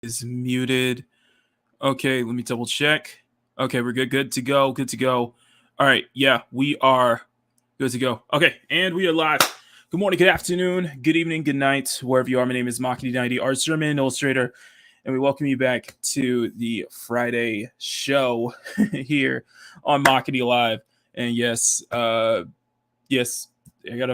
Is muted. Okay, let me double check. Okay, we're good. Good to go. Good to go. All right. Yeah, we are good to go. Okay, and we are live. Good morning, good afternoon, good evening, good night, wherever you are. My name is Makini, Arts German Illustrator, and we welcome you back to the Friday show here on Makini Live. And yes, yes, I got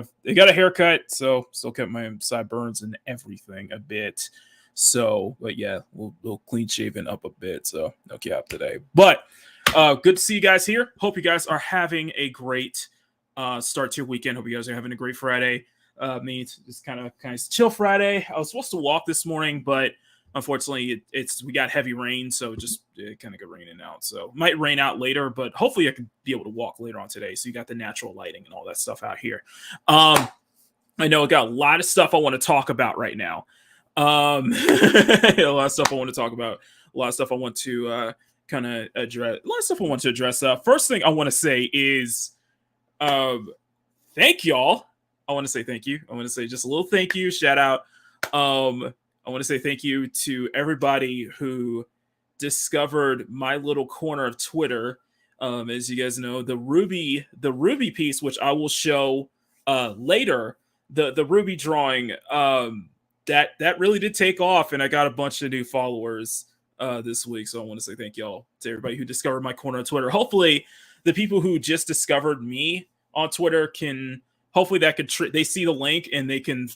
a haircut, so still kept my sideburns and everything a bit. So, but yeah, we'll clean shaven up a bit. So no cap today, but good to see you guys here. Hope you guys are having a great start to your weekend. Hope you guys are having a great Friday. Me, it's kind of chill Friday. I was supposed to walk this morning, but unfortunately, we got heavy rain, so it kind of got raining out. So might rain out later, but hopefully I can be able to walk later on today. So you got the natural lighting and all that stuff out here. I know I got a lot of stuff I want to talk about right now. A lot of stuff I want to talk about. A lot of stuff I want to kind of address. A lot of stuff I want to address. First thing I want to say is, thank y'all. I want to say thank you. I want to say just a little thank you, shout out. I want to say thank you to everybody who discovered my little corner of Twitter. As you guys know, the Ruby piece, which I will show later, the Ruby drawing. That really did take off, and I got a bunch of new followers this week. So I want to say thank y'all to everybody who discovered my corner on Twitter. Hopefully, the people who just discovered me on Twitter they see the link and they can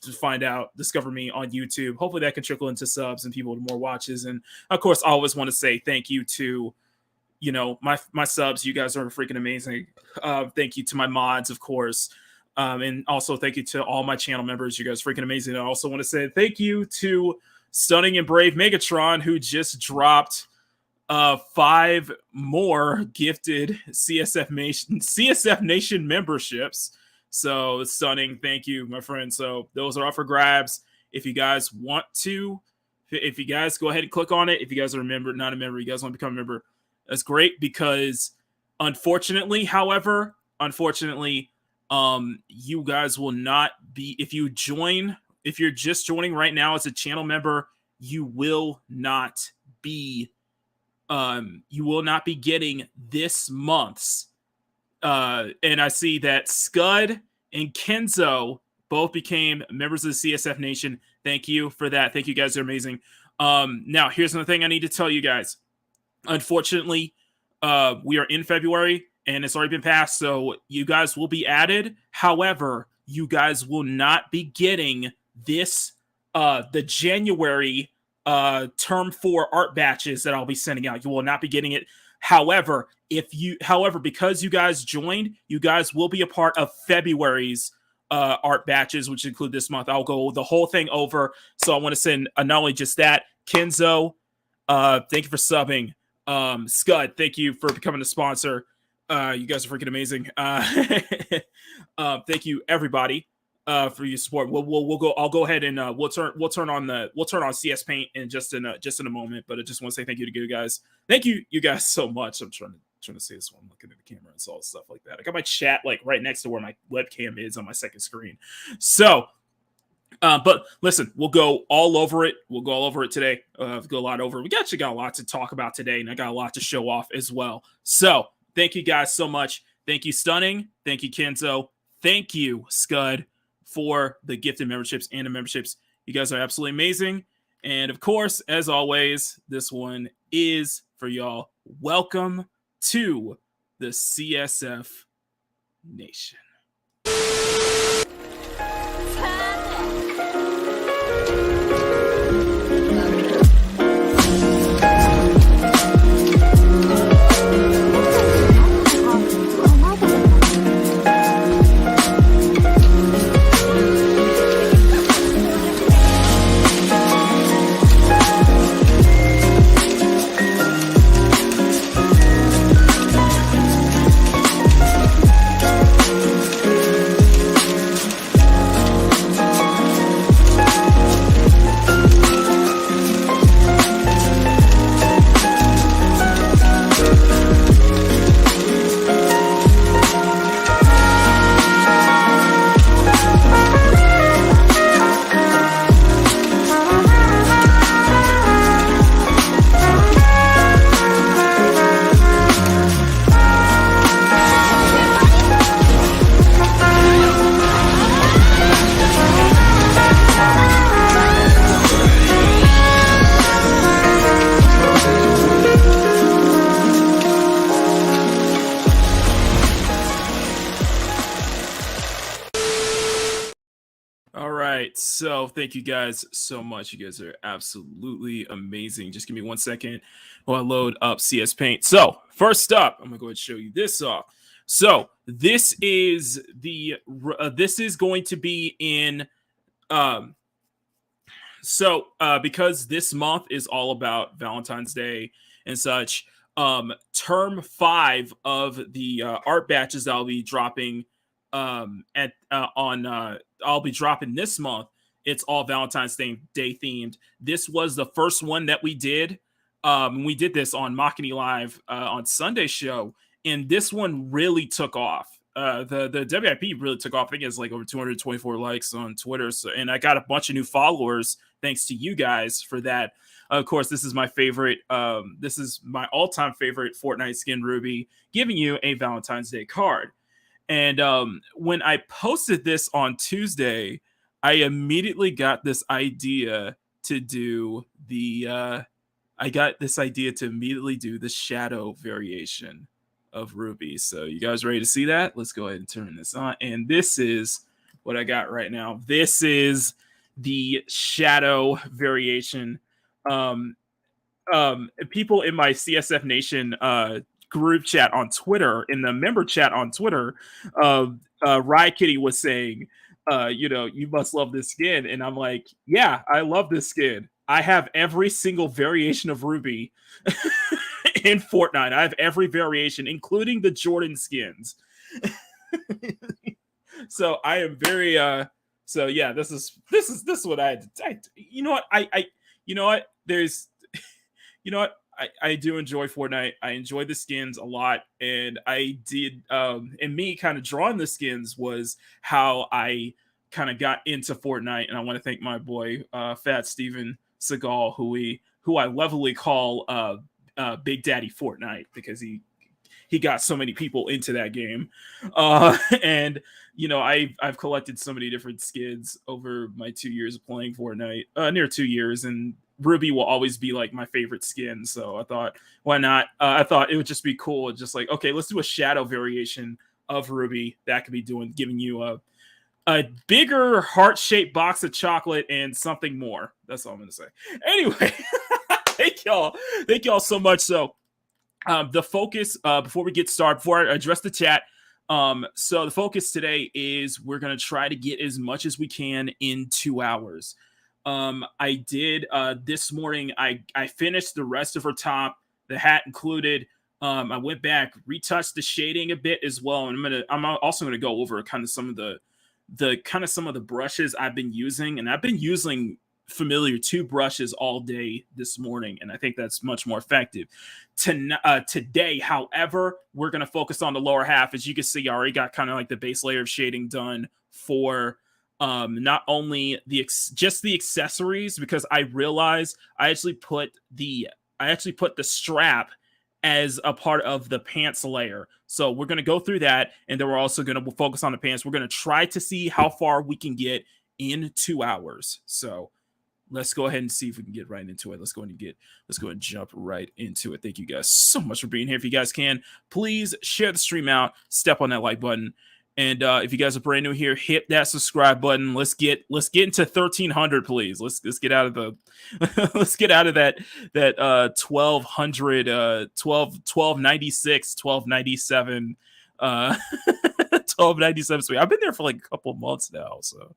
discover me on YouTube. Hopefully, that can trickle into subs and people with more watches. And of course, I always want to say thank you to my subs. You guys are freaking amazing. Thank you to my mods, of course. And also thank you to all my channel members. You guys are freaking amazing. I also want to say thank you to Stunning and Brave Megatron, who just dropped 5 more gifted CSF Nation memberships. So Stunning, thank you, my friend. So those are up for grabs. If you guys want to, if you guys go ahead and click on it, if you guys are not a member, you guys want to become a member, that's great, because unfortunately, you guys will not be, if you're just joining right now as a channel member, you will not be getting this month's and I see that Scud and Kenzo both became members of the CSF Nation. Thank you for that. Thank you guys, are amazing. Now here's another thing I need to tell you guys. Unfortunately, we are in February and it's already been passed, so you guys will be added. However, you guys will not be getting this the January term 4 art batches that I'll be sending out. You will not be getting it. However, because you guys joined, you guys will be a part of February's art batches, which include this month. I'll go the whole thing over. So I want to send not only just that, Kenzo, thank you for subbing. Scud, thank you for becoming a sponsor. You guys are freaking amazing. Thank you everybody for your support. We'll go. I'll go ahead and we'll turn on CS Paint in just in a moment. But I just want to say thank you to you guys. Thank you guys so much. I'm trying to say this while I'm looking at the camera and all stuff like that. I got my chat like right next to where my webcam is on my second screen. So. But listen, we'll go all over it. We'll go all over it today. Go a lot over. We actually got a lot to talk about today, and I got a lot to show off as well. So thank you guys so much. Thank you, Stunning. Thank you, Kenzo. Thank you, Scud, for the gifted memberships and the memberships. You guys are absolutely amazing. And of course, as always, this one is for y'all. Welcome to the CSF Nation. So thank you guys so much. You guys are absolutely amazing. Just give me 1 second while I load up CS Paint. So first up, I'm gonna go ahead and show you this off. So this is this is going to be in because this month is all about Valentine's Day and such. Term 5 of the art batches I'll be dropping I'll be dropping this month. It's all Valentine's Day themed. This was the first one that we did. We did this on Makini Live on Sunday show, and this one really took off. The WIP really took off. I think it's like over 224 likes on Twitter. So, and I got a bunch of new followers thanks to you guys for that. Of course, this is my favorite. This is my all-time favorite Fortnite skin, Ruby, giving you a Valentine's Day card. And when I posted this on Tuesday, I immediately got this idea to do the immediately do the shadow variation of Ruby. So you guys ready to see that? Let's go ahead and turn this on. And this is what I got right now. This is the shadow variation. People in my CSF Nation group chat on Twitter, in the member chat on Twitter, Riot Kitty was saying, you must love this skin. And I'm like, yeah, I love this skin. I have every single variation of Ruby in Fortnite. I have every variation, including the Jordan skins. So I am very so yeah, this is what I I do enjoy Fortnite. I enjoy the skins a lot, and I did and me kind of drawing the skins was how I kind of got into Fortnite. And I want to thank my boy Fat Steven Seagal, who I lovingly call Big Daddy Fortnite, because he got so many people into that game. And I've collected so many different skins over my 2 years of playing Fortnite, near 2 years, and Ruby will always be like my favorite skin. So I thought, why not? I thought it would just be cool. Just like, okay, let's do a shadow variation of Ruby that could be giving you a bigger heart-shaped box of chocolate and something more. That's all I'm gonna say. Anyway, thank y'all so much. So the focus, before we get started, before I address the chat, so the focus today is we're gonna try to get as much as we can in 2 hours. I did this morning, I finished the rest of her top, the hat included. I went back, retouched the shading a bit as well, and I'm also gonna go over kind of some of the brushes I've been using, and I've been using familiar 2 brushes all day this morning, and I think that's much more effective. Today, however, we're going to focus on the lower half. As you can see, I already got kind of like the base layer of shading done for not only just the accessories, because I realized I actually put the strap as a part of the pants layer. So we're going to go through that, and then we're also going to focus on the pants. We're going to try to see how far we can get in 2 hours. So let's go ahead and see if we can get right into it. Let's go ahead and jump right into it. Thank you guys so much for being here. If you guys can, please share the stream out, step on that like button. And if you guys are brand new here, hit that subscribe button. Let's get into 1,300, please. Let's get out of the let's get out of that 1,200 1,296 1,297 1297 sweet. I've been there for like a couple months now. So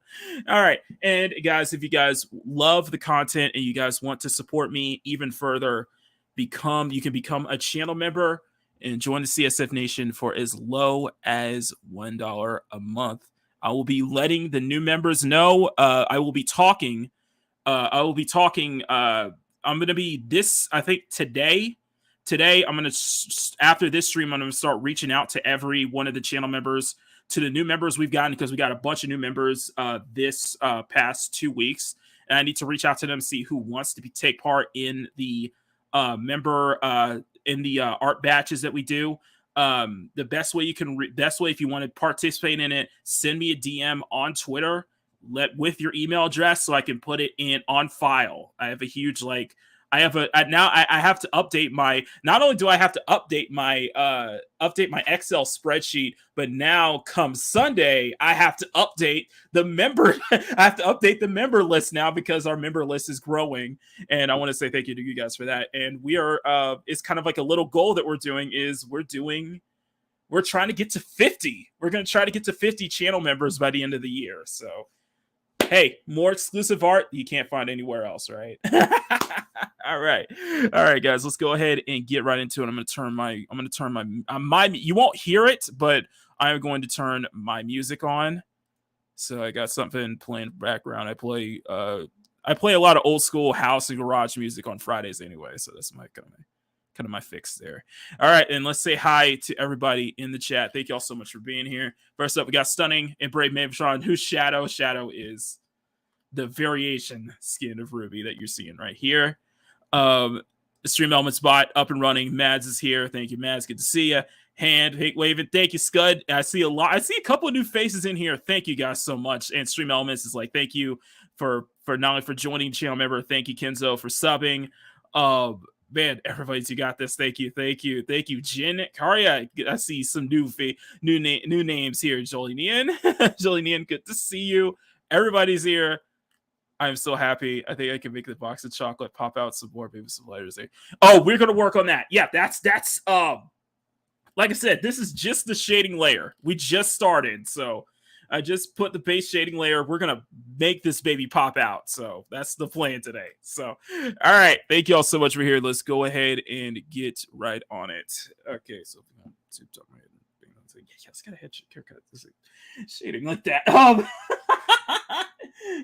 all right. And guys, if you guys love the content and you guys want to support me even further, you can become a channel member and join the CSF Nation for as low as $1 a month. I will be letting the new members know. I will be talking. I'm going to be this, I think today, I'm going to, after this stream, I'm going to start reaching out to every one of the channel members, to the new members we've gotten, because we got a bunch of new members this past 2 weeks. And I need to reach out to them, see who wants to take part in the art batches that we do. The best way if you want to participate in it, send me a DM on Twitter with your email address so I can put it on file. I have a huge I have to update my, not only do I have to update my Excel spreadsheet, but now come Sunday, I have to update the member. I have to update the member list now because our member list is growing. And I want to say thank you to you guys for that. And we are, it's kind of like a little goal that we're trying to get to 50. We're going to try to get to 50 channel members by the end of the year. So, hey, more exclusive art you can't find anywhere else, right? All right, guys, let's go ahead and get right into it. I'm going to turn my you won't hear it, but I'm going to turn my music on. So I got something playing in the background. I play a lot of old school house and garage music on Fridays anyway, so that's my kind of my fix there. All right, and let's say hi to everybody in the chat. Thank y'all so much for being here. First up, we got Stunning and Brave Megatron, who's Shadow. Shadow is the variation skin of Ruby that you're seeing right here. The Stream Elements bot up and running. Mads is here. Thank you, Mads. Good to see you. Hand waving. Thank you, Scud. I see a couple of new faces in here. Thank you guys so much. And Stream Elements is like, thank you for not only for joining channel member. Thank you, Kenzo, for subbing. Man, everybody's, you got this. Thank you, Jin Karya. I see some new names here. Jolinian, Jolinian, good to see you. Everybody's here. I'm so happy. I think I can make the box of chocolate pop out some more, maybe some lighters there. Oh, we're gonna work on that. Yeah, that's like I said, this is just the shading layer. We just started, so I just put the base shading layer. We're gonna make this baby pop out. So that's the plan today. So, all right, thank you all so much for here. Let's go ahead and get right on it. Okay, so yes, got a haircut. This is shading like that.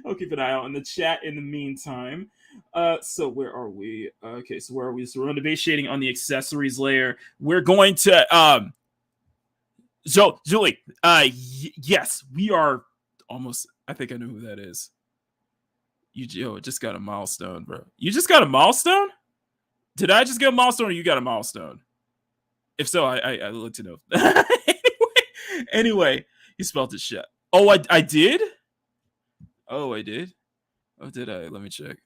I'll keep an eye out on the chat in the meantime. So where are we? Okay, so where are we? So we're on the base shading on the accessories layer. We're going to Julie. Yes, we are almost. I think I know who that is. You just got a milestone, bro. You just got a milestone? Did I just get a milestone, or you got a milestone? If so, I look to know. Anyway, you spelled it shit. Oh, I did. Oh, I did? Oh, did I? Let me check.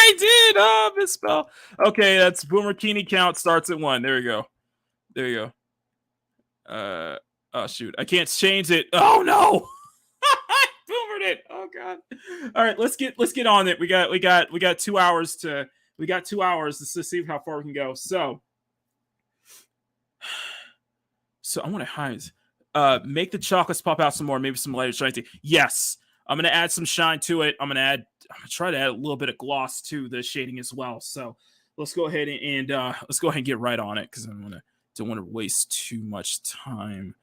I did. Oh, misspell. Okay, that's Boomer Keeney count starts at 1. There you go. There you go. Oh shoot, I can't change it. Oh no. I boomered it. Oh god. All right, let's get on it. We got 2 hours to see how far we can go. So I want to hide. Make the chocolates pop out some more. Maybe some lighter shine. Yes, I'm gonna add some shine to it. I'm gonna try to add a little bit of gloss to the shading as well. So let's go ahead and get right on it because don't want to waste too much time.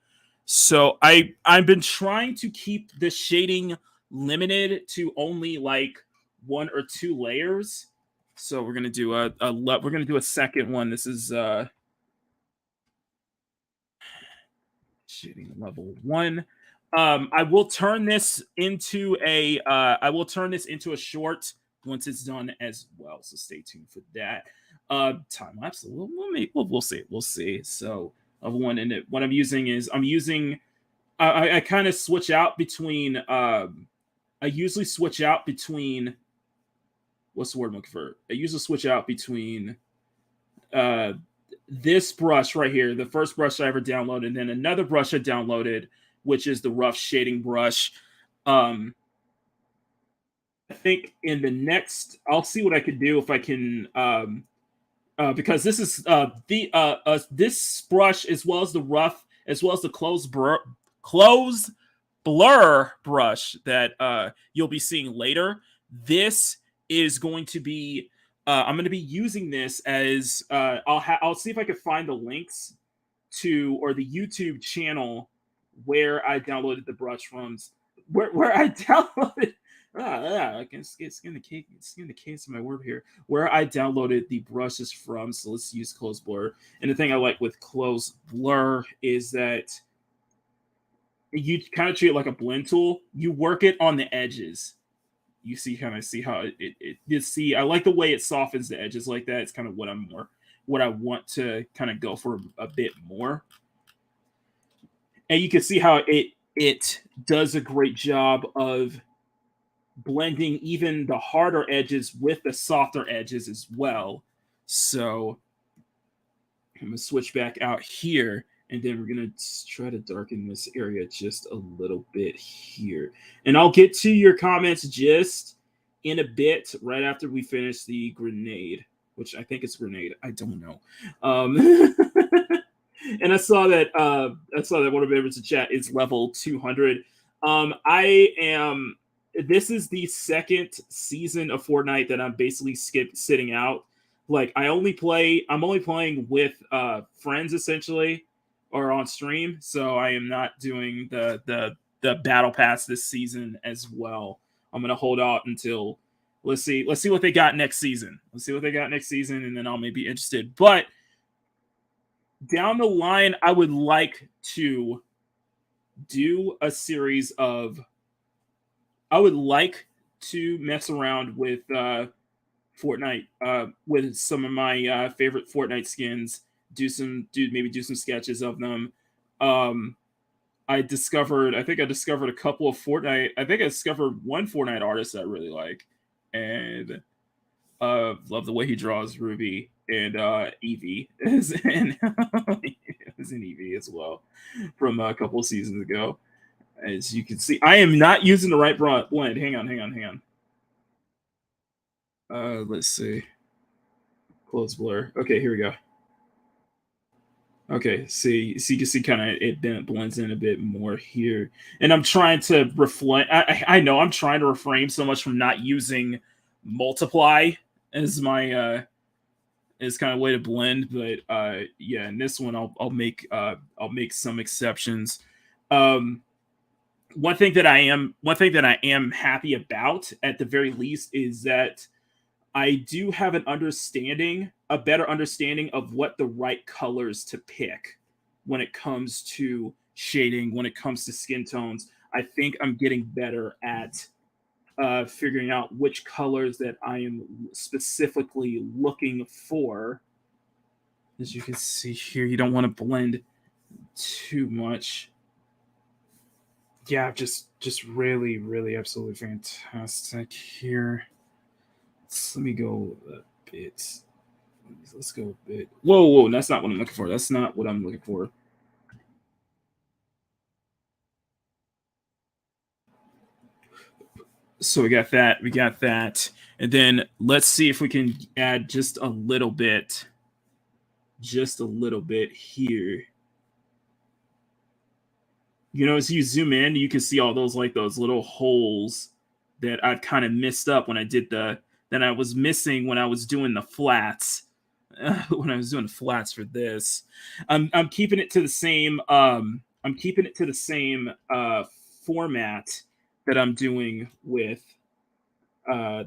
So I've been trying to keep the shading limited to only like 1 or 2 layers. So we're gonna do a second one. This is shading level 1. I will turn this into a short once it's done as well. So stay tuned for that. Time lapse. We'll see. So one and what I'm using is I kind of switch out between I usually switch out between what's the word I'm looking for? I usually switch out between this brush right here, the first brush I ever downloaded, and then another brush I downloaded, which is the rough shading brush. I think in the next, I'll see what I can do if I can, because this is this brush as well as the rough, as well as the closed blur brush that you'll be seeing later. This is going to be I'm going to be using this as I'll see if I can find the links to or the YouTube channel where I downloaded the brush from, where I downloaded I can skin the case of my word here, where I downloaded the brushes from. So let's use closed blur. And the thing I like with closed blur is that you kind of treat it like a blend tool. You work it on the edges. You see how you see, I like the way it softens the edges like that. It's kind of what I want to kind of go for a bit more. And you can see how it does a great job of blending even the harder edges with the softer edges as well. So I'm gonna switch back out here. And then we're going to try to darken this area just a little bit here. And I'll get to your comments just in a bit, right after we finish the grenade, which I think it's grenade. I don't know. And I saw that one of the members of chat is level 200. This is the second season of Fortnite that I'm basically sitting out. Like I'm only playing with friends essentially, or on stream, so I am not doing the battle pass this season as well. I'm gonna hold out until let's see what they got next season. And then I'll maybe be interested. But down the line, I would like to do a series of. I would like to mess around with Fortnite with some of my favorite Fortnite skins. Maybe do some sketches of them. I discovered a couple of Fortnite. I think I discovered one Fortnite artist that I really like, and love the way he draws Ruby and Eevee. Is in Eevee as well from a couple of seasons ago. As you can see, I am not using the right blend. Hang on. Let's see. Close blur. Okay, here we go. Okay, see, you can see kind of it blends in a bit more here. And I'm trying to reflect. I know I'm trying to refrain so much from not using multiply as my as kind of way to blend, but yeah, in this one I'll make some exceptions. One thing that I am happy about at the very least is that I do have a better understanding of what the right colors to pick when it comes to shading, when it comes to skin tones. I think I'm getting better at figuring out which colors that I am specifically looking for. As you can see here, you don't want to blend too much. Yeah, just really, really absolutely fantastic here. Let me go a bit. Let's go a bit. Whoa, that's not what I'm looking for. That's not what I'm looking for. So we got that. We got that. And then let's see if we can add just a little bit. Just a little bit here. You know, as you zoom in, you can see all those like those little holes that I've kind of missed up when I did that I was missing when I was doing the flats. When I was doing the flats for this, I'm keeping it to the same. I'm keeping it to the same format that I'm doing with the.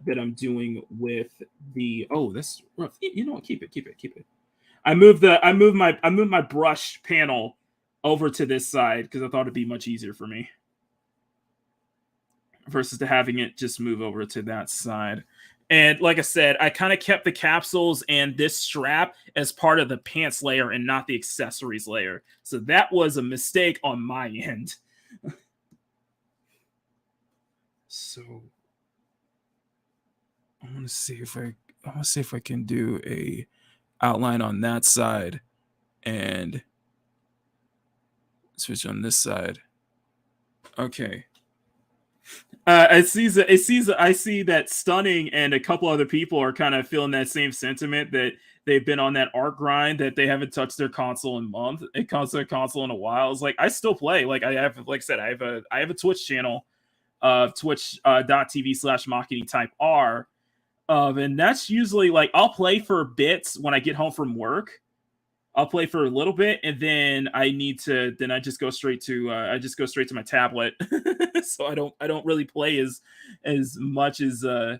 Oh, that's rough. You know what? Keep it. I moved my brush panel over to this side because I thought it'd be much easier for me versus to having it just move over to that side. And like I said, I kind of kept the capsules and this strap as part of the pants layer and not the accessories layer. So that was a mistake on my end. So I want to see if I can do a outline on that side and switch on this side. Okay. I see that Stunning and a couple other people are kind of feeling that same sentiment that they've been on that art grind that they haven't touched their console in a month. It comes to their console in a while. It's like I still play. Like I have, like I said, I have a Twitch channel, twitch.tv/Makini type R. And that's usually like I'll play for bits when I get home from work. I'll play for a little bit, and then I just go straight to my tablet. So I don't really play as much as I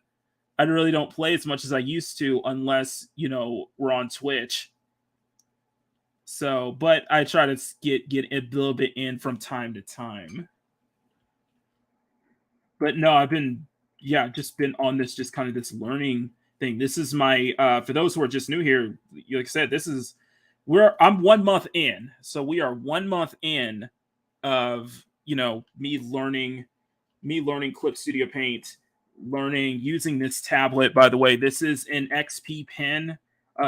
really don't play as much as I used to unless we're on Twitch. So, but I try to get a little bit in from time to time. But no, I've been just been on this just kind of this learning thing. This is my for those who are just new here, like I said, I'm 1 month in. So we are 1 month in of me learning Clip Studio Paint, learning using this tablet. By the way, this is an XP Pen.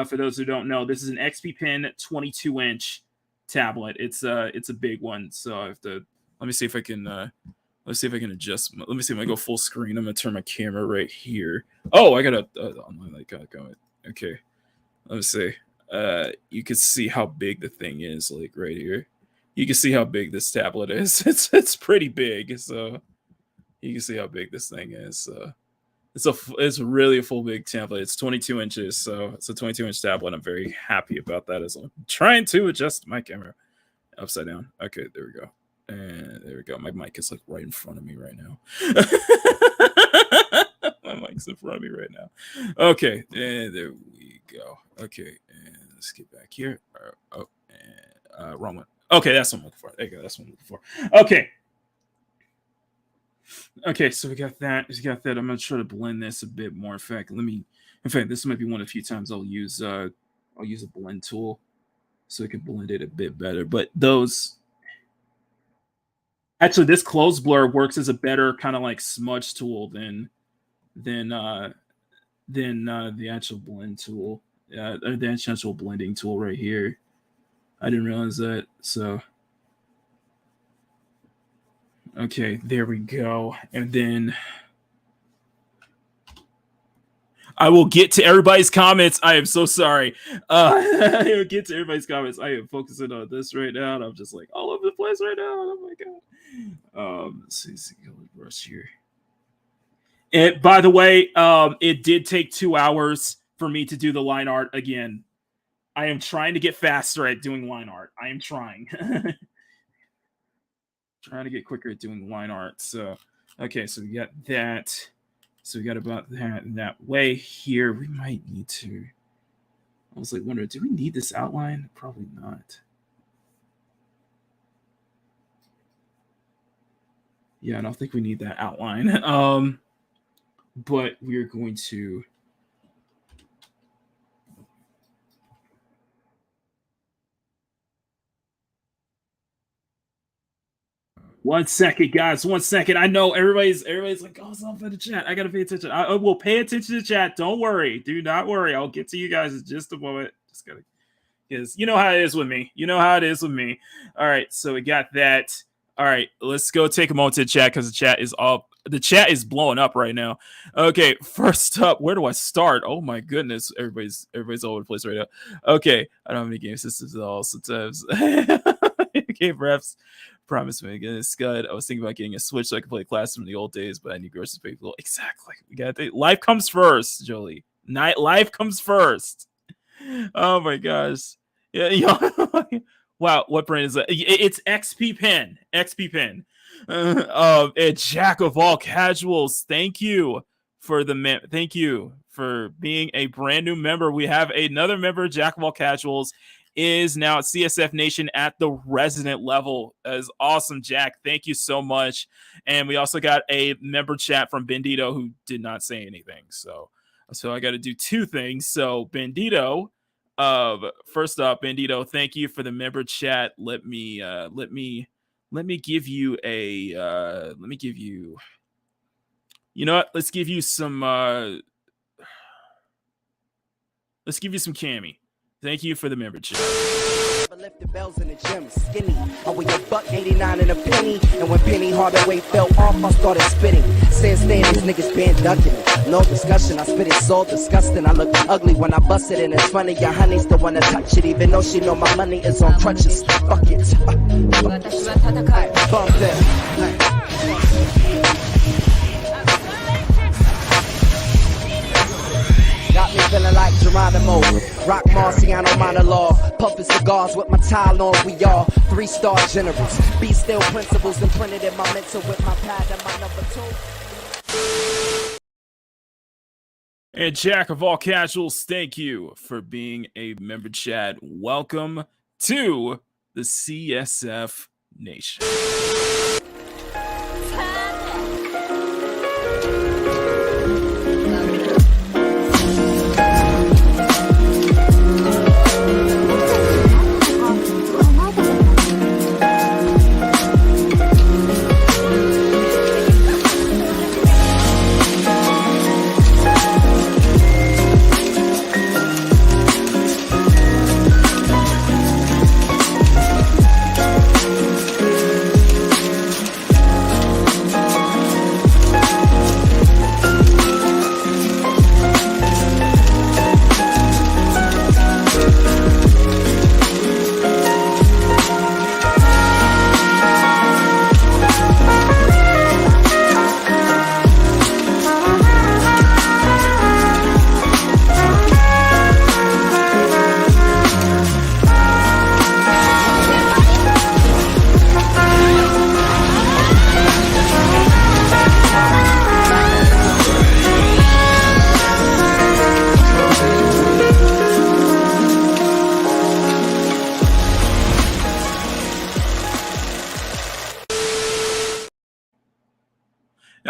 For those who don't know, this is an XP Pen 22-inch tablet. It's a big one. So I have to let me see if I can let's see if I can adjust. Let me see if I go full screen. I'm gonna turn my camera right here. Oh, I gotta go. Okay, let me see. You can see how big the thing is, like right here. You can see how big this tablet is. It's pretty big. So you can see how big this thing is. It's really a full big tablet. It's 22 inches, so it's a 22-inch tablet. I'm very happy about that as well. I'm trying to adjust my camera upside down. Okay, there we go. And there we go. My mic is like right in front of me right now. My mic's in front of me right now. Okay, and there we go. Okay, and let's get back here. Wrong one. Okay, that's what I'm looking for. There you go. That's what I'm looking for. Okay. Okay, so we got that. I'm gonna try to blend this a bit more. In fact, this might be one of the few times I'll use a blend tool so I can blend it a bit better. But actually, this close blur works as a better kind of like smudge tool than the actual blend tool. The actual blending tool right here. I didn't realize that. So okay, there we go. And then I will get to everybody's comments. I am so sorry. I will get to everybody's comments. I am focusing on this right now, and I'm just like all over the place right now. Oh my god. Let's see, brush here. And by the way, it did take 2 hours for me to do the line art again. I am trying to get faster at doing line art. I am trying. Trying to get quicker at doing line art. So, okay, so we got that. So we got about that way here. We might need to. I was like wondering, do we need this outline? Probably not. Yeah, I don't think we need that outline. But we're going to. 1 second, guys. 1 second. I know everybody's like, oh, something for the chat. I gotta pay attention. I will pay attention to the chat. Don't worry. Do not worry. I'll get to you guys in just a moment. Just gotta, because you know how it is with me. You know how it is with me. All right, so we got that. All right, let's go take a moment to the chat because the chat is blowing up right now. Okay, first up, where do I start? Oh my goodness, everybody's all over the place right now. Okay, I don't have any game systems at all sometimes. Okay, refs. Promise me again, Scud. I was thinking about getting a Switch so I could play class from the old days, but I need groceries to pay for. Exactly. We got life comes first, Jolie. Life comes first. Oh my gosh. Yeah. Wow, what brand is that? It's XP Pen. XP Pen. A Jack of all casuals. Thank you for thank you for being a brand new member. We have another member, Jack of all casuals, is now at CSF Nation at the resident level. That is awesome, Jack. Thank you so much. And we also got a member chat from Bandito who did not say anything. So I got to do two things. So Bandito, first up, Bandito, thank you for the member chat. Let me give you a you know what? Let's give you some Cammy. Thank you for the member chat. Left the bells in the gym, skinny. I weigh $1.89 and a penny. And when Penny Hardaway fell off, I started spitting. Stand, these niggas been ducking it. No discussion, I spit it so disgusting. I look ugly when I bust it, and it's funny. Your honey's the one to touch it, even though she know my money is on crutches. Fuck it. Bump that. Got me feeling like Geronimo. Rock Marciano monologue. Puffin' cigars with my towel on. We all 3-star generals. Be still principles imprinted in my mental with my pad and my number 2. And Jack of all casuals, thank you for being a member chat. Welcome to the CSF Nation.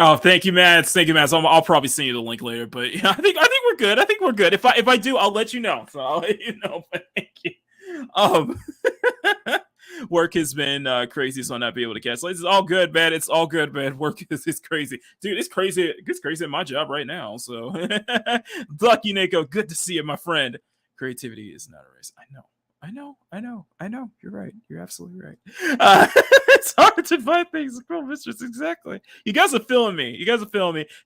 Oh, thank you, Mads. Thank you, Mads. I'll probably send you the link later, but yeah, I think we're good. I think we're good. If I do, I'll let you know. So I'll let you know. But thank you. Work has been crazy, so I'll not be able to catch. It's all good, man. It's all good, man. Work is crazy, dude. It's crazy. It's crazy at my job right now. So, Lucky Nico, good to see you, my friend. Creativity is not a race. I know. You're right. You're absolutely right. It's hard to find things. Girl mistress, exactly. You guys are feeling me.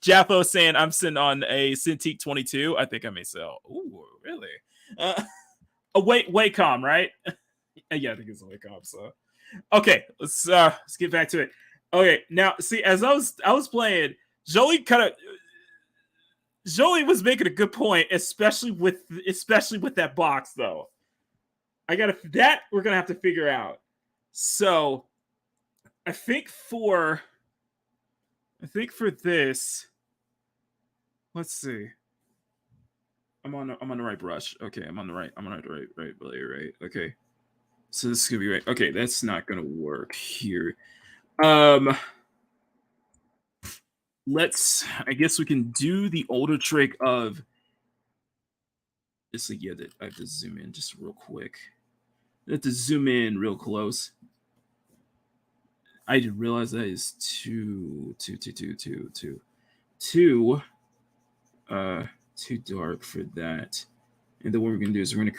J.A.F.O saying I'm sitting on a Cintiq 22. I think I may sell. Ooh, really? Wacom, right? Yeah, I think it's a Wacom. So, okay, let's get back to it. Okay, now see, as I was playing, Jolie was making a good point, especially with that box though. We're gonna have to figure out. So I think for this, let's see. I'm on the right brush. Okay, I'm on the right layer, right? Okay. So this is gonna be right. Okay, that's not gonna work here. I guess we can do the older trick of just I have to zoom in just real quick. I have to zoom in real close. I didn't realize that is too dark for that. And then what we're gonna do is we're gonna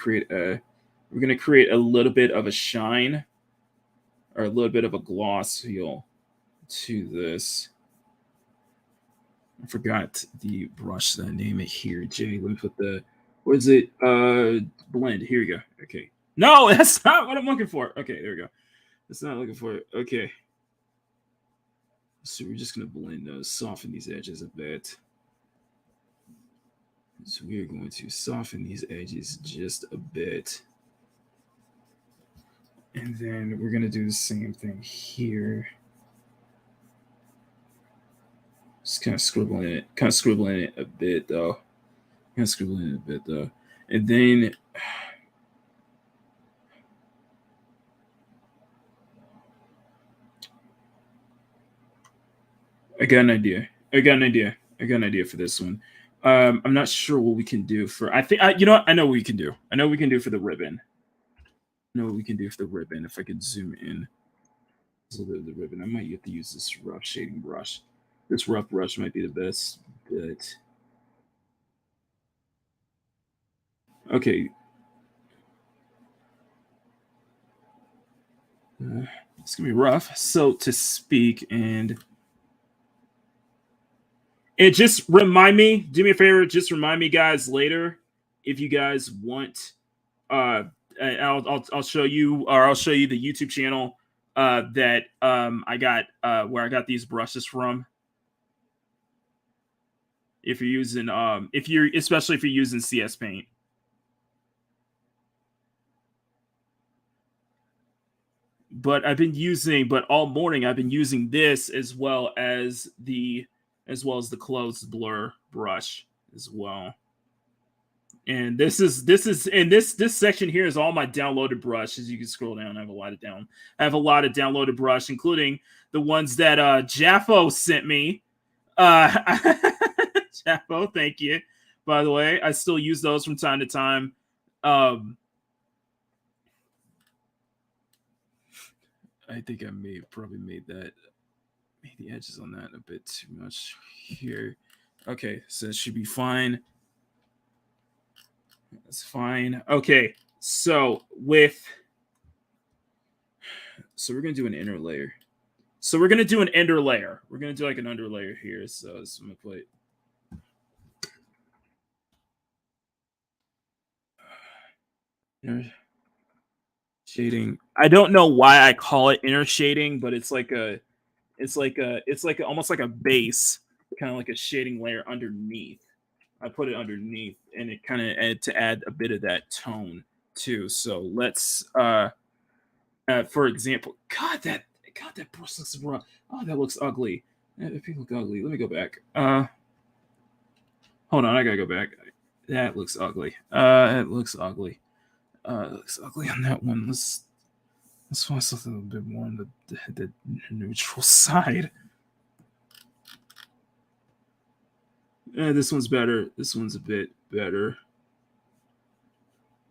create a little bit of a shine or a little bit of a gloss feel to this. I forgot the brush that I name it here. Jay, let me put the what is it? Blend. Here we go. Okay. No, that's not what I'm looking for. Okay, there we go. That's not looking for it. Okay. So we're just gonna blend those, soften these edges a bit. So we're going to soften these edges just a bit. And then we're gonna do the same thing here. Just kind of scribbling it a bit though. And then I got an idea for this one. I'm not sure what we can do for. You know what? I know what we can do. I know what we can do for the ribbon. If I could zoom in a little bit of the ribbon, I might have to use this rough shading brush. This rough brush might be the best, but okay. It's gonna be rough, so to speak, and just remind me. Do me a favor. Just remind me, guys, later if you guys want. I'll show you, or I'll show you the YouTube channel that I got where I got these brushes from. If you're using especially if you're using CS Paint. But all morning I've been using this as well as the closed blur brush as well. And this section here is all my downloaded brush. As you can scroll down, I have a lot of downloaded brush, including the ones that J.A.F.O sent me. J.A.F.O, thank you. By the way, I still use those from time to time. I think I probably made the edges on that a bit too much here. Okay, so it should be fine. That's fine. Okay, so we're gonna do an inner layer. So we're gonna do an inner layer. We're gonna do like an under layer here. So I'm gonna put inner shading. I don't know why I call it inner shading, but it's like almost like a base, kind of like a shading layer underneath. I put it underneath, and it kind of to add a bit of that tone too. So let's, for example, God, that brush looks rough. Oh, that looks ugly. If you look ugly, let me go back. Hold on, I gotta go back. That looks ugly. It looks ugly. It looks ugly on that one. Let's find something a bit more on the neutral side. This one's better. This one's a bit better.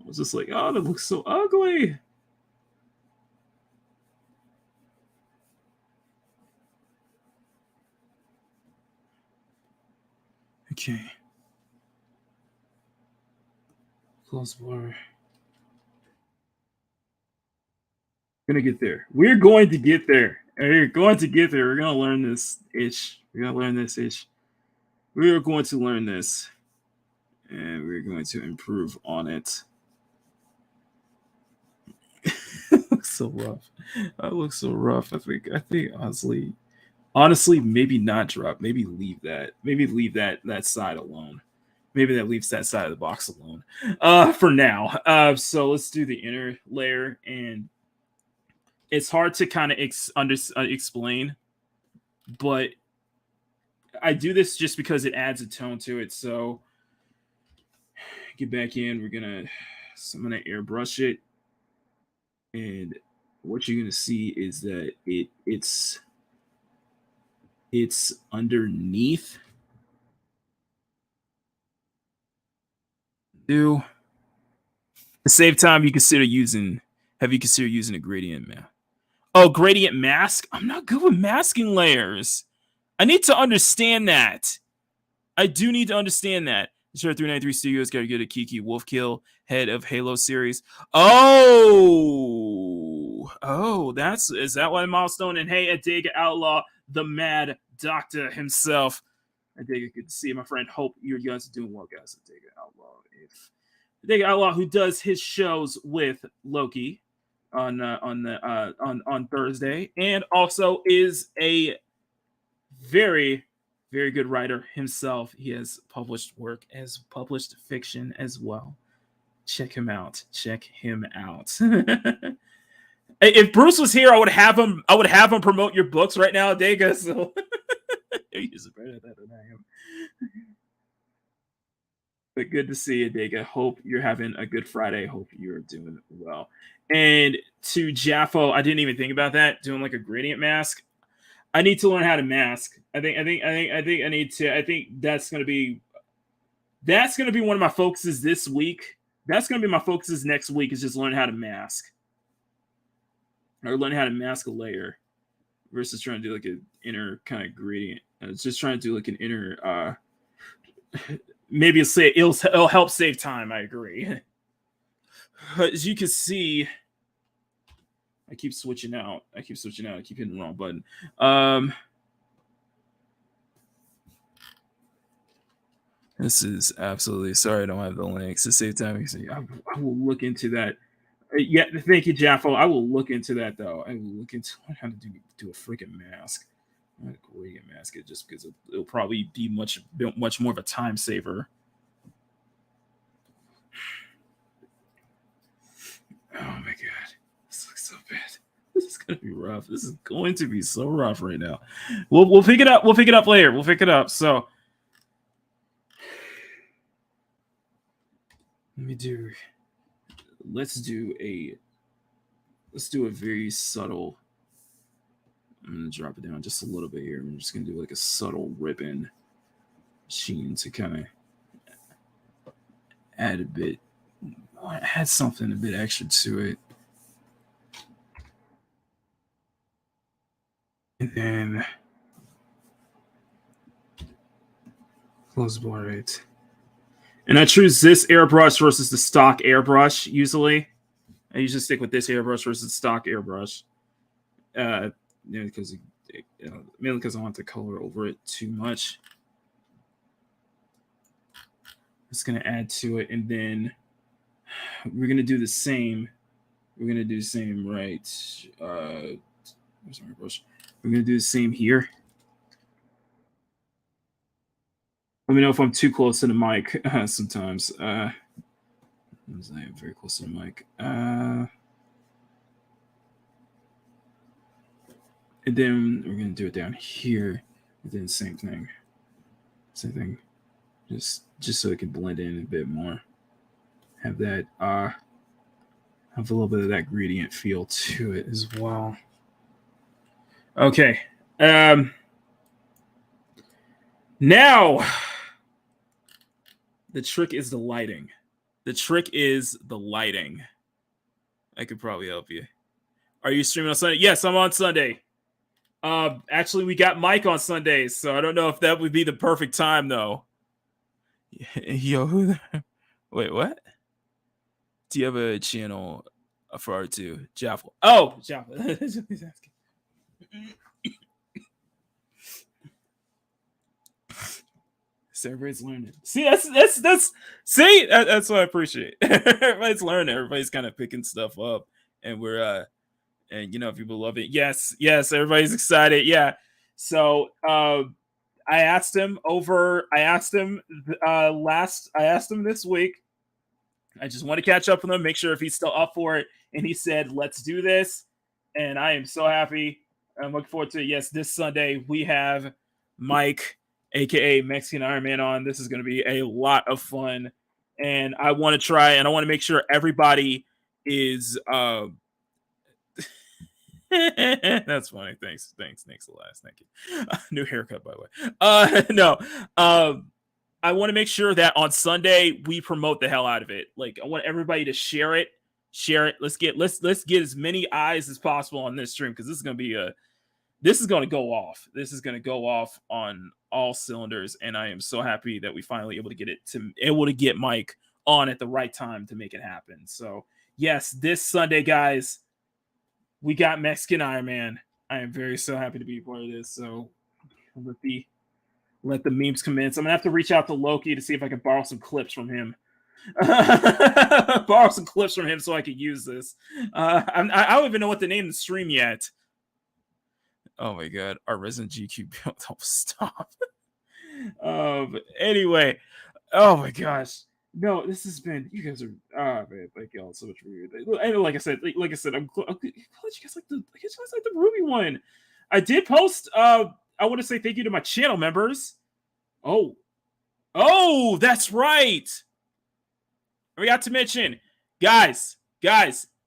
I was just like, oh, that looks so ugly. Okay. Close blur. We're gonna get there. We're going to get there. We're going to get there. We're gonna learn this itch. We're gonna learn this itch. We are going to learn this, and we're going to improve on it. It looks so rough. That looks so rough. I think honestly, maybe not drop. Maybe leave that. Maybe leave that side alone. Maybe that leaves that side of the box alone for now. So let's do the inner layer, and it's hard to kind of explain, but I do this just because it adds a tone to it. So get back in. I'm gonna airbrush it, and what you're gonna see is that it's underneath. To save time, have you considered using a gradient, man? Oh, gradient mask. I'm not good with masking layers. I need to understand that. I do need to understand that. Sure, 393 Studios got to get a Kiki Wolfkill, head of Halo series. Oh, is that why Milestone? And hey, Adega Outlaw, the Mad Doctor himself. Adega, good to see you, my friend. Hope you guys are doing well, guys. Adega Outlaw, Adega Outlaw, who does his shows with Loki on Thursday, and also is a very good writer himself. He has published work, has published fiction as well. Check him out. If Bruce was here, I would have him promote your books right now, Adega. So he's better at that than I am. But good to see you, Adega. Hope you're having a good Friday. Hope you're doing well. And to J.A.F.O, I didn't even think about that, doing like a gradient mask. I need to learn how to mask. I think that's gonna be one of my focuses this week. That's gonna be my focuses next week, is just learning how to mask. Or learning how to mask a layer versus trying to do like an inner kind of gradient. It's just trying to do like an inner maybe it'll help save time, I agree. As you can see, I keep switching out. I keep hitting the wrong button. This is absolutely, sorry I don't have the links to save time. I will look into that. Yeah, thank you, J.A.F.O. I will look into that, though. I will look into how to do a freaking mask. Not a gradient mask, just because it'll probably be much more of a time saver. Oh my god, this looks so bad. This is gonna be rough. This is going to be so rough right now. We'll pick it up. We'll pick it up later. We'll pick it up. So let's do a very subtle. I'm gonna drop it down just a little bit here. I'm just gonna do like a subtle ribbon sheen to kind of add something a bit extra to it. And then close bar right. And I choose this airbrush versus the stock airbrush usually. I usually stick with this airbrush versus the stock airbrush. Mainly because I don't want to color over it too much. Just gonna add to it, and then we're gonna do the same. We're gonna do the same, right? Where's my brush? We're gonna do the same here. Let me know if I'm too close to the mic sometimes. I am very close to the mic. And then we're gonna do it down here. And then same thing. Just so it can blend in a bit more. Have that have a little bit of that gradient feel to it as well. Okay. Now the trick is the lighting. I could probably help you. Are you streaming on Sunday? Yes, I'm on Sunday. Actually, we got Mike on Sundays, so I don't know if that would be the perfect time, though. Yo, wait, what? Do you have a channel for R2? J.A.F.O. Oh, J.A.F.O. Everybody's learning. See, that's what I appreciate. Everybody's learning. Everybody's kind of picking stuff up, and we're and people love it. Yes, everybody's excited. Yeah. So I asked him this week. I just want to catch up with him, make sure if he's still up for it, and he said, "Let's do this," and I am so happy. I'm looking forward to it. Yes, this Sunday we have Mike, aka Mexican Iron Man, on. This is going to be a lot of fun, and I want to try, and I want to make sure everybody is that's funny. Thanks Elias. Thank you. New haircut, by the way. No. I want to make sure that on Sunday we promote the hell out of it. Like, I want everybody to share it share it. Let's get as many eyes as possible on this stream, because this is going to go off. This is going to go off on all cylinders, and I am so happy that we finally able to get Mike on at the right time to make it happen. So yes, this Sunday, guys, we got Mexican Iron Man. I am so happy to be part of this. So let the memes commence. I'm gonna have to reach out to Loki to see if I can borrow some clips from him. Borrow some clips from him so I could use this. I don't even know what to name the stream yet. Oh my god, our Resident GQ build. Oh, stop. Anyway, oh my gosh. No, this has been, you guys are, man, thank y'all so much for your day. And like I said, I'm glad you guys like the Ruby one. I did post, I want to say thank you to my channel members. Oh, that's right. I forgot to mention, guys,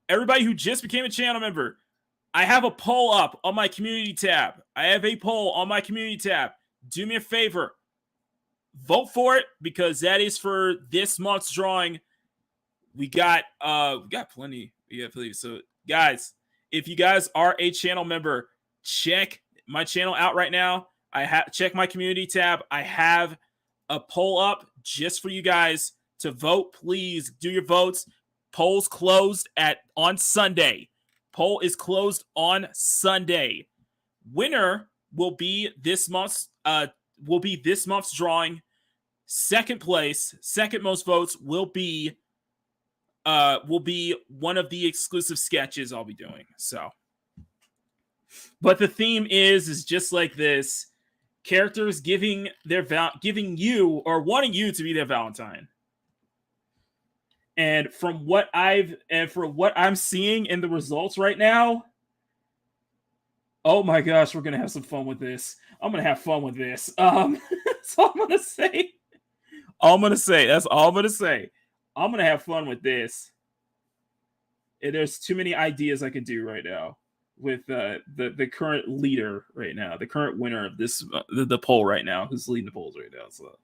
everybody who just became a channel member, I have a poll up on my community tab. Do me a favor. Vote for it, because that is for this month's drawing. We got plenty. So guys, if you guys are a channel member, check my channel out right now. Check my community tab. I have a poll up just for you guys to vote. Please do your votes. Poll's closed on Sunday. Poll is closed on Sunday. Winner will be this month's drawing. Second place, second most votes will be one of the exclusive sketches I'll be doing. So, but the theme is just like this: characters giving you or wanting you to be their Valentine. And from what I'm seeing in the results right now, oh my gosh, we're gonna have some fun with this. I'm gonna have fun with this. That's all I'm gonna say. That's all I'm gonna say. I'm gonna have fun with this. And there's too many ideas I could do right now with the current leader right now, the current winner of this the poll right now, who's leading the polls right now. So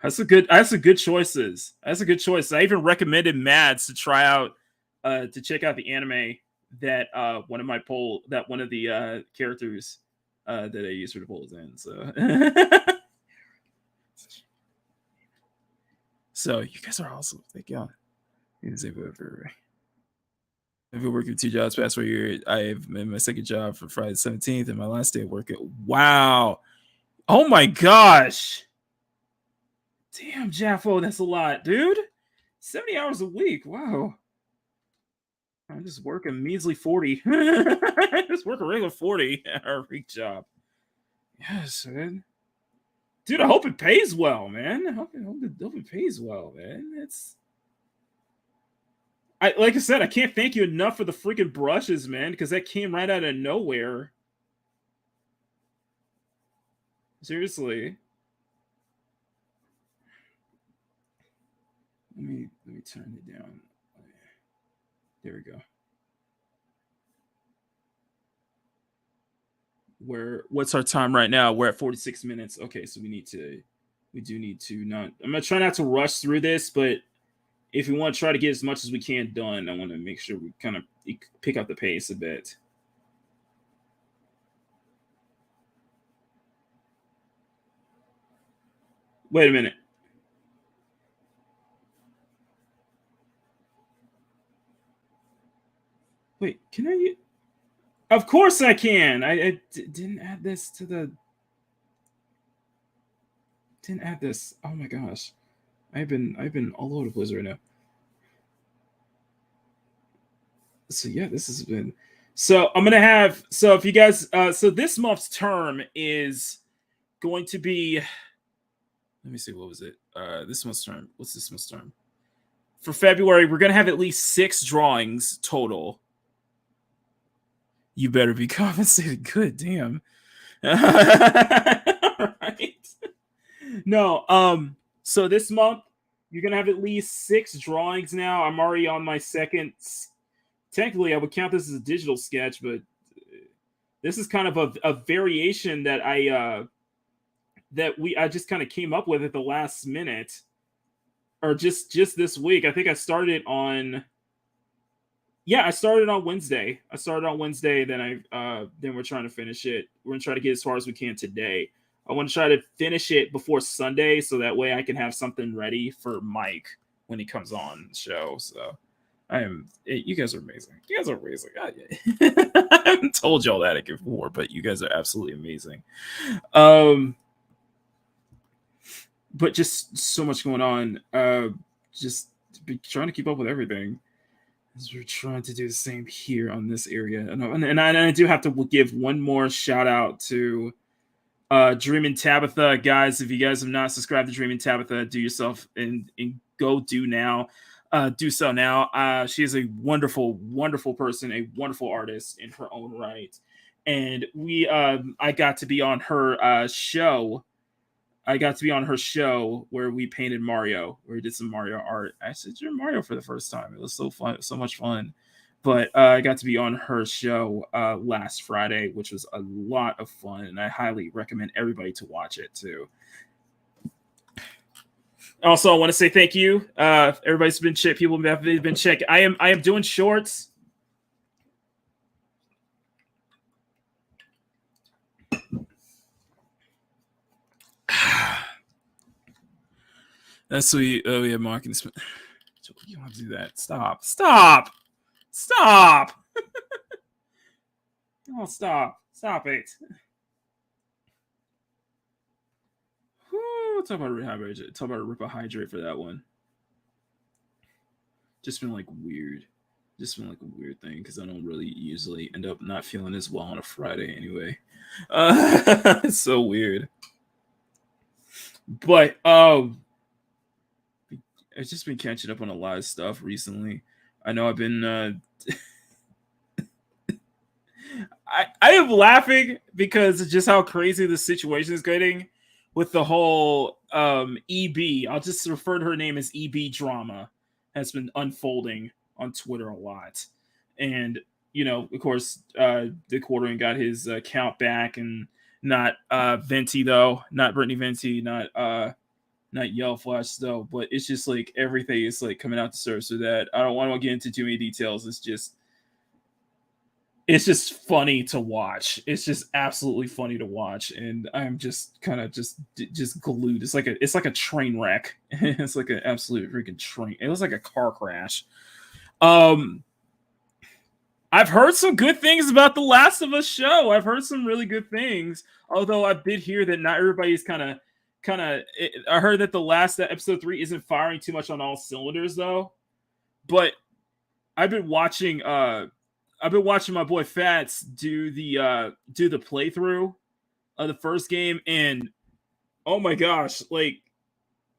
that's a good choices. That's a good choice. I even recommended Mads to try out to check out the anime that one of the characters that I use for the polls in. So so you guys are awesome. Thank y'all. I've been working 2 jobs past 4 years. I have been my second job for Friday the 17th and my last day of work. Wow. Oh my gosh. Damn, J.A.F.O, that's a lot, dude. 70 hours a week. Wow. I'm just working measly 40. Just work a regular 40-hour week job. Yes, man. Dude, I hope it pays well, man. I hope it pays well, man. Like I said, I can't thank you enough for the freaking brushes, man, because that came right out of nowhere. Seriously. Let me turn it down. There we go. What's our time right now? We're at 46 minutes. Okay, so we do need to not. I'm gonna try not to rush through this, but if we want to try to get as much as we can done, I want to make sure we kind of pick up the pace a bit. Wait a minute. Wait, can I? Of course I can. I didn't add this to the. Didn't add this. Oh my gosh, I've been all over the place right now. So yeah, this has been. So I'm gonna have. So if you guys, so this month's term is going to be. Let me see. What was it? This month's term. What's this month's term? For February, we're gonna have at least 6 drawings total. You better be compensated good, damn. All right. No, so this month you're gonna have at least 6 drawings now. I'm already on my second. Technically, I would count this as a digital sketch, but this is kind of a variation that I just kind of came up with at the last minute, or just this week. I think I started on. Yeah, I started on Wednesday. Then then we're trying to finish it. We're gonna try to get as far as we can today. I want to try to finish it before Sunday, so that way I can have something ready for Mike when he comes on the show. So you guys are amazing. You guys are amazing. I haven't told y'all that before, but you guys are absolutely amazing. But just so much going on. Just trying to keep up with everything. As we're trying to do the same here on this area. And I do have to give one more shout out to Dreamin' Tabitha. Guys, if you guys have not subscribed to Dreamin' Tabitha, do yourself and go do now. Do so now. She is a wonderful, wonderful person, a wonderful artist in her own right. And I got to be on her show. I got to be on her show where we painted Mario, where we did some Mario art. I actually drew Mario for the first time. It was so fun, so much fun. But I got to be on her show last Friday, which was a lot of fun, and I highly recommend everybody to watch it too. Also, I want to say thank you. Everybody's been people have been checking. I am doing shorts. That's sweet. Oh yeah, Makini. You don't have to do that. Stop. Oh, stop it. Whew, talk about Ripahydrate for that one. Just been like weird. Just been like a weird thing because I don't really usually end up not feeling as well on a Friday anyway. It's so weird. But I've just been catching up on a lot of stuff recently. I know I've been I am laughing because of just how crazy the situation is getting with the whole EB. I'll just refer to her name as EB drama has been unfolding on Twitter a lot. And, you know, of course, the Quartering got his account back, and not Venti though, not Brittany Venti, not Yell Flash though, but it's just like everything is like coming out the surface of that. I don't want to get into too many details. It's just funny to watch. It's just absolutely funny to watch, and I'm just kind of just glued. It's like a train wreck. It's like an absolute freaking train. It was like a car crash. I've heard some good things about the Last of Us show. I've heard some really good things, although I did hear that not everybody's kind of. I heard that the last episode 3 isn't firing too much on all cylinders though, but I've been watching my boy Fats do the playthrough of the first game, and oh my gosh, like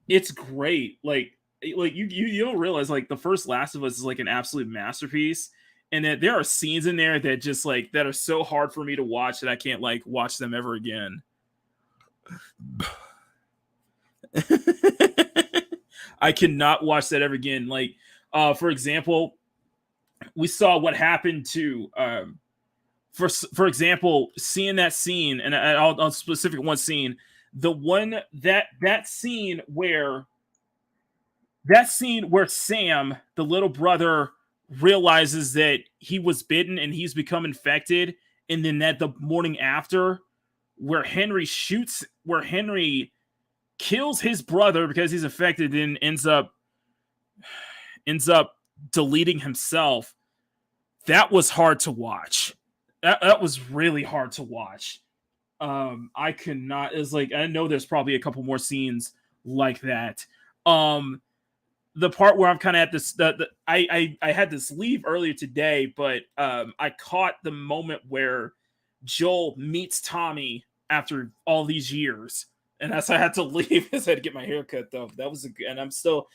it's great. Like you don't realize like the first Last of Us is like an absolute masterpiece, and that there are scenes in there that just like that are so hard for me to watch that I can't like watch them ever again. I cannot watch that ever again. Like, for example, we saw what happened to, for example, seeing that scene, and I'll specific one scene, the one that scene where Sam, the little brother, realizes that he was bitten and he's become infected, and then that the morning after, where Henry kills his brother because he's infected and ends up deleting himself. That was hard to watch. That was really hard to watch. I could not. It's like I know there's probably a couple more scenes like that. The part where I'm kind of at this, I had this leave earlier today, but I caught the moment where Joel meets Tommy after all these years. And as I had to leave, I had to get my hair cut though. That was and I'm still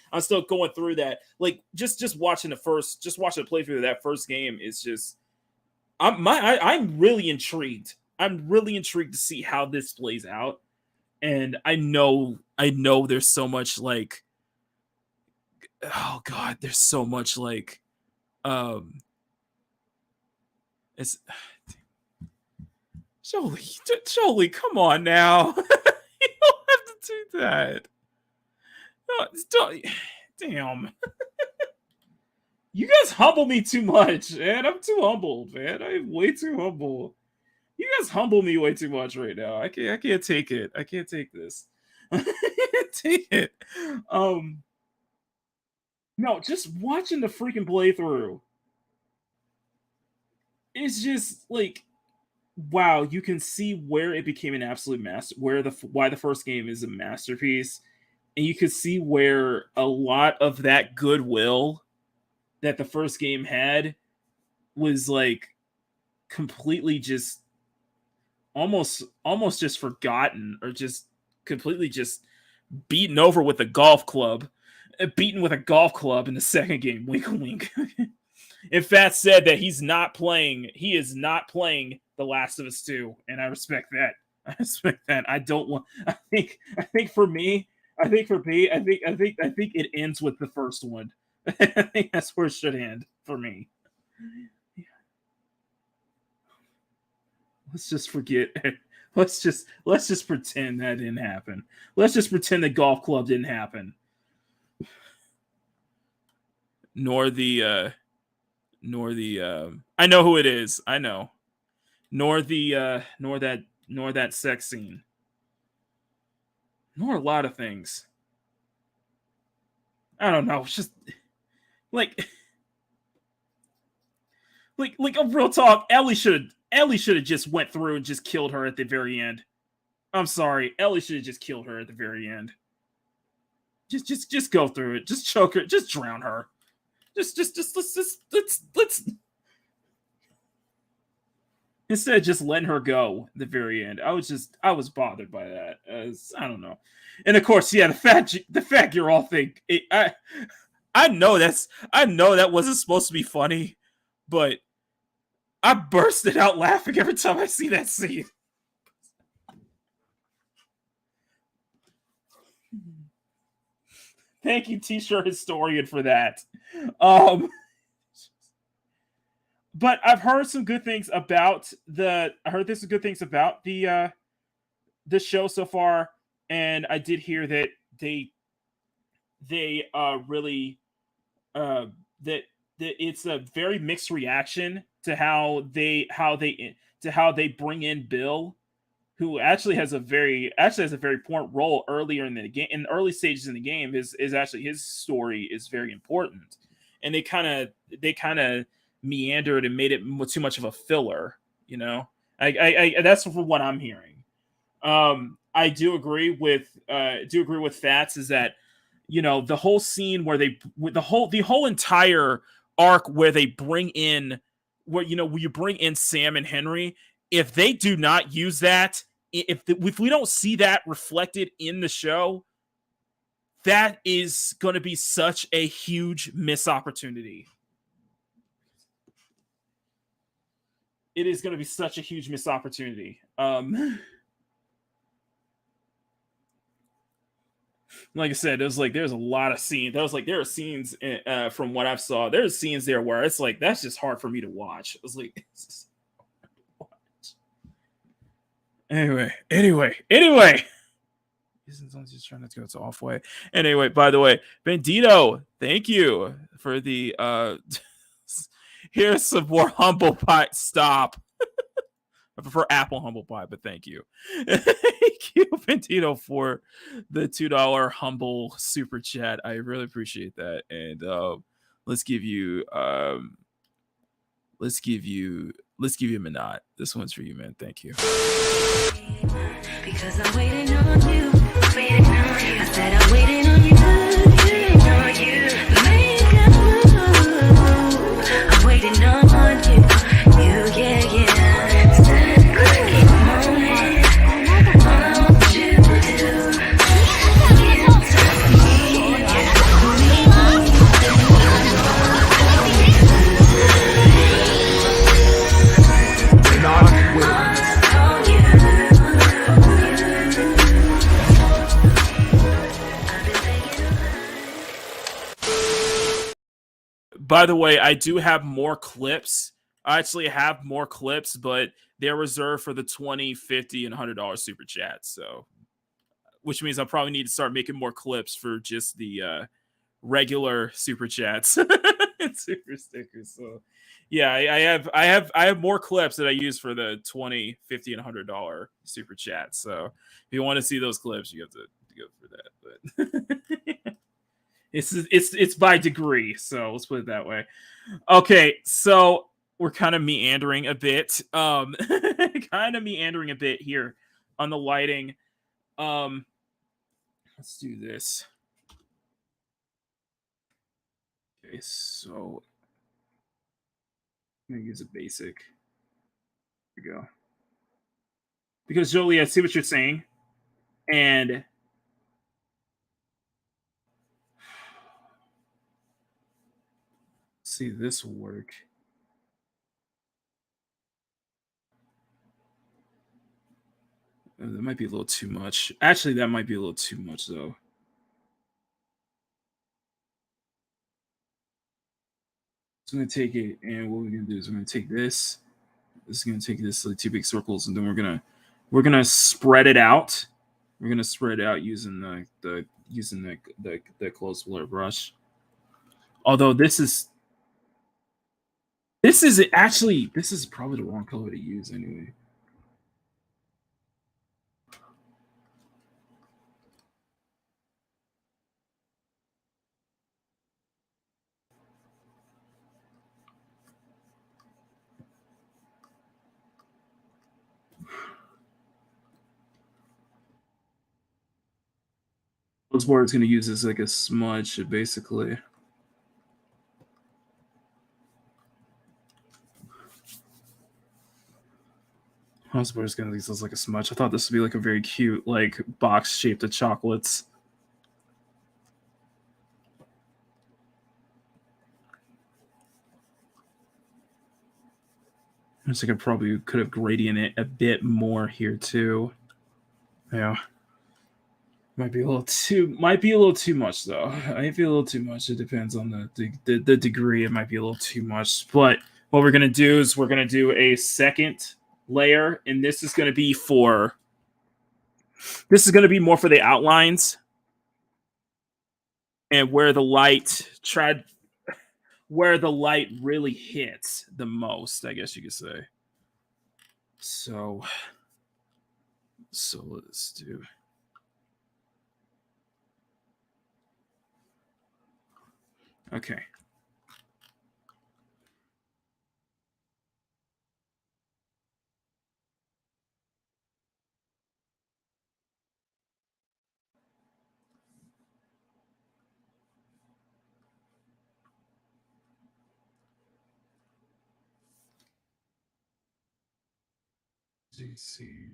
going through that. Like just watching the playthrough of that first game is just I'm really intrigued. I'm really intrigued to see how this plays out. And I know there's so much like, oh god, there's so much like it's Jolie, come on now. You don't have to do that. No, damn. You guys humble me too much, man. I'm too humbled, man. I'm way too humble. You guys humble me way too much right now. I can't take it. I can't take this. I can't take it. No, just watching the freaking playthrough. It's just like, wow, you can see where it became an absolute master, why the first game is a masterpiece, and you can see where a lot of that goodwill that the first game had was like completely just almost just forgotten, or just completely just beaten over with a golf club, beaten with a golf club in the second game. Wink, wink. In fact, said that he is not playing The Last of Us 2, and I respect that. I respect that. I don't want. I think for me, I think it ends with the first one. I think that's where it should end for me. Let's just forget. Let's just pretend that didn't happen. Let's just pretend the golf club didn't happen. Nor the I know who it is. I know. Nor that sex scene. Nor a lot of things. I don't know. It's just like a real talk. Ellie should have just went through and just killed her at the very end. I'm sorry. Ellie should have just killed her at the very end. Just go through it. Just choke her. Just drown her. Let's instead of just letting her go at the very end. I was bothered by that. I don't know. And of course, yeah, the fact you're all think I know that wasn't supposed to be funny, but I bursted out laughing every time I see that scene. Thank you, T-shirt historian, for that. But I've heard some good things about the show so far, and I did hear that they really that it's a very mixed reaction to how they bring in Bill, who actually has a very important role earlier in the game. In the early stages in the game, is actually his story is very important, and they kind of meandered and made it too much of a filler. You know, I that's from what I'm hearing. I do agree with Fats, is that, you know, the whole scene where the whole entire arc where they bring in, where you bring in Sam and Henry, if they do not use that, if we don't see that reflected in the show, that is going to be such a huge missed opportunity. It is going to be such a huge missed opportunity. Like I said, there's a lot of scenes. There are scenes from what I've saw. There's scenes there where it's like, that's just hard for me to watch. It's like, Anyway. I'm just trying not to go to off way. Anyway, by the way, Bandito, thank you for the here's some more humble pie. Stop. I prefer apple humble pie, but thank you. Thank you, Bandito, for the $2 humble super chat. I really appreciate that. And let's give you a Minot. This one's for you, man. Thank you. Because I'm waiting on you. I said I'm waiting on you. Make a move. I'm waiting on you. Yeah. By the way, I do have more clips. I actually have more clips, but they're reserved for the $20, $50, and $100 super chat. So, which means I probably need to start making more clips for just the regular super chats. Super stickers. So yeah, I have more clips that I use for the $20, $50, and $100 super chat. So if you want to see those clips, you have to go for that. But it's by degree, so let's put it that way. Okay, so we're kind of meandering a bit. Kind of meandering a bit here on the lighting. Let's do this. Okay, so I'm gonna use a basic. Here we go. Because Jolie, I see what you're saying, and see this will work. That might be a little too much. Actually, that might be a little too much though. So I'm gonna take it, and what we're gonna do is we're gonna take this. This is gonna take this like 2 big circles, and then we're gonna spread it out. We're gonna spread it out using the close blur brush. Although this is probably the wrong color to use anyway. Close blur is gonna use as like a smudge, basically. Hosper is gonna use this like a smudge. I thought this would be like a very cute, like box shaped of chocolates. I think I probably could have gradient it a bit more here too. Yeah. Might be a little too much though. Might be a little too much. It depends on the degree. It might be a little too much. But what we're gonna do is we're gonna do a second layer, and this is gonna be more for the outlines and where the light really hits the most, I guess you could say. So let's do. Okay. Let's see.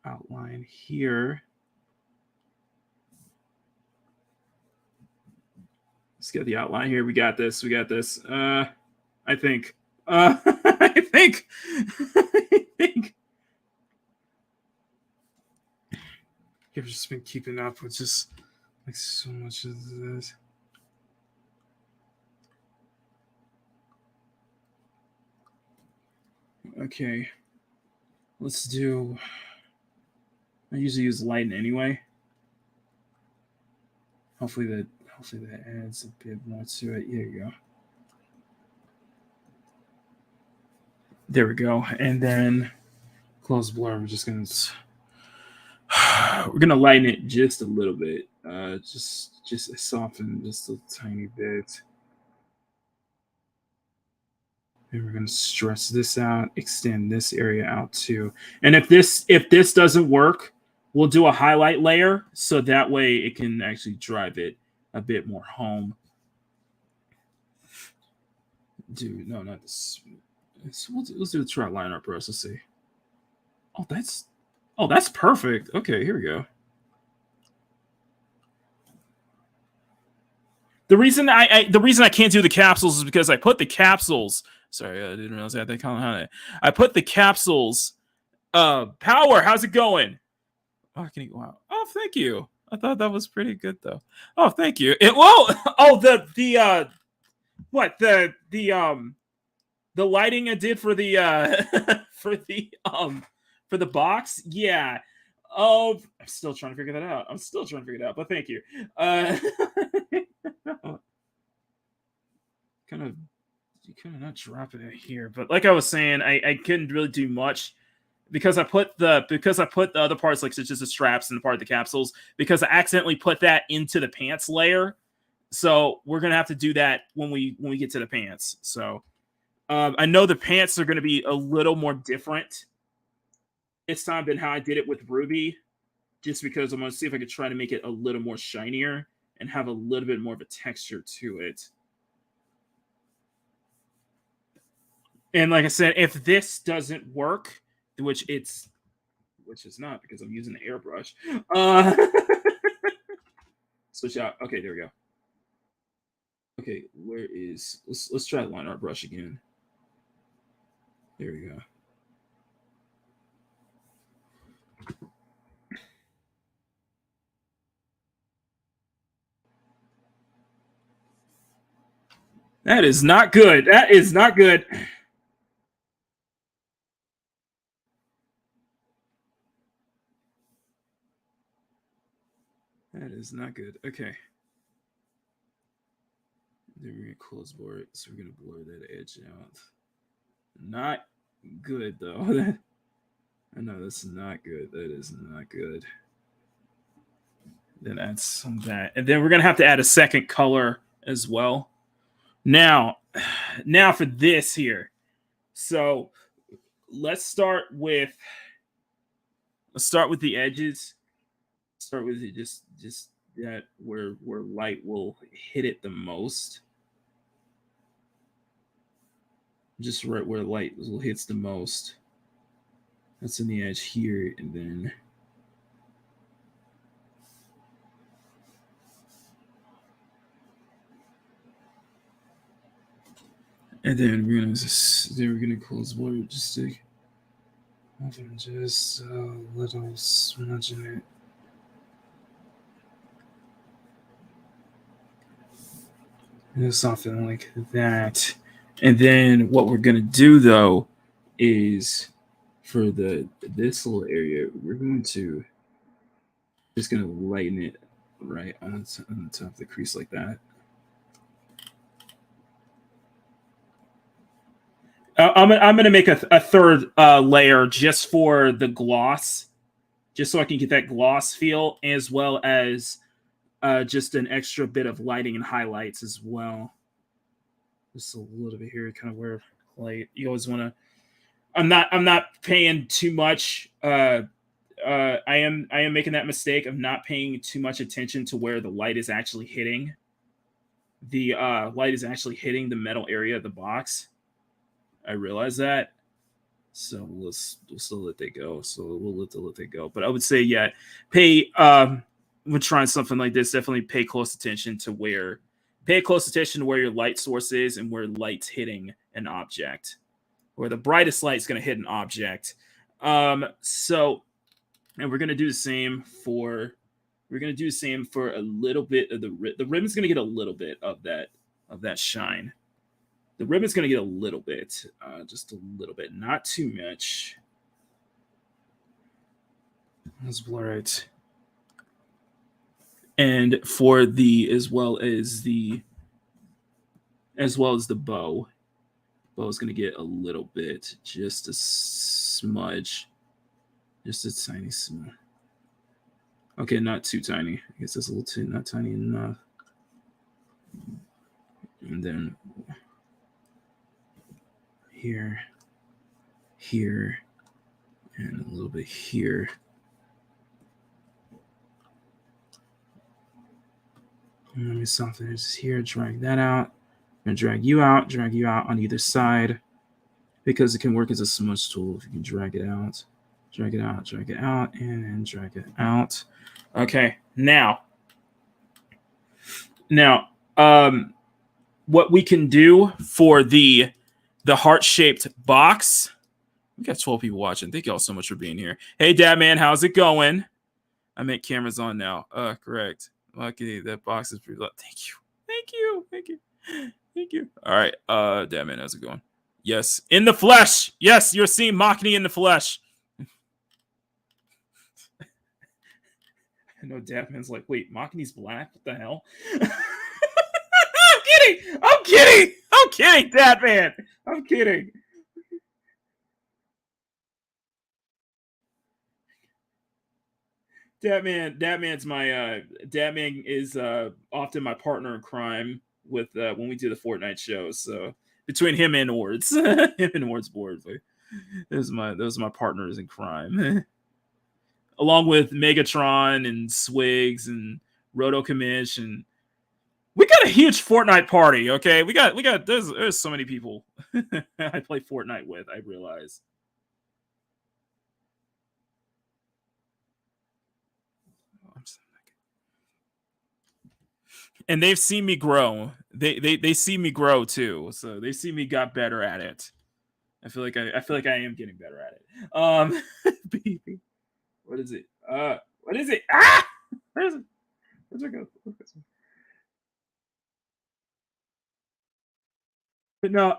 Outline here. Let's get the outline here. We got this. I think. I think. I've just been keeping up with just like so much of this. Okay. Let's do. I usually use light anyway. Hopefully that adds a bit more to it. Here you go. There we go. And then close blur. We're gonna lighten it just a little bit. Just soften just a tiny bit. And we're gonna stress this out, extend this area out too. And if this doesn't work, we'll do a highlight layer so that way it can actually drive it a bit more home. Dude, no, not this. Let's do the trot line art for us. Let's see. Oh, that's perfect. Okay, here we go. The reason I can't do the capsules is because I put the capsules. Sorry, I didn't realize I had that comment on it. I put the capsules. Power, how's it going? Oh, wow. Oh, thank you. I thought that was pretty good though. Oh, thank you. The lighting I did for the for the box. Yeah. Oh, I'm still trying to figure that out. But thank you. kind of not dropping it here. But like I was saying, I couldn't really do much because I put the other parts, like such as the straps and the part of the capsules, because I accidentally put that into the pants layer. So we're gonna have to do that when we get to the pants. So I know the pants are gonna be a little more different this time than how I did it with Ruby, just because I'm gonna see if I could try to make it a little more shinier and have a little bit more of a texture to it. And like I said, if this doesn't work, which is not because I'm using the airbrush, switch out. Okay, there we go. Okay, where is let's try line art brush again. There we go. That is not good. That is not good. That is not good. Okay. Then we're gonna close blur, so we're gonna blur that edge out. Not good though. I know that's not good. That is not good. Then add some of that, and then we're gonna have to add a second color as well. Now for this here. So let's start with the edges. Start with it just that where light will hit it the most. Just right where light hits the most. That's in the edge here, and then we're gonna close blur just to just a little smudge in it. And something like that. And then what we're gonna do though is for this little area, we're going to just gonna lighten it right on the top of the crease like that. I'm gonna make a third layer just for the gloss, just so I can get that gloss feel, as well as just an extra bit of lighting and highlights as well. Just a little bit here, kind of where light. You always want to. I'm not paying too much. I am making that mistake of not paying too much attention to where the light is actually hitting. The light is actually hitting the metal area of the box. I realize that, so we'll still let that go. So we'll let that go. But I would say, yeah, pay. When trying something like this, definitely pay close attention to where your light source is and where light's hitting an object, where the brightest light is going to hit an object. So, and we're going to do the same for a little bit of the ribbon's going to get a little bit of that shine. The ribbon's going to get a little bit, just a little bit, not too much. Let's blur it. And for as well as the bow is going to get a little bit, just a smudge, just a tiny smudge. Okay, not too tiny. I guess that's a little too not tiny enough. And then here, and a little bit here. And let me soften this here, drag that out. I'm gonna drag you out on either side, because it can work as a smudge tool. If you can drag it out, and then drag it out. Okay, now, what we can do for the heart-shaped box. We got 12 people watching. Thank y'all so much for being here. Hey, Dad Man, how's it going? I meant cameras on now. Correct. Lucky that box is pretty low. Thank you. All right. Dad Man, how's it going? Yes, in the flesh. Yes, you're seeing Makini in the flesh. I know Dad Man's like, wait, Makini's black? What the hell? I'm kidding. I'm kidding, Dad Man. I'm kidding. Datman's my Datman is often my partner in crime with when we do the Fortnite shows. So between him and Ords, him and Ords board, like, those are my partners in crime. Along with Megatron and Swigs and Roto Commish, and we got a huge Fortnite party. Okay, we got there's so many people I play Fortnite with. I realize. And they've seen me grow. They see me grow too, so they see me got better at it. I feel like I am getting better at it. What is it? What is it? Ah, where's it go? But no.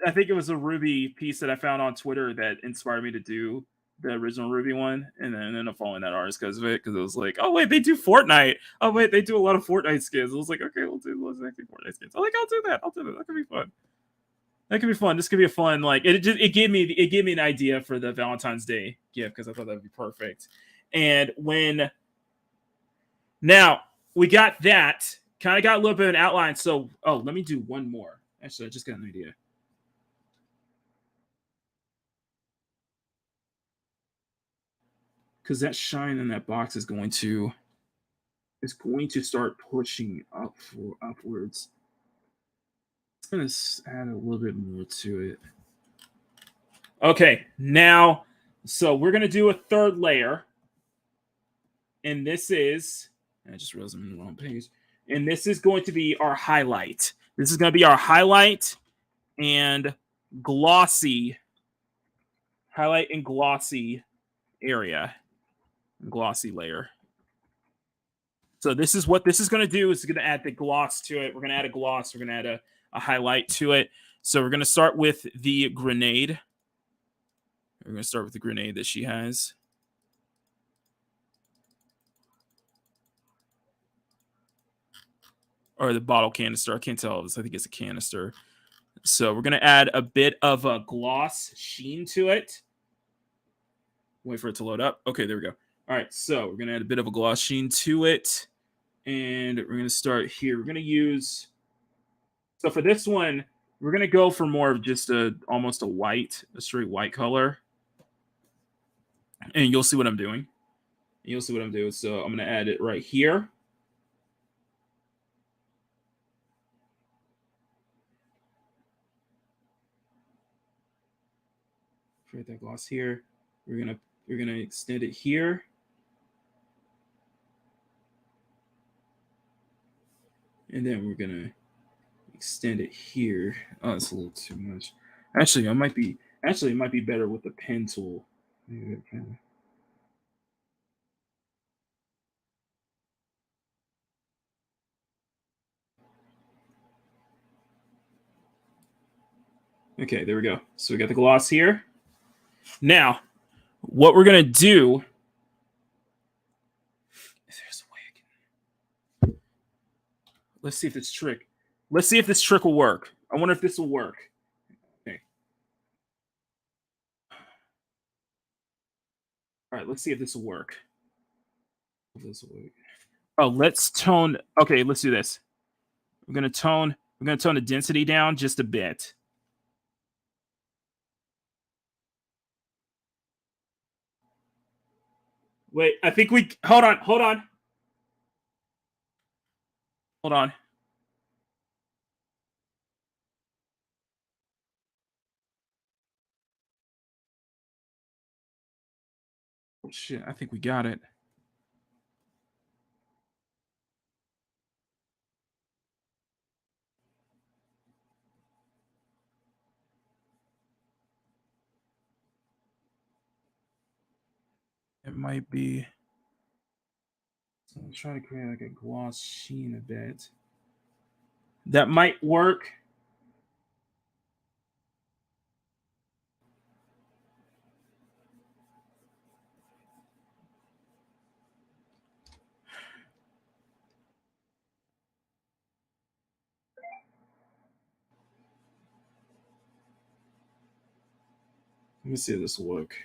I think it was a Ruby piece that I found on Twitter that inspired me to do the original Ruby one, and then ended up following that artist because of it. Because it was like, oh wait, they do Fortnite. Oh wait, they do a lot of Fortnite skins. I was like, okay, let's actually Fortnite skins. I'm like, I'll do that. That could be fun. That could be fun. This could be a fun, like, it gave me an idea for the Valentine's Day gift because I thought that would be perfect. And when now we got that, kind of got a little bit of an outline. So let me do one more. Actually, I just got an idea. Because that shine in that box is going to start pushing upwards. It's going to add a little bit more to it. Okay, now, so we're going to do a third layer. And this is, I just realized I'm in the wrong page. And this is going to be our highlight. This is going to be our highlight and glossy area, glossy layer. So this is what this is going to do. It's going to add the gloss to it. We're going to add a gloss. We're going to add a highlight to it. So we're going to start with the grenade. We're going to start with the grenade that she has. Or the bottle canister. I can't tell. I think it's a canister. So we're going to add a bit of a gloss sheen to it. Wait for it to load up. Okay, there we go. All right, so we're going to add a bit of a gloss sheen to it. And we're going to start here. We're going to use... So for this one, we're going to go for more of just almost a straight white color. And you'll see what I'm doing. So I'm going to add it right here. Create that gloss here. We're gonna extend it here. And then we're gonna extend it here. Oh, it's a little too much. Actually, it might be better with the pen tool. Okay, there we go. So we got the gloss here. Now, what we're gonna do. There's a way I can. Let's see if this trick. Let's see if this trick will work. I wonder if this will work. Okay. All right, let's see if this will work. Oh, let's tone. Okay, let's do this. We're gonna tone the density down just a bit. Wait, I think we hold on. Oh shit, I think we got it. It might be. So I'm trying to create like a gloss sheen a bit. That might work. Let me see how this will look.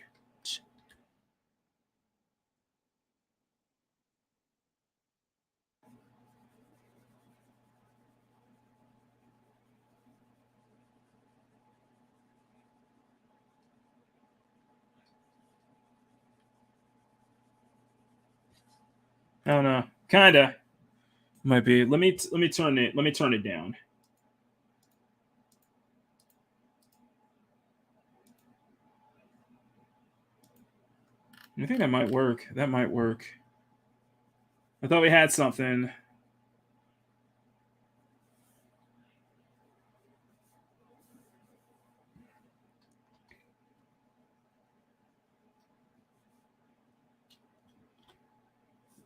I don't know. Kinda. Might be. Let me turn it down. I think that might work. That might work. I thought we had something.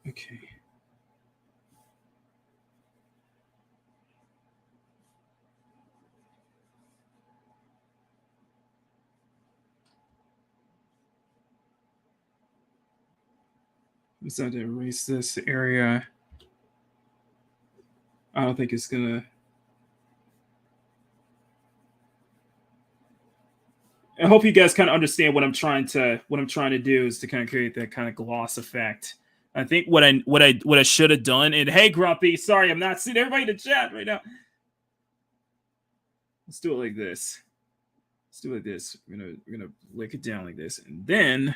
Okay. I'm just going to erase this area. I don't think it's gonna. I hope you guys kind of understand what I'm trying to do is to kind of create that kind of gloss effect. I think what I should have done. And hey, Grumpy, sorry I'm not seeing everybody in the chat right now. Let's do it like this. Let's do it like this. We're gonna lick it down like this, and then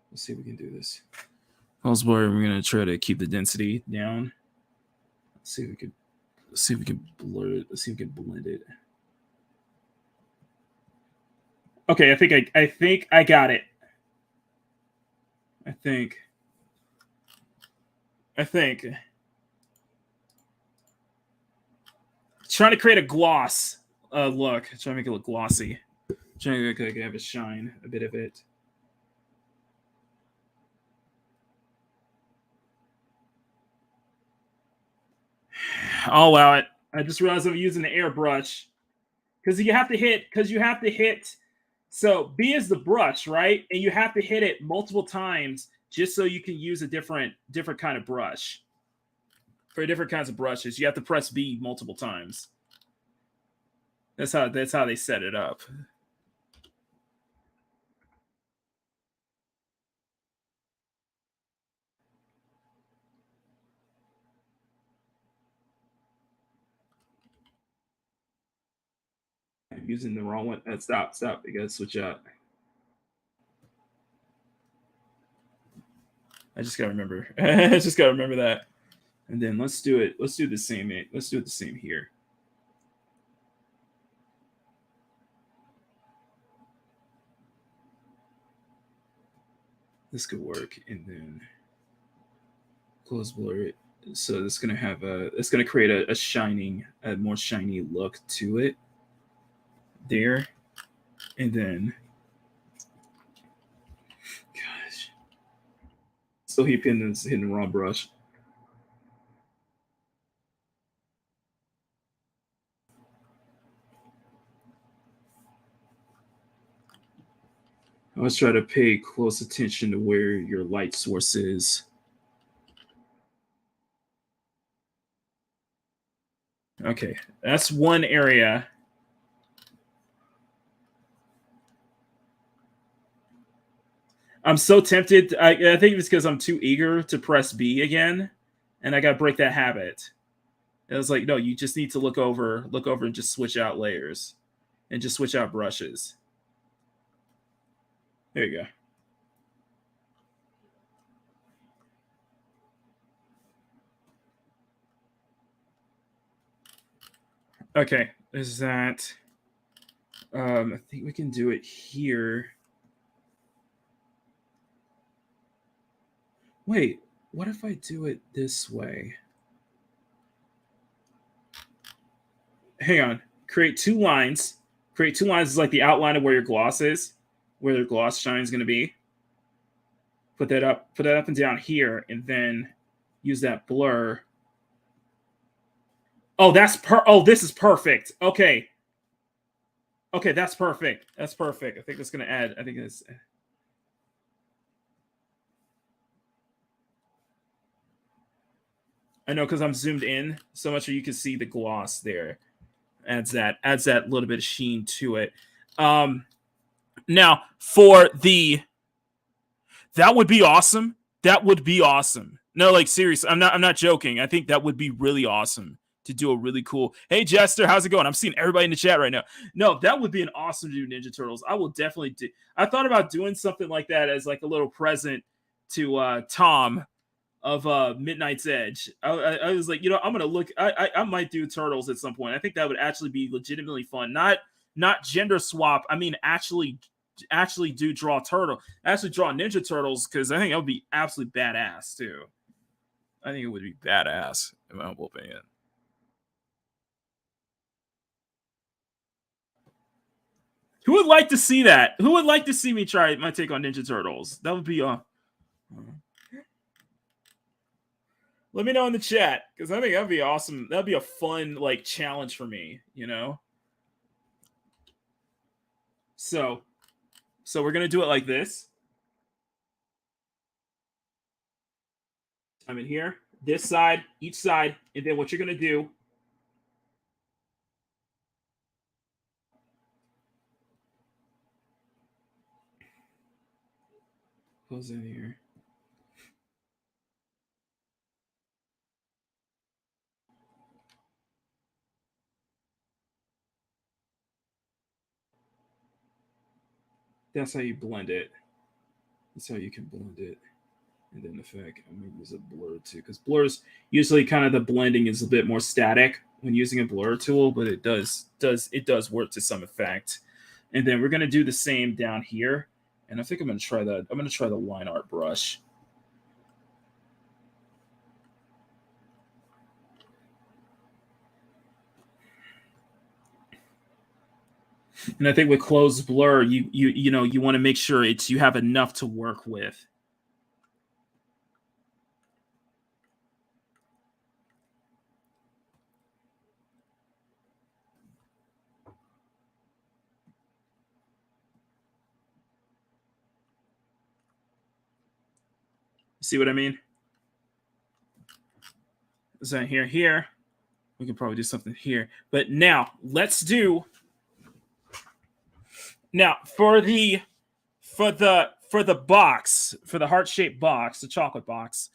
let's see if we can do this. Pulse blur. We're gonna try to keep the density down. Let's see if we can blur it. Let's see if we can blend it. Okay, I think I got it. I think. Trying to create a gloss look. Trying to make it look glossy. Trying to make it like have a shine, a bit of it. I'll allow it. I just realized I'm using the airbrush because you have to hit. So B is the brush, right? And you have to hit it multiple times just so you can use a different kind of brush. For different kinds of brushes, you have to press B multiple times. That's how they set it up. I'm using the wrong one. Stop. You gotta switch out. I just gotta remember. I just gotta remember that. And then let's do it. Let's do the same. Let's do it the same here. This could work. And then close blur it. So it's gonna have it's gonna create a more shiny look to it. There. And then gosh. So he hitting the wrong brush. Let's try to pay close attention to where your light source is. Okay, that's one area. I'm so tempted. I think it's because I'm too eager to press B again, and I got to break that habit. It was like, no, you just need to look over and just switch out layers and just switch out brushes. There you go. Okay, is that? I think we can do it here. Wait, what if I do it this way? Hang on. Create two lines. Create two lines is like the outline of where your gloss is, where your gloss shine is going to be. Put that up and down here, and then use that blur. Oh, this is perfect. Okay. Okay, that's perfect. That's perfect. I think that's going to add. I think it's. I know because I'm zoomed in so much that you can see the gloss there. Adds that little bit of sheen to it. Now for the, that would be awesome. That would be awesome. No, like seriously, I'm not joking. I think that would be really awesome to do a really cool. Hey Jester, how's it going? I'm seeing everybody in the chat right now. No, that would be an awesome to do Ninja Turtles. I will definitely do. I thought about doing something like that as like a little present to Tom of Midnight's Edge. I was like, you know, I'm gonna look. I might do Turtles at some point. I think that would actually be legitimately fun. Not gender swap. I mean, actually do draw Ninja Turtles, because I think that would be absolutely badass too. I think it would be badass, in my humble opinion. Who would like to see that? Who would like to see me try my take on Ninja Turtles? That would be let me know in the chat, because I think that'd be awesome. That'd be a fun like challenge for me, you know. So we're gonna do it like this. I'm in here, this side, each side, and then what you're gonna do. Who's in here? That's how you blend it. That's how you can blend it. And then effect, I'm going to use a blur too, because blurs usually kind of the blending is a bit more static when using a blur tool, but it does work to some effect. And then we're going to do the same down here. And I think I'm going to try that. I'm going to try the line art brush. And I think with closed blur, you know, you want to make sure you have enough to work with. See what I mean? So here. We can probably do something here. But now let's do. Now for the box, for the heart-shaped box, the chocolate box.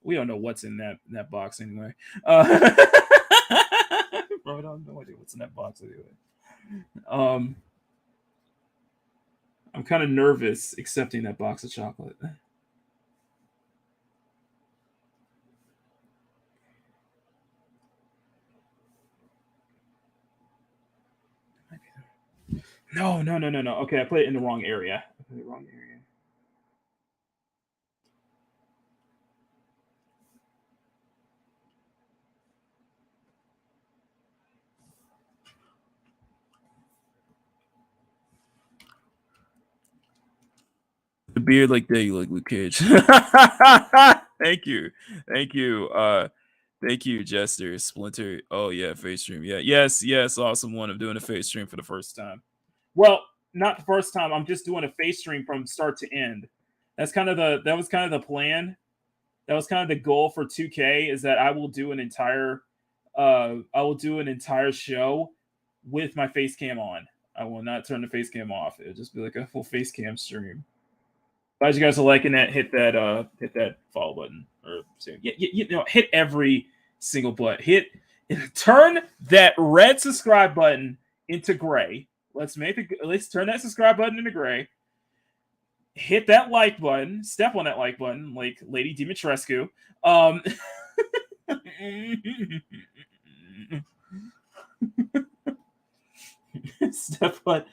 We don't know what's in that box anyway. Bro, I don't know what's in that box anyway. I'm kind of nervous accepting that box of chocolate. No. Okay, I put it in the wrong area. The beard like that, you like Luke Cage. Thank you. Thank you, Jester. Splinter. Oh yeah, face stream. Yeah, yes, awesome one. I'm doing a face stream for the first time. Well, not the first time. I'm just doing a face stream from start to end. That was kind of the plan. That was kind of the goal for 2K, is that I will do an entire show with my face cam on. I will not turn the face cam off. It'll just be like a full face cam stream. Glad you guys are liking that. Hit that follow button, or you know, hit every single button. Turn that red subscribe button into gray. Let's turn that subscribe button into gray. Hit that like button. Step on that like button, like Lady Dimitrescu. Step on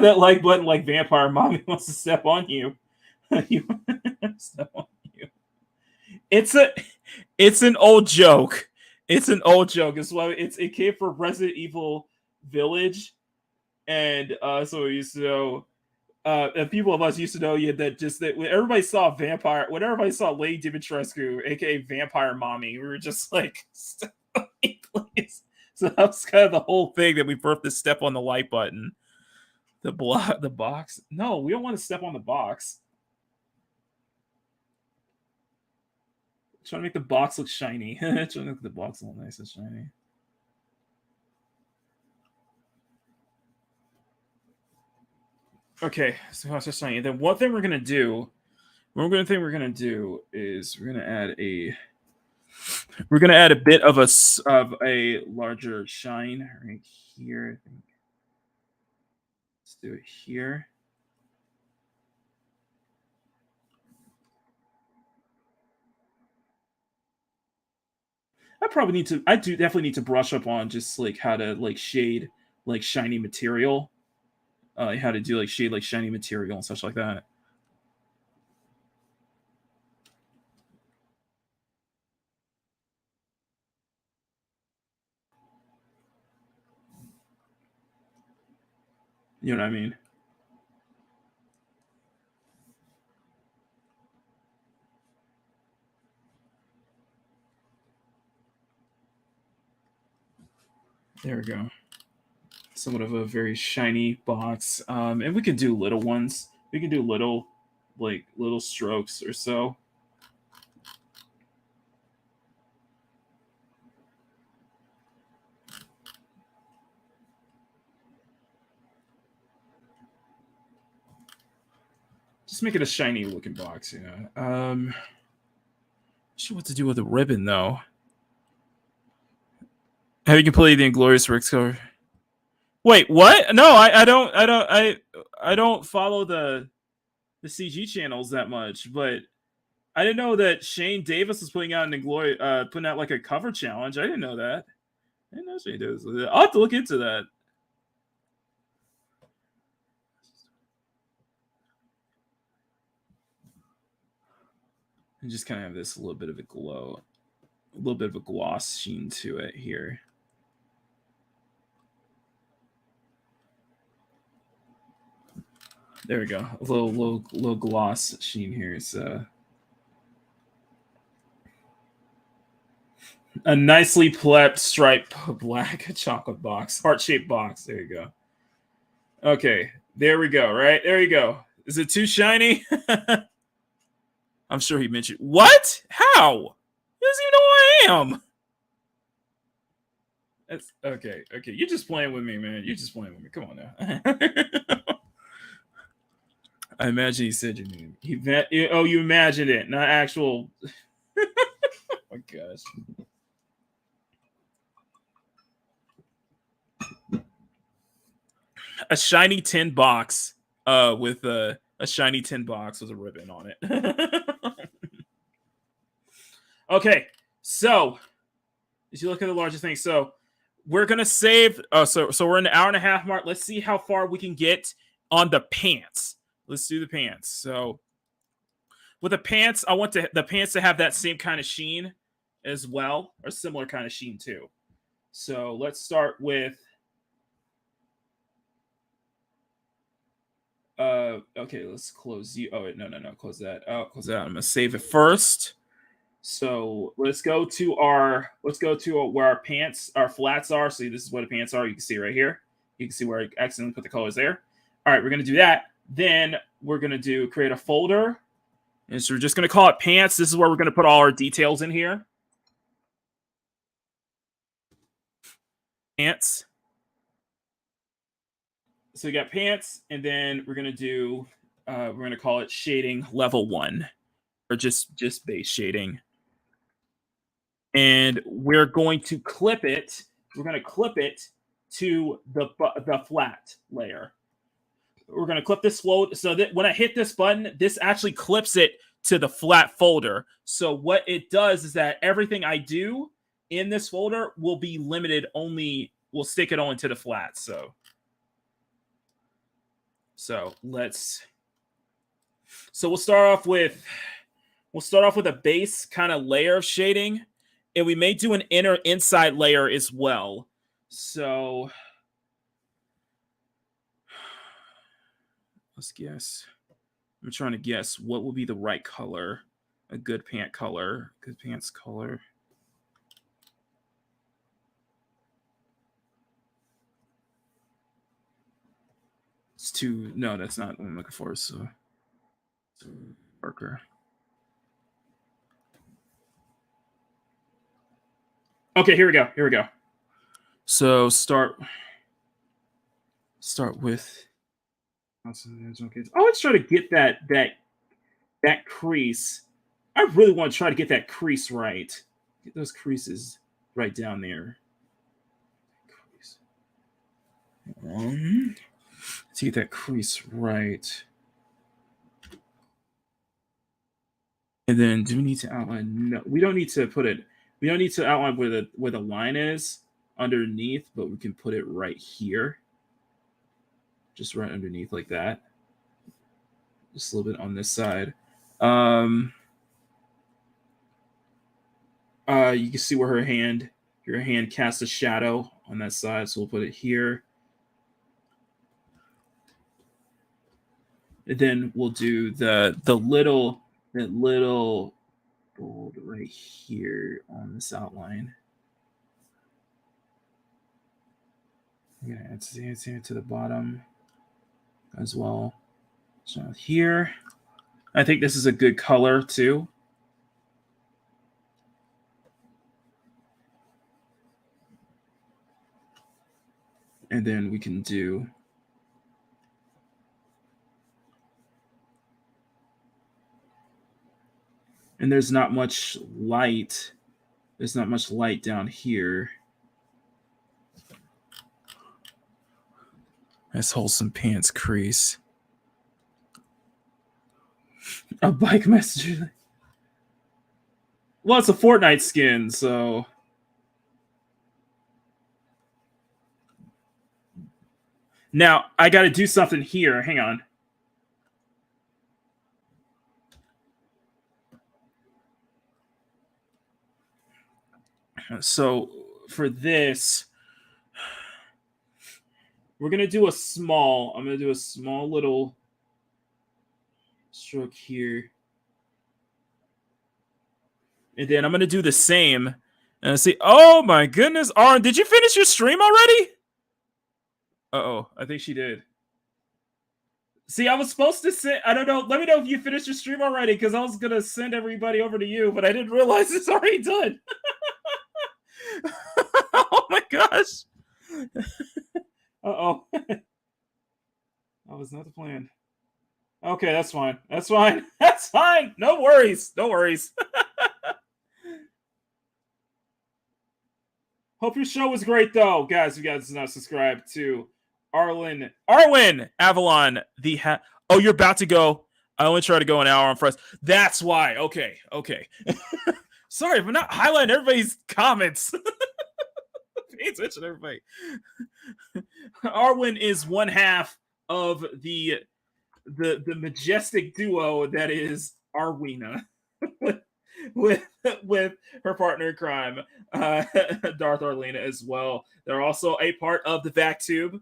that like button, like Vampire Mommy wants to step on you. Step on you. It's an old joke. It's an old joke. It came from Resident Evil Village, and so we used to know. And people of us used to know that when everybody saw Vampire, when everybody saw Lady Dimitrescu, aka Vampire Mommy, we were just like, step on me, please. So that was kind of the whole thing, that we birthed this step on the like button. The box. No, we don't want to step on the box. Trying to make the box look shiny. Trying to make the box look nice and shiny. Okay, so that's just shiny. And then one thing we're gonna do, we're gonna add a bit of a larger shine right here. I think. Let's do it here. I do definitely need to brush up on just like how to like shade like shiny material. How to do like shade like shiny material and such like that. You know what I mean? There we go. Somewhat of a very shiny box. And we can do little ones. We can do little strokes or so. Just make it a shiny looking box, you know. Not sure what to do with the ribbon though. Have you completed the Inglorious Rick's cover? Wait, what? No, I don't follow the CG channels that much, but I didn't know that Shane Davis was putting out putting out like a cover challenge. I didn't know that. I didn't know Shane Davis. I'll have to look into that. And just kind of have this little bit of a gloss sheen to it here. There we go. A little gloss sheen here. So a nicely plept striped black chocolate box, heart-shaped box. There you go. Okay, there we go. Right there you go. Is it too shiny? I'm sure he mentioned what? How? He doesn't even know who I am. That's okay. Okay, you're just playing with me, man. You're just playing with me. Come on now. I imagine he said your name. You imagined it, not actual. Oh my gosh. A shiny tin box with a shiny tin box with a ribbon on it. Okay, so if you look at the larger thing, so we're gonna save. So we're in the hour and a half mark. Let's see how far we can get on the pants. Let's do the pants. So with the pants, I want the pants to have that same kind of sheen as well, or similar kind of sheen too. So let's start with. Okay, let's close you. Oh wait, no, close that. Oh, close that. I'm gonna save it first. So let's go to where our pants, our flats are. So this is where the pants are. You can see right here. You can see where I accidentally put the colors there. All right, we're gonna do that. Then we're gonna create a folder, and so we're just gonna call it pants. This is where we're gonna put all our details in here. Pants. So we got pants, and then we're gonna call it shading level 1, or just base shading. And we're going to clip it. We're going to clip it to the flat layer. We're going to clip this float so that when I hit this button, this actually clips it to the flat folder. So what it does is that everything I do in this folder will be limited we'll stick it only to the flat. So we'll start off with a base kind of layer of shading. And we may do an inside layer as well. So let's guess. I'm trying to guess what will be the right color. A good pant color. Good pants color. It's too... No, that's not what I'm looking for. So darker. Okay, here we go. So start with let's try to get that crease. I really want to try to get that crease right. Get those creases right down there. Let's get that crease right. And then, do we need to outline? No, we don't need to put it. We don't need to outline where the line is underneath, but we can put it right here. Just right underneath like that. Just a little bit on this side. You can see where her hand casts a shadow on that side, so we'll put it here. And then we'll do that little bold right here on this outline. I'm gonna add sand to the bottom as well. So here, I think this is a good color too. And then we can do and there's not much light. There's not much light down here. Let's hold some pants crease. A bike messenger. Well, it's a Fortnite skin, so. Now, I got to do something here. Hang on. So, for this, we're going to do a small. I'm going to do a small little stroke here. And then I'm going to do the same. And see, oh my goodness. Aaron, did you finish your stream already? Uh-oh, I think she did. See, I was supposed to send, I don't know, let me know if you finished your stream already, because I was going to send everybody over to you, but I didn't realize it's already done. Oh my gosh. Uh-oh. That was not the plan. Okay, that's fine. That's fine. That's fine. No worries. No worries. Hope your show was great, though. Guys, you guys not subscribed to Arwen Avalon. Oh, you're about to go. I only try to go an hour on first. That's why. Okay. Sorry if I'm not highlighting everybody's comments. Pay attention, everybody. Arwen is one half of the majestic duo that is Arwina. with her partner in crime, Darth Arlena as well. They're also a part of the VacTube,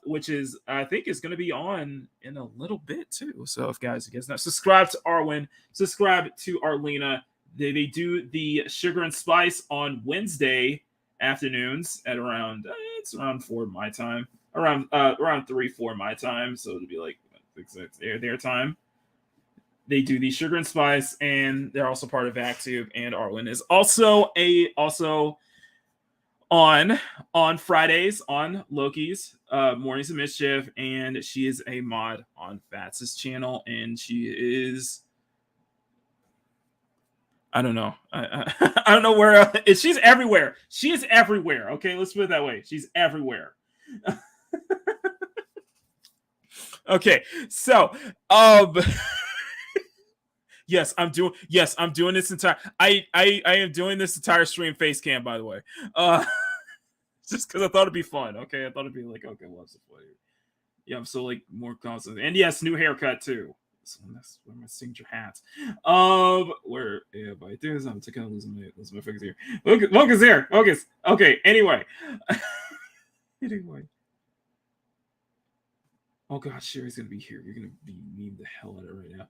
which is I think is going to be on in a little bit too. So if you guys not subscribe to Arwen, subscribe to Arlena. They do the Sugar and Spice on Wednesday afternoons at around it's around 4 my time, around 3-4 my time. So it'll be like 6 their time. They do the Sugar and Spice, and they're also part of VacTube. And Arwen is also on Fridays on Loki's Mornings of Mischief, and she is a mod on Fats' channel, and she is I don't know. I don't know where else. She's everywhere. She is everywhere. Okay, let's put it that way. She's everywhere. Okay, so yes, I'm doing this entire I am doing this entire stream face cam, by the way. Just because I thought it'd be fun. Okay, I thought it'd be like, okay, what's the play? Yeah, I'm so like more constant. And yes, new haircut too. So that's where my signature hats. Where if I do this, I'm taking losing my focus here. Focus here. Focus. Okay. Anyway. Oh god, Sherry's gonna be here. You're gonna be memed the hell out of it right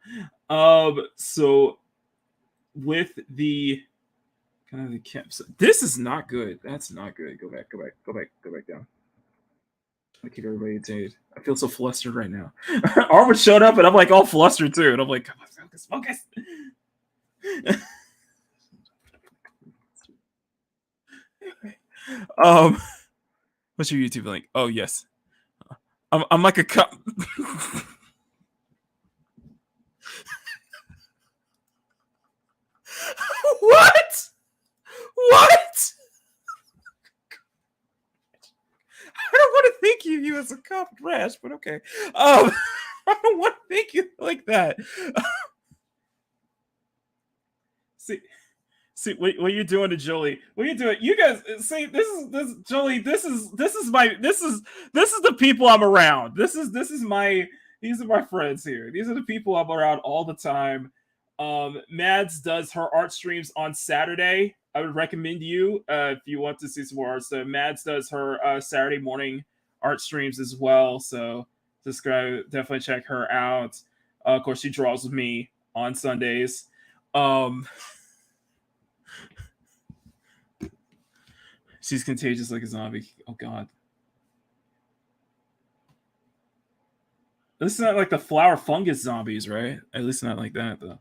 now. So with the kind of the camp, this is not good. That's not good. Go back down. I keep everybody entertained. I feel so flustered right now. Arwen showed up and I'm like all flustered too. And I'm like, come on, focus. What's your YouTube link? Oh, yes. I'm like a cup. What? What? I don't want to think of you as a cop rash, but okay. I don't want to think you like that. See what you're doing to Jolie. What you doing? You guys see this Jolie. This is the people I'm around. These are my friends here. These are the people I'm around all the time. Mads does her art streams on Saturday. I would recommend you if you want to see some more art. So Mads does her Saturday morning art streams as well. So just go definitely check her out. Of course, she draws with me on Sundays. She's contagious like a zombie. Oh God. This is not like the flower fungus zombies, right? At least not like that though.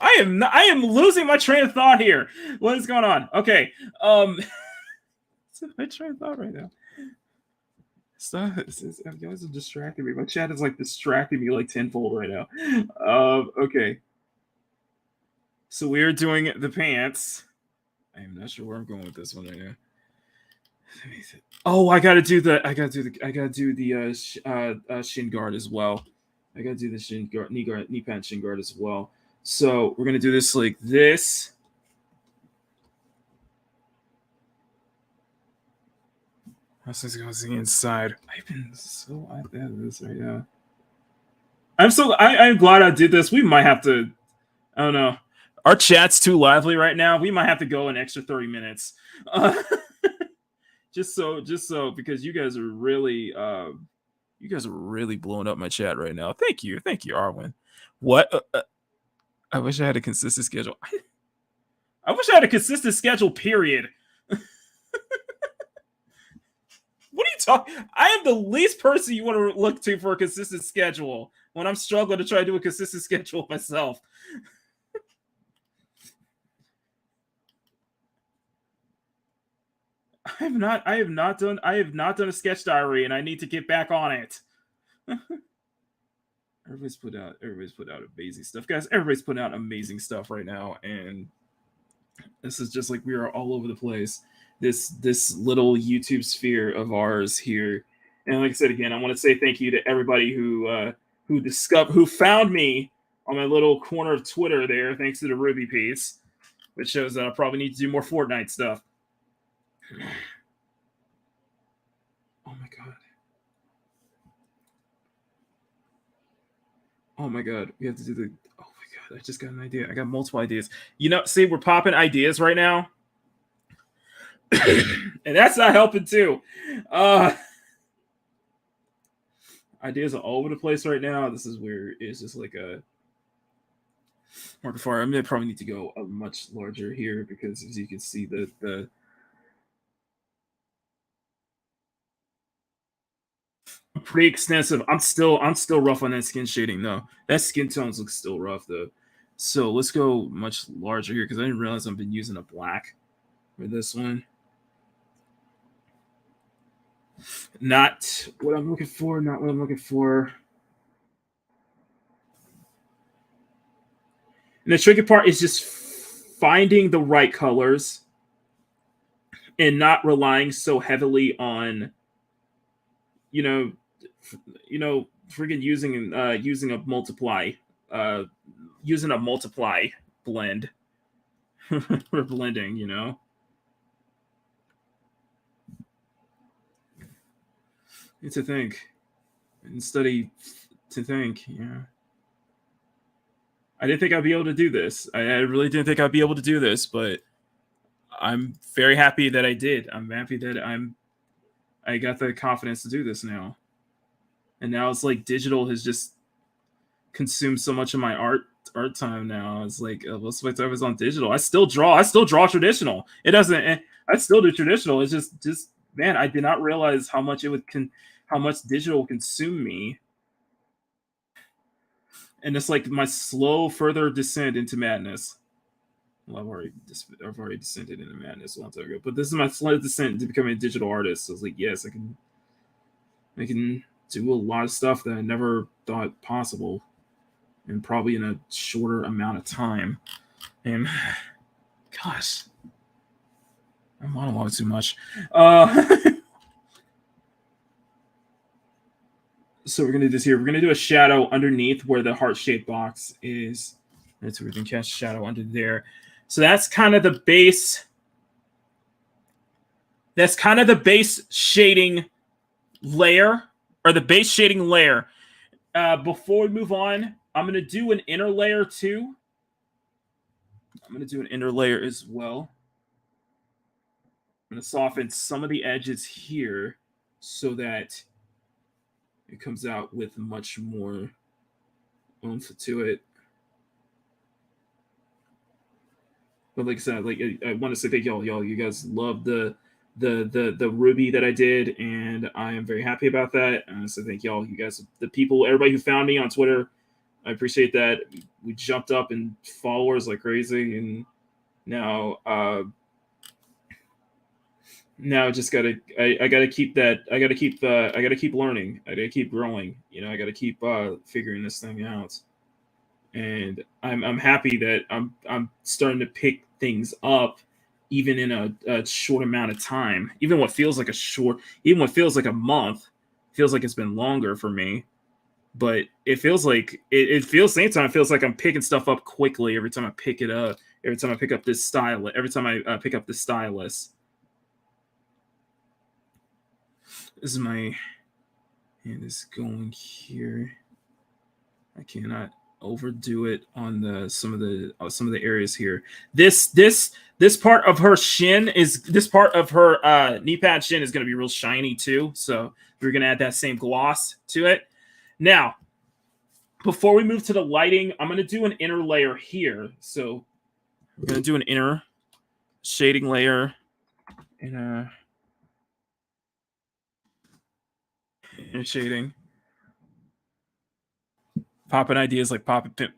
I am losing my train of thought here. What is going on? Okay. It's my train of thought right now. Stop. You guys are distracting me. My chat is like distracting me like tenfold right now. Okay. So we're doing the pants. I am not sure where I'm going with this one right now. Oh, I gotta do the shin guard as well. I gotta do the shin guard, knee pant shin guard as well. So we're gonna do this like this. How's this going inside? I've been so at this right now. I'm glad I did this. We might have to. I don't know. Our chat's too lively right now. We might have to go an extra 30 minutes. Just so because you guys are really blowing up my chat right now. Thank you, Arwen. What? I wish I had a consistent schedule. I wish I had a consistent schedule. Period. What are you talking? I am the least person you want to look to for a consistent schedule when I'm struggling to try to do a consistent schedule myself. I have not done a sketch diary, and I need to get back on it. Everybody's put out amazing stuff, guys. Everybody's putting out amazing stuff right now, and this is just like we are all over the place. This little YouTube sphere of ours here, and like I said again, I want to say thank you to everybody who found me on my little corner of Twitter there, thanks to the Ruby piece, which shows that I probably need to do more Fortnite stuff. Oh my god. Oh my god. We have to do the. Oh my god. I just got an idea. I got multiple ideas. See, we're popping ideas right now. And that's not helping too. Ideas are all over the place right now. This is weird. It's just like a market fire. I'm gonna probably need to go a much larger here because as you can see the pretty extensive. I'm still rough on that skin shading though. That skin tones look still rough though. So let's go much larger here because I didn't realize I've been using a black for this one. Not what I'm looking for. And the tricky part is just finding the right colors and not relying so heavily on freaking using a multiply blend for blending, It's a think and study to think, yeah. I didn't think I'd be able to do this. I really didn't think I'd be able to do this, but I'm very happy that I did. I'm happy that I got the confidence to do this now. And now it's like digital has just consumed so much of my art time now. It's like most of my time is on digital. I still draw traditional. It doesn't. I still do traditional. It's just man, I did not realize how much how much digital would consume me. And it's like my slow further descent into madness. Well, I've already descended into madness a long time ago, but this is my slow descent into becoming a digital artist. So it's like, yes, I can I can do a lot of stuff that I never thought possible, and probably in a shorter amount of time. And gosh, I'm monologuing too much. So we're gonna do this here. We're gonna do a shadow underneath where the heart-shaped box is. That's where we can cast shadow under there. So that's kind of the base. That's kind of the base shading layer, or the base shading layer. Before we move on, I'm gonna do an inner layer too. I'm gonna do an inner layer as well. I'm gonna soften some of the edges here so that it comes out with much more oomph to it. But like I said, like I want to say thank y'all. You guys love the Ruby that I did, and I am very happy about that. So thank y'all. You guys, the people, everybody who found me on Twitter, I appreciate that. We jumped up in followers like crazy, and now I just gotta I gotta keep that. I gotta keep learning. I gotta keep growing. You know, I gotta keep figuring this thing out. And I'm happy that I'm starting to pick things up, even in a short amount of time. Even what feels like a month, feels like it's been longer for me. But it feels like it feels same time. It feels like I'm picking stuff up quickly every time I pick it up. Every time I pick up this stylus. Every time I pick up the stylus. This is my hand is going here. I cannot overdo it on some of the areas here. This part of her shin is this part of her knee pad shin is going to be real shiny too. So we're going to add that same gloss to it. Now, before we move to the lighting, I'm going to do an inner layer here. So we're going to do an inner shading layer and inner shading. Popping ideas like popping pimp.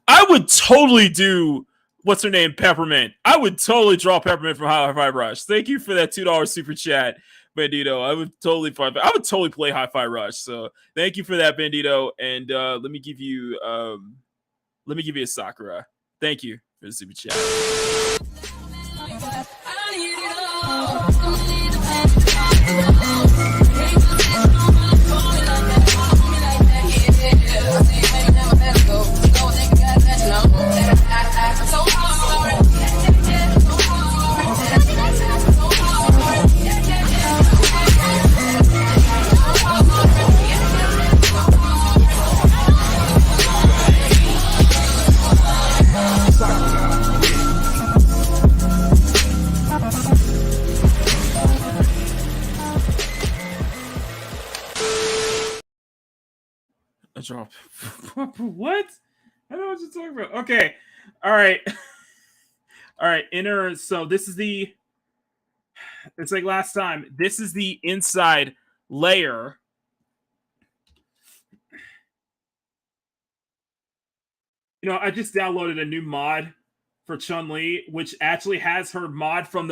I would totally do what's her name, Peppermint. I would totally draw Peppermint from Hi-Fi Rush. Thank you for that $2 super chat, Bandito. I would totally play Hi-Fi Rush. So thank you for that, Bandito. And let me give you a Sakura. Thank you for the super chat. A drop. What? I don't know what you're talking about. Okay. All right. All right. Inner. So this is it's like last time. This is the inside layer. You know, I just downloaded a new mod for Chun-Li, which actually has her mod from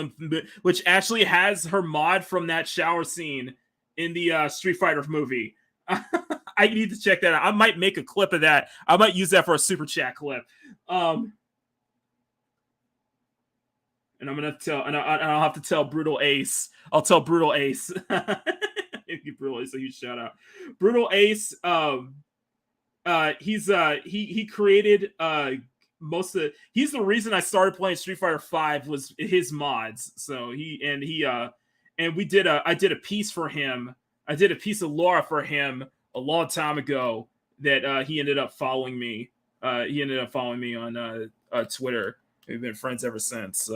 that shower scene in the Street Fighter movie. I need to check that out. I might make a clip of that. I might use that for a super chat clip. And I'm gonna I'll have to tell Brutal Ace. I'll tell Brutal Ace. Give Brutal Ace a huge shout out. Brutal Ace. He created he's the reason I started playing Street Fighter V was his mods. So I did a piece for him. I did a piece of lore for him a long time ago that he ended up following me. He ended up following me on Twitter. We've been friends ever since.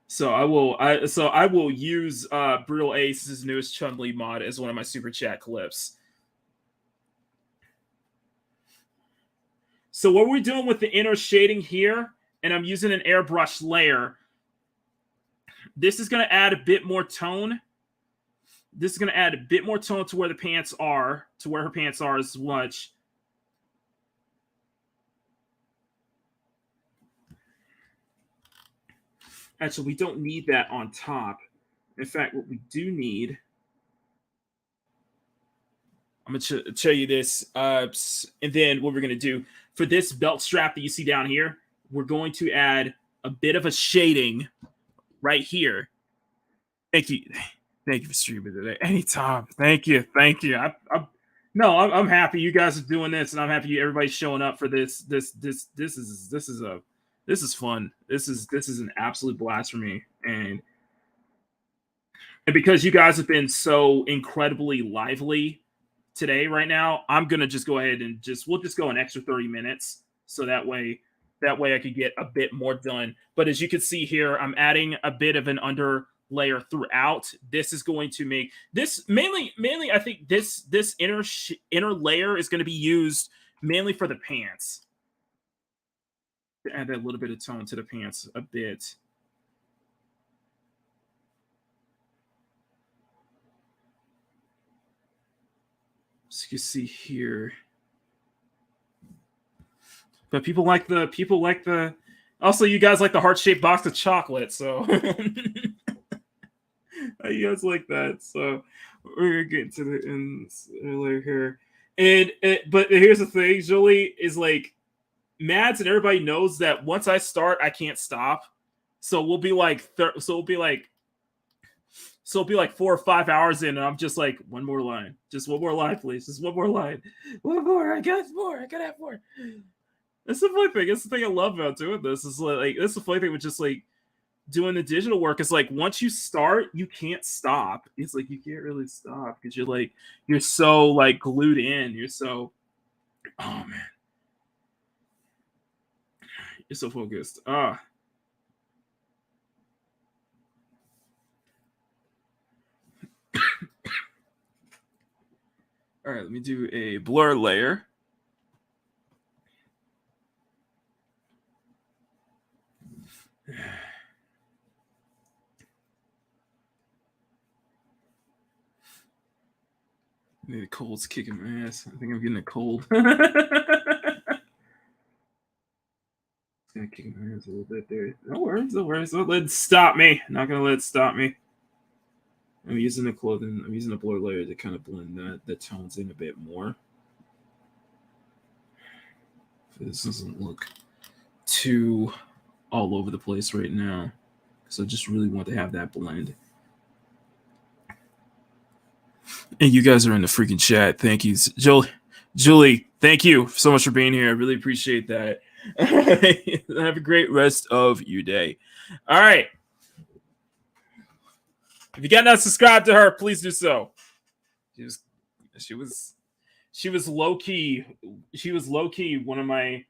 So I will use Brutal Ace's newest Chun-Li mod as one of my super chat clips. So what we're doing with the inner shading here, and I'm using an airbrush layer. This is going to add a bit more tone. This is going to add a bit more tone to where the pants are, to where her pants are as much. Actually, we don't need that on top. In fact, what we do need, I'm going to show you this. And then what we're going to do for this belt strap that you see down here, we're going to add a bit of a shading right here. Thank you. Thank you for streaming today. Anytime. Thank you. Thank you. I'm happy you guys are doing this, and I'm happy everybody's showing up for this. This is fun. This is an absolute blast for me. And because you guys have been so incredibly lively today, right now, I'm gonna just go ahead and we'll just go an extra 30 minutes. So that way I could get a bit more done. But as you can see here, I'm adding a bit of an under layer throughout. This is going to make this mainly I think this inner layer is going to be used mainly for the pants, to add that little bit of tone to the pants a bit. So you can see here, but people like the also, you guys like the heart-shaped box of chocolate, so you guys like that. So we're gonna get to the end later here. But here's the thing, Julie, is like Mads and everybody knows that once I start, I can't stop. So we'll be like 4 or 5 hours in, and I'm just like, one more line, please, just one more line, one more. I gotta have more. That's the funny thing. That's the thing I love about doing this. Is like that's the funny thing with just like doing the digital work. Is like once you start, you can't stop. It's like you can't really stop because you're so like glued in. You're so, oh man, you're so focused. All right, let me do a blur layer. Maybe the cold's kicking my ass. I think I'm getting a cold. Kicking my ass a little bit there. No worries. Don't let it stop me. Not gonna let it stop me. I'm using the blur layer to kind of blend the tones in a bit more. This doesn't look too all over the place right now, so I just really want to have that blend. And you guys are in the freaking chat. Thank you, Julie. Thank you so much for being here. I really appreciate that. Have a great rest of your day. All right. If you got not subscribed to her, please do so. She was low key. She was low key one of my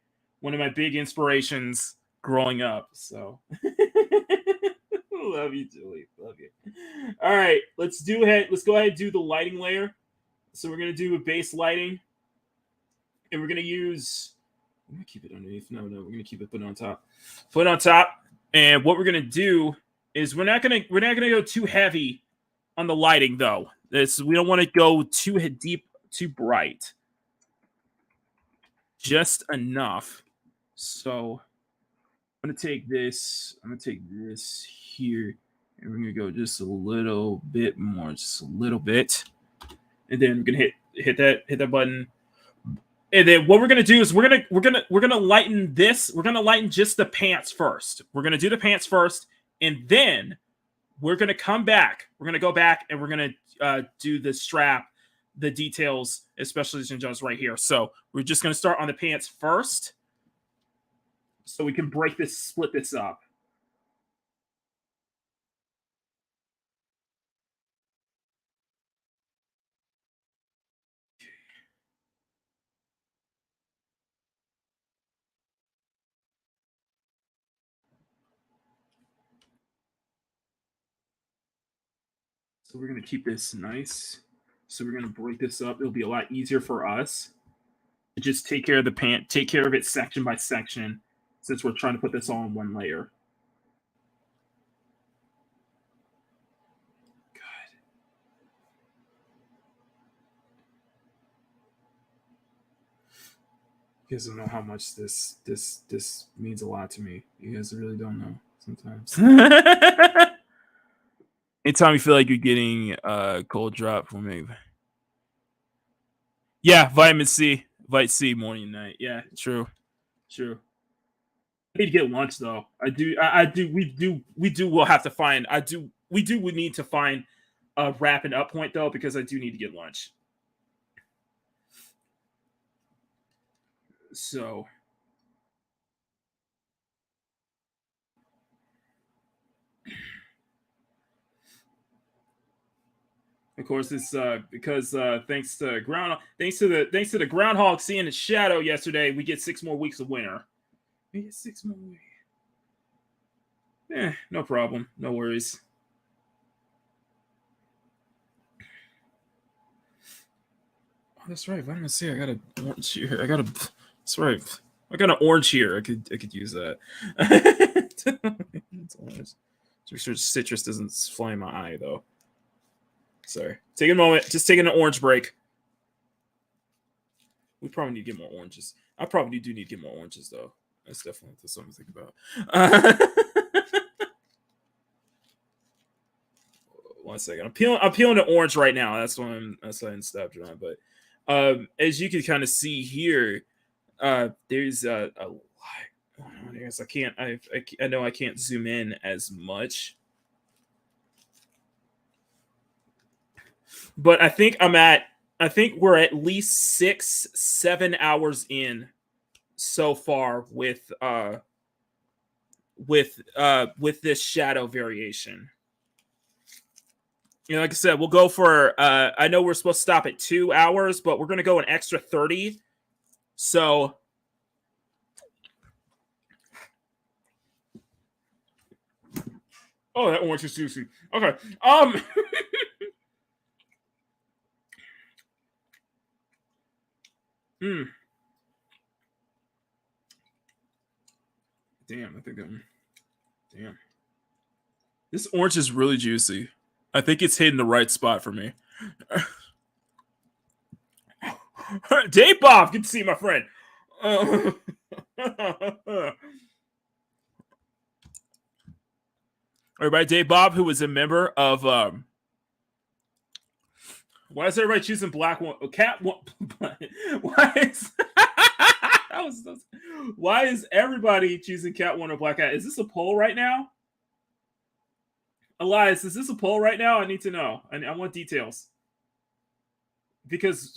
big inspirations growing up. So love you, Julie. Love you. All right, let's go ahead and do the lighting layer. So we're gonna do a base lighting, and we're gonna use. I'm gonna keep it underneath. No, we're gonna keep it put on top. Put on top. And what we're gonna do is we're not gonna go too heavy on the lighting though. We don't want to go too deep, too bright. Just enough. So I'm gonna take this here, and we're gonna go just a little bit more, just a little bit, and then we're gonna hit that button. And then what we're gonna do is we're gonna lighten this. We're gonna lighten just the pants first. We're gonna do the pants first, and then we're gonna come back. We're gonna go back and we're gonna do the strap, the details, especially just right here. So we're just gonna start on the pants first, so we can split this up. So we're going to keep this nice. So we're going to break this up. It'll be a lot easier for us to just take care of take care of it section by section, since we're trying to put this all in one layer. God. You guys don't know how much this means a lot to me. You guys really don't know. sometimes. Anytime you feel like you're getting a cold drop for me. Yeah, vitamin C. Vitamin C morning and night. Yeah, true. True. I need to get lunch though. I do. We will have to find. We need to find a wrapping up point though, because I do need to get lunch. So of course it's because thanks to the groundhog seeing its shadow yesterday, we get 6 more weeks of winter. We get 6 more weeks. No problem. No worries. Oh, that's right. Vitamin C. I got an orange here. That's right. I got an orange here. I could use that. It's orange. Make sure citrus doesn't fly in my eye though. Sorry. Take a moment. Just taking an orange break. We probably need to get more oranges. I probably do need to get more oranges though. That's definitely something to think about. 1 second. I'm peeling the orange right now. That's why I didn't stop drawing. But as you can kind of see here, there's a lot. I guess I know I can't zoom in as much, but I think we're at least 6-7 hours in so far with this shadow variation. You know, like I said, we'll go for I know we're supposed to stop at 2 hours, but we're gonna go an extra 30. So oh, that orange is juicy. Okay. Damn, I think damn. This orange is really juicy. I think it's hitting the right spot for me. Dave Bob, good to see you, my friend. Everybody, Dave Bob, who was a member of why is everybody choosing black one? Cat one. Why is everybody choosing Cat one or Black Cat? Is this a poll right now? Elias, is this a poll right now? I need to know. I want details. Because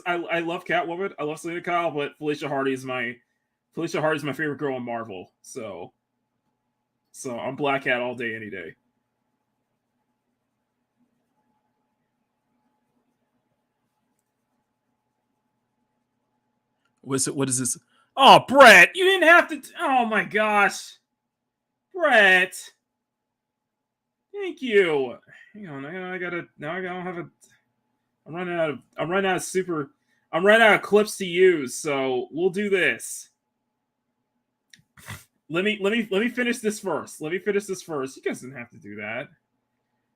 I love Catwoman, I love Selena Kyle, but Felicia Hardy is my favorite girl in Marvel. So I'm Black Cat all day, any day. What is this? Oh, Brett, you didn't have to. Oh my gosh, Brett. Thank you. Hang on, I don't have a. I'm running out of clips to use, so we'll do this. Let me finish this first. You guys didn't have to do that.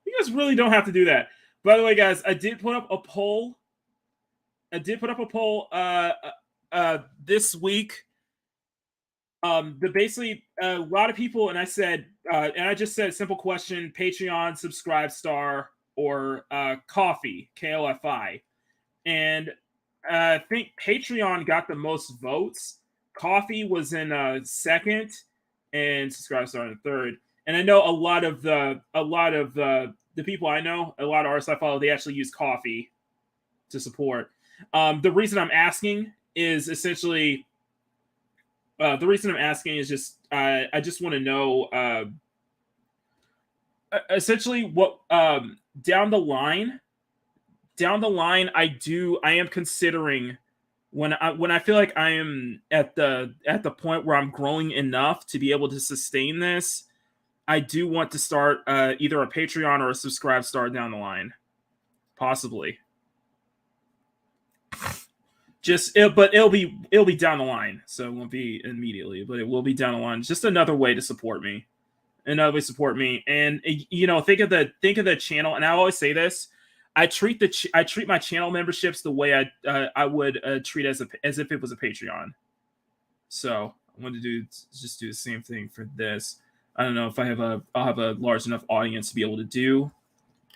You guys really don't have to do that. By the way, guys, I did put up a poll. This week. Basically a lot of people, and I said, and I just said a simple question: Patreon, subscribe star, or Coffee, KOFI. And I think Patreon got the most votes. Coffee was in second, and subscribe star in third. And I know a lot of the people I know, a lot of artists I follow, they actually use Coffee to support. The reason I'm asking is essentially. The reason I'm asking is just I just want to know essentially what down the line I am considering when I feel like I am at the point where I'm growing enough to be able to sustain this. I do want to start either a Patreon or a subscribe star down the line, possibly. But it'll be down the line, so it won't be immediately, but it will be down the line. It's just another way to support me, and you know, think of the channel. And I always say this: I treat my channel memberships the way I would treat as if it was a Patreon. So I want to just do the same thing for this. I don't know if I'll have a large enough audience to be able to do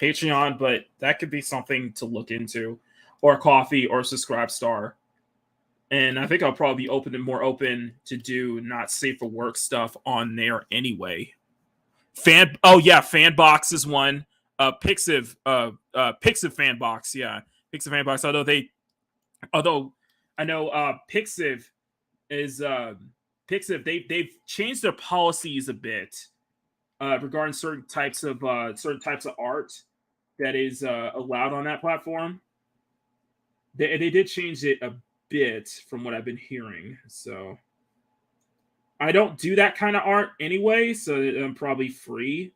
Patreon, but that could be something to look into, or Coffee or Subscribe Star. And I think I'll probably be more open to do not safe for work stuff on there anyway. Fanbox is one. Pixiv Fanbox, yeah. Pixiv Fanbox, although I know Pixiv is Pixiv, they've changed their policies a bit regarding certain types of art that is allowed on that platform. They did change it a bit from what I've been hearing. So I don't do that kind of art anyway, so I'm probably free.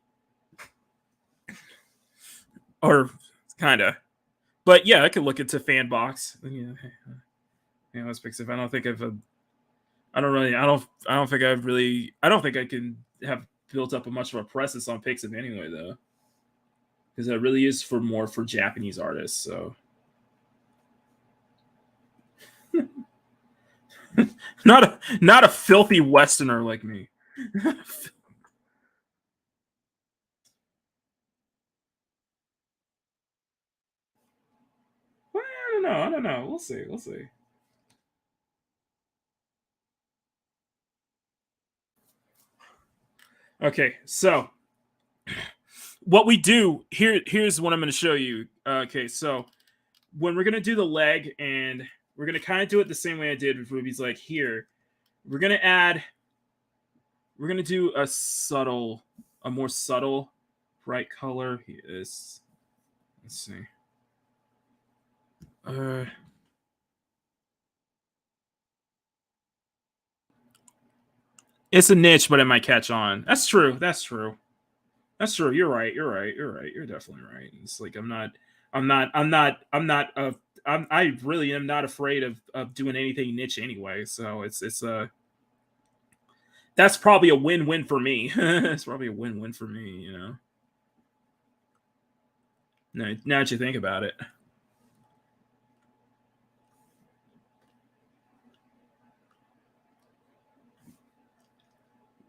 Or kind of. But yeah, I could look into Fanbox. Yeah, let's fix it. I don't think I can have built up much of a presence on Pixiv anyway, though. Because that really is more for Japanese artists, so. not a filthy Westerner like me. Well, I don't know. We'll see. Okay, so what we do here's what I'm going to show you. Okay, so when we're going to do the leg, and we're going to kind of do it the same way I did with Ruby's leg here. We're going to do a more subtle bright color. Let's see. It's a niche, but it might catch on. That's true. You're right. You're definitely right. It's like I really am not afraid of doing anything niche anyway. So that's probably a win-win for me. It's probably a win-win for me, you know. Now that you think about it.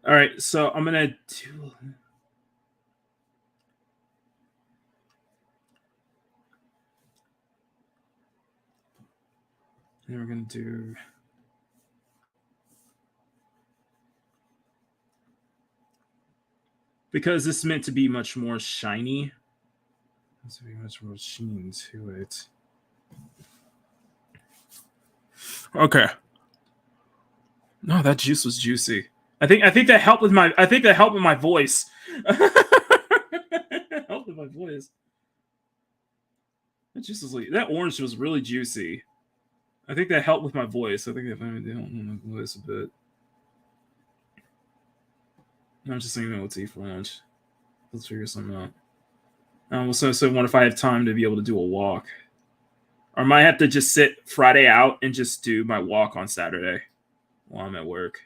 All right, so I'm gonna do. And we're gonna do. Because this is meant to be much more shiny. There's to be much more sheen to it. Okay. No, that juice was juicy. I think that helped with my voice. Helped with my voice. That juice was that orange was really juicy. I think that helped with my voice. I think that helped with my voice a bit. I'm just thinking about tea for lunch. Let's figure something out. I also wonder if I have time to be able to do a walk. Or I might have to just sit Friday out and just do my walk on Saturday while I'm at work.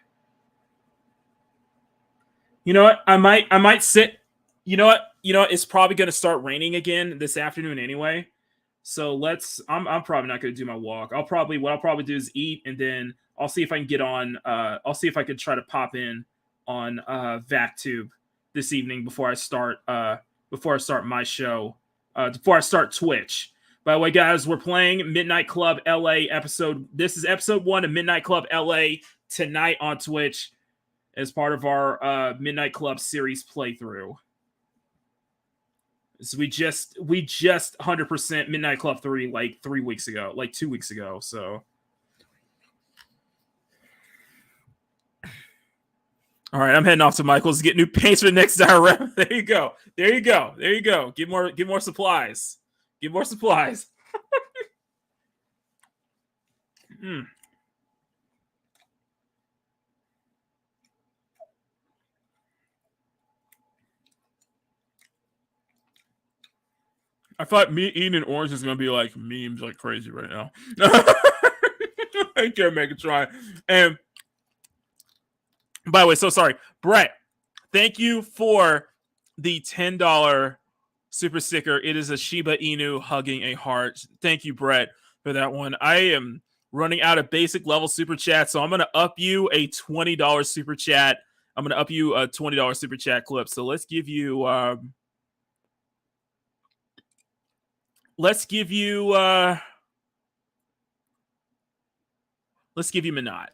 You know what? I might sit. You know what? It's probably going to start raining again this afternoon anyway. So I'm probably not going to do my walk. What I'll probably do is eat, and then I'll see if I can get on. I'll see if I can try to pop in on VacTube this evening before I start my show. Before I start Twitch. By the way, guys, we're playing Midnight Club LA episode. This is episode 1 of Midnight Club LA tonight on Twitch as part of our Midnight Club series playthrough. So we just 100% Midnight Club 3 like 2 weeks ago. So all right, I'm heading off to Michael's to get new paints for the next diorama. There you go. Get more supplies. I thought me eating an orange is gonna be like memes like crazy right now. I can't make it try. And by the way, so sorry, Brett. Thank you for the $10 super sticker. It is a Shiba Inu hugging a heart. Thank you, Brett, for that one. I am running out of basic level super chat, so I'm gonna up you a $20 super chat. I'm gonna up you a $20 super chat clip. So let's give you Minot.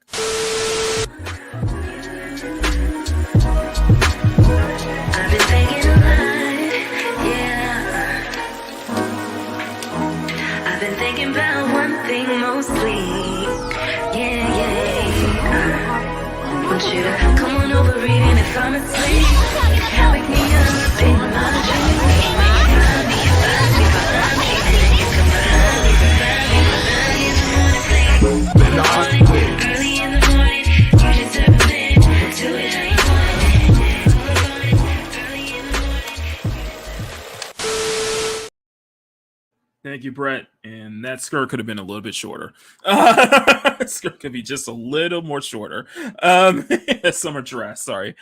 I've been thinking a lot, yeah. I've been thinking about one thing mostly, yeah. Want you to come on over even if I'm asleep. Wake me up in my dreams. Early in the morning, you just have a minute to it how you want it. Early in the morning. Thank you, Brett. And that skirt could have been a little bit shorter. Skirt could be just a little more shorter. Summer dress, sorry.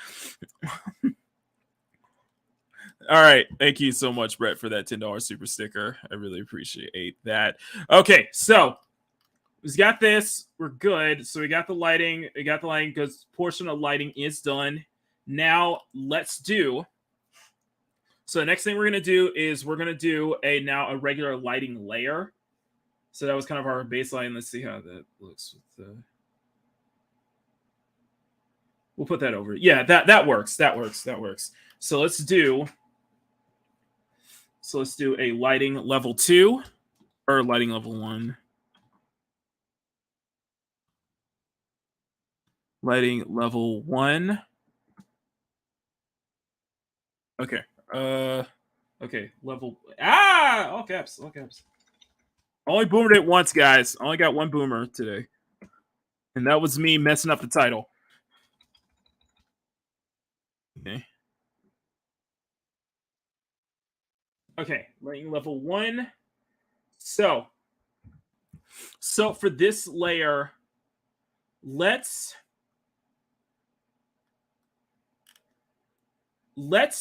All right. Thank you so much, Brett, for that $10 super sticker. I really appreciate that. Okay, so we got this. We're good. So we got the lighting. We got the lighting because portion of lighting is done. Now let's do. So the next thing we're gonna do is we're gonna do a regular lighting layer. So that was kind of our baseline. Let's see how that looks with the. We'll put that over. Yeah, that works. That works. So let's do a lighting level 2 or lighting level 1. Lighting level 1. Okay. Okay. Level. All caps. Only boomered it once, guys. Only got one boomer today, and that was me messing up the title. Okay. Lighting level 1. So for this layer, let's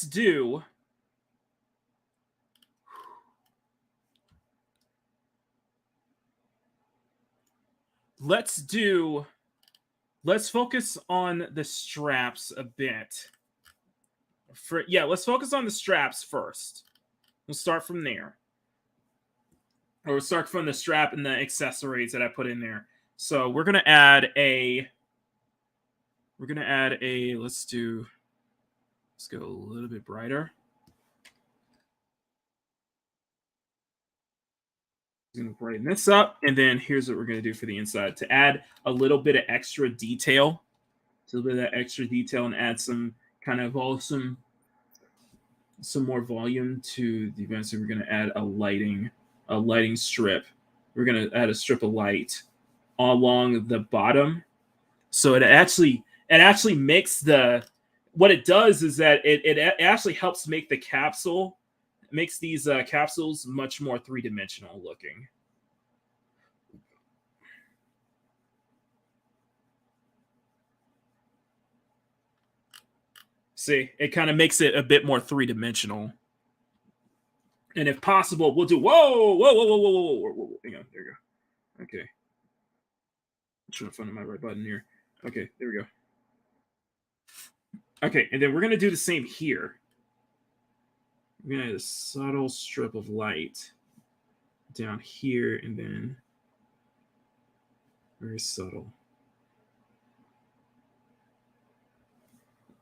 do let's focus on the straps a bit. Let's focus on the straps first. We'll start from there. Or we'll start from the strap and the accessories that I put in there. So we're gonna add a let's go a little bit brighter. I'm going to brighten this up, and then here's what we're going to do for the inside to add a little bit of extra detail. A little bit of that extra detail and add some kind of some more volume to the event. So we're going to add a lighting strip. We're going to add a strip of light along the bottom. So it actually makes the, what it does is that it actually helps make the capsule, makes these capsules much more three-dimensional looking. See, it kind of makes it a bit more three-dimensional. And if possible, we'll do whoa. Hang on, there we go. Okay. I'm trying to find my right button here. Okay, there we go. Okay, and then we're gonna do the same here. We're gonna add a subtle strip of light down here, and then very subtle.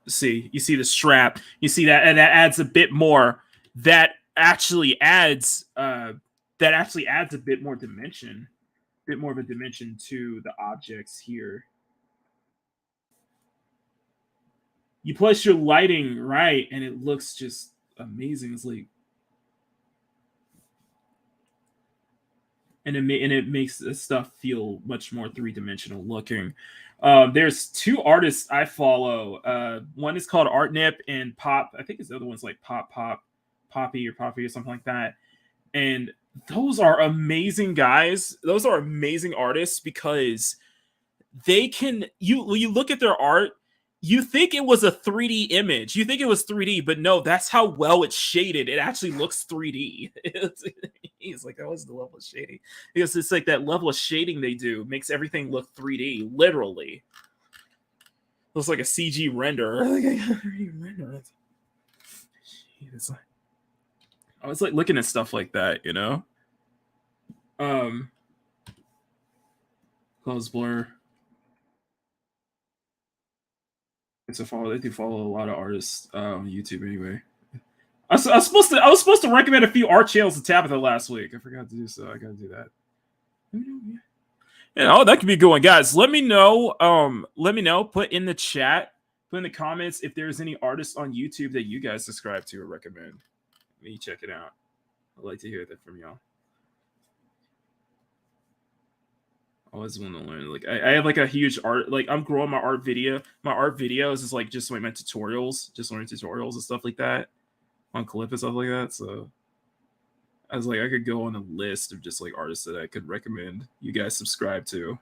See, you see the strap. You see that, and that adds a bit more. That actually adds a bit more dimension, a bit more of a dimension to the objects here. You place your lighting right, and it looks just amazing. It's like, and it makes the stuff feel much more three-dimensional looking. There's two artists I follow. One is called ArtNip and Pop. I think the other one's like Poppy or something like that. And those are amazing guys. Those are amazing artists because they can. You look at their art, you think it was a 3D image. You think it was 3D, but no, that's how well it's shaded. It actually looks 3D. He's like, that was the level of shading. Because it's like that level of shading they do makes everything look 3D, literally. Looks like a CG render. Like a 3D render. It's like, I was like looking at stuff like that, you know? Close blur. It's a follow. They do follow a lot of artists on YouTube anyway. I was supposed to recommend a few art channels to Tabitha last week. I forgot to do so. I gotta do that. Yeah, oh, that could be a good one, guys. Let me know. Let me know. Put in the chat. Put in the comments if there's any artists on YouTube that you guys subscribe to or recommend. Let me check it out. I'd like to hear that from y'all. I always want to learn. Like I have like a huge art. Like I'm growing my art video. My art videos is like just like my tutorials, just learning tutorials and stuff like that on Clip and stuff like that. So I was like, I could go on a list of just like artists that I could recommend you guys subscribe to.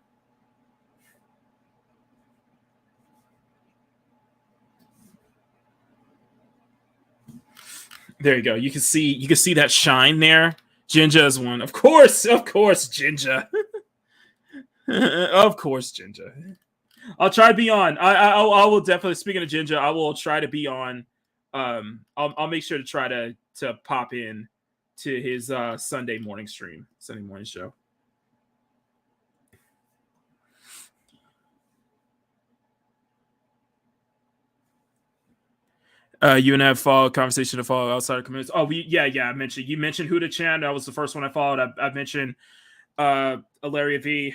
There you go. You can see that shine there. Jinja is one. Of course, Jinja. Of course, Jinja. I'll try to be on. I will definitely. Speaking of Jinja, I will try to be on. I'll make sure to try to pop in to his Sunday morning stream, Sunday morning show. You and I have followed conversation to follow outside of communities. Oh, I mentioned. You mentioned Huda Chan. That was the first one I followed. I mentioned Alaria V,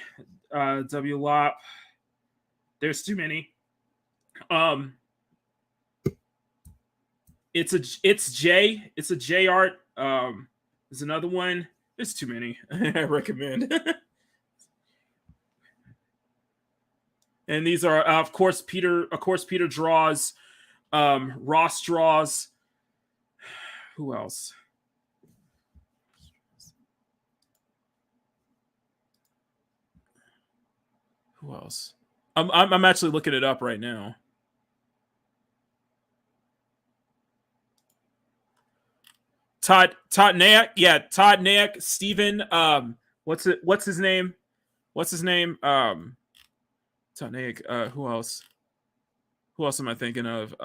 W Lop. There's too many. It's a J art. There's another one. There's too many. I recommend. And these are of course Peter draws. Ross draws. Who else? Who else? I'm actually looking it up right now. Todd Nayak, yeah, Todd Nayak, Steven. What's his name? Todd Nayak. Who else? Who else am I thinking of?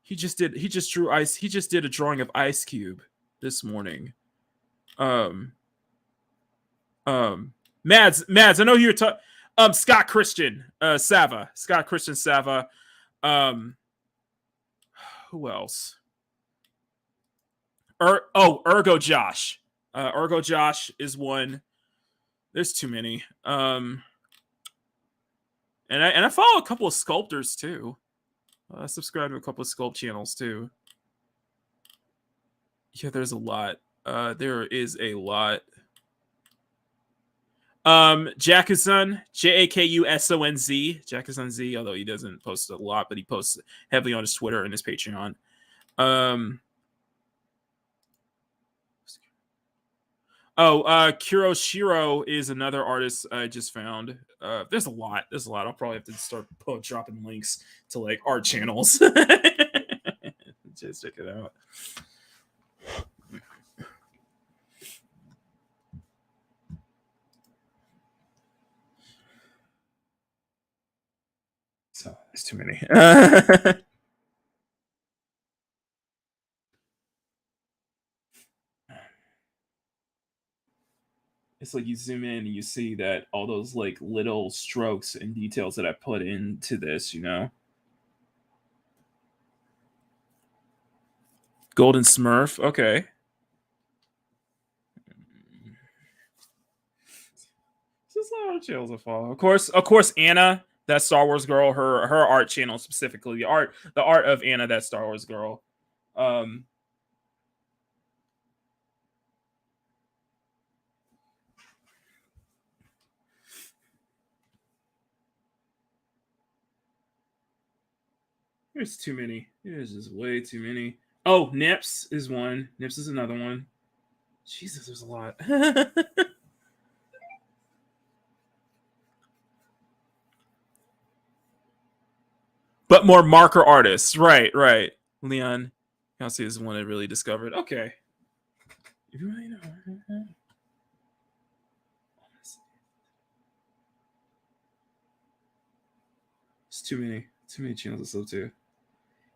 He just did a drawing of Ice Cube this morning. Mads, I know you're talking. Scott Christian Sava. Who else? Ergo Josh. Ergo Josh is one. There's too many. And I follow a couple of sculptors too. I subscribe to a couple of sculpt channels too. Yeah, there's a lot. There is a lot. Jackson, Jakusonz, Jackson Z, although he doesn't post a lot, but he posts heavily on his Twitter and his Patreon. Kuroshiro is another artist I just found. There's a lot. I'll probably have to start dropping links to like art channels. Just check it out. So there's too many. It's like you zoom in and you see that all those like little strokes and details that I put into this, you know. Golden Smurf, okay. Just a lot of channels to follow. Of course, Anna, that Star Wars girl, her art channel specifically, the art of Anna, that Star Wars girl. There's too many. There's just way too many. Oh, Nips is one. Nips is another one. Jesus, there's a lot. But more marker artists. Right, right. Leon, y'all see this one I really discovered. Okay. If you really know. It's too many channels to sub to.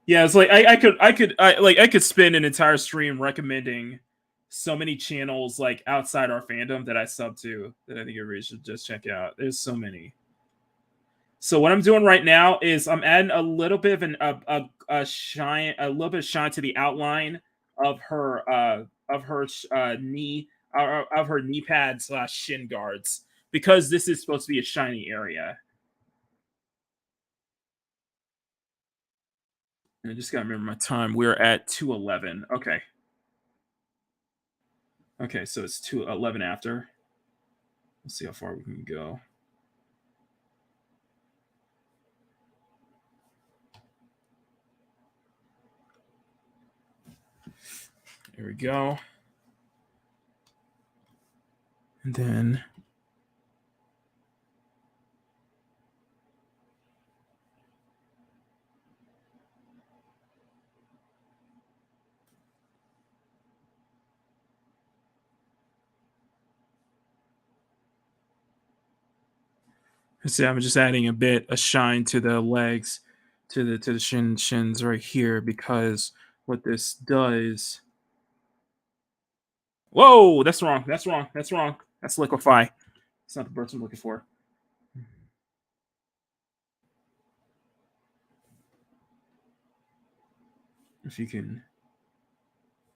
Yeah, it's like I could spend an entire stream recommending so many channels like outside our fandom that I sub to that I think everybody should just check out. There's so many. So what I'm doing right now is I'm adding a little bit of a shine, a little bit of shine to the outline of her knee of her knee pad / shin guards because this is supposed to be a shiny area. And I just gotta remember my time. We're at 2:11. Okay. Okay, so it's 2:11 after. Let's see how far we can go. There we go. And then see, I'm just adding a shine to the legs, to the shins right here because what this does. Whoa, that's wrong. That's wrong. That's wrong. That's liquefy. It's not the burst I'm looking for. If you can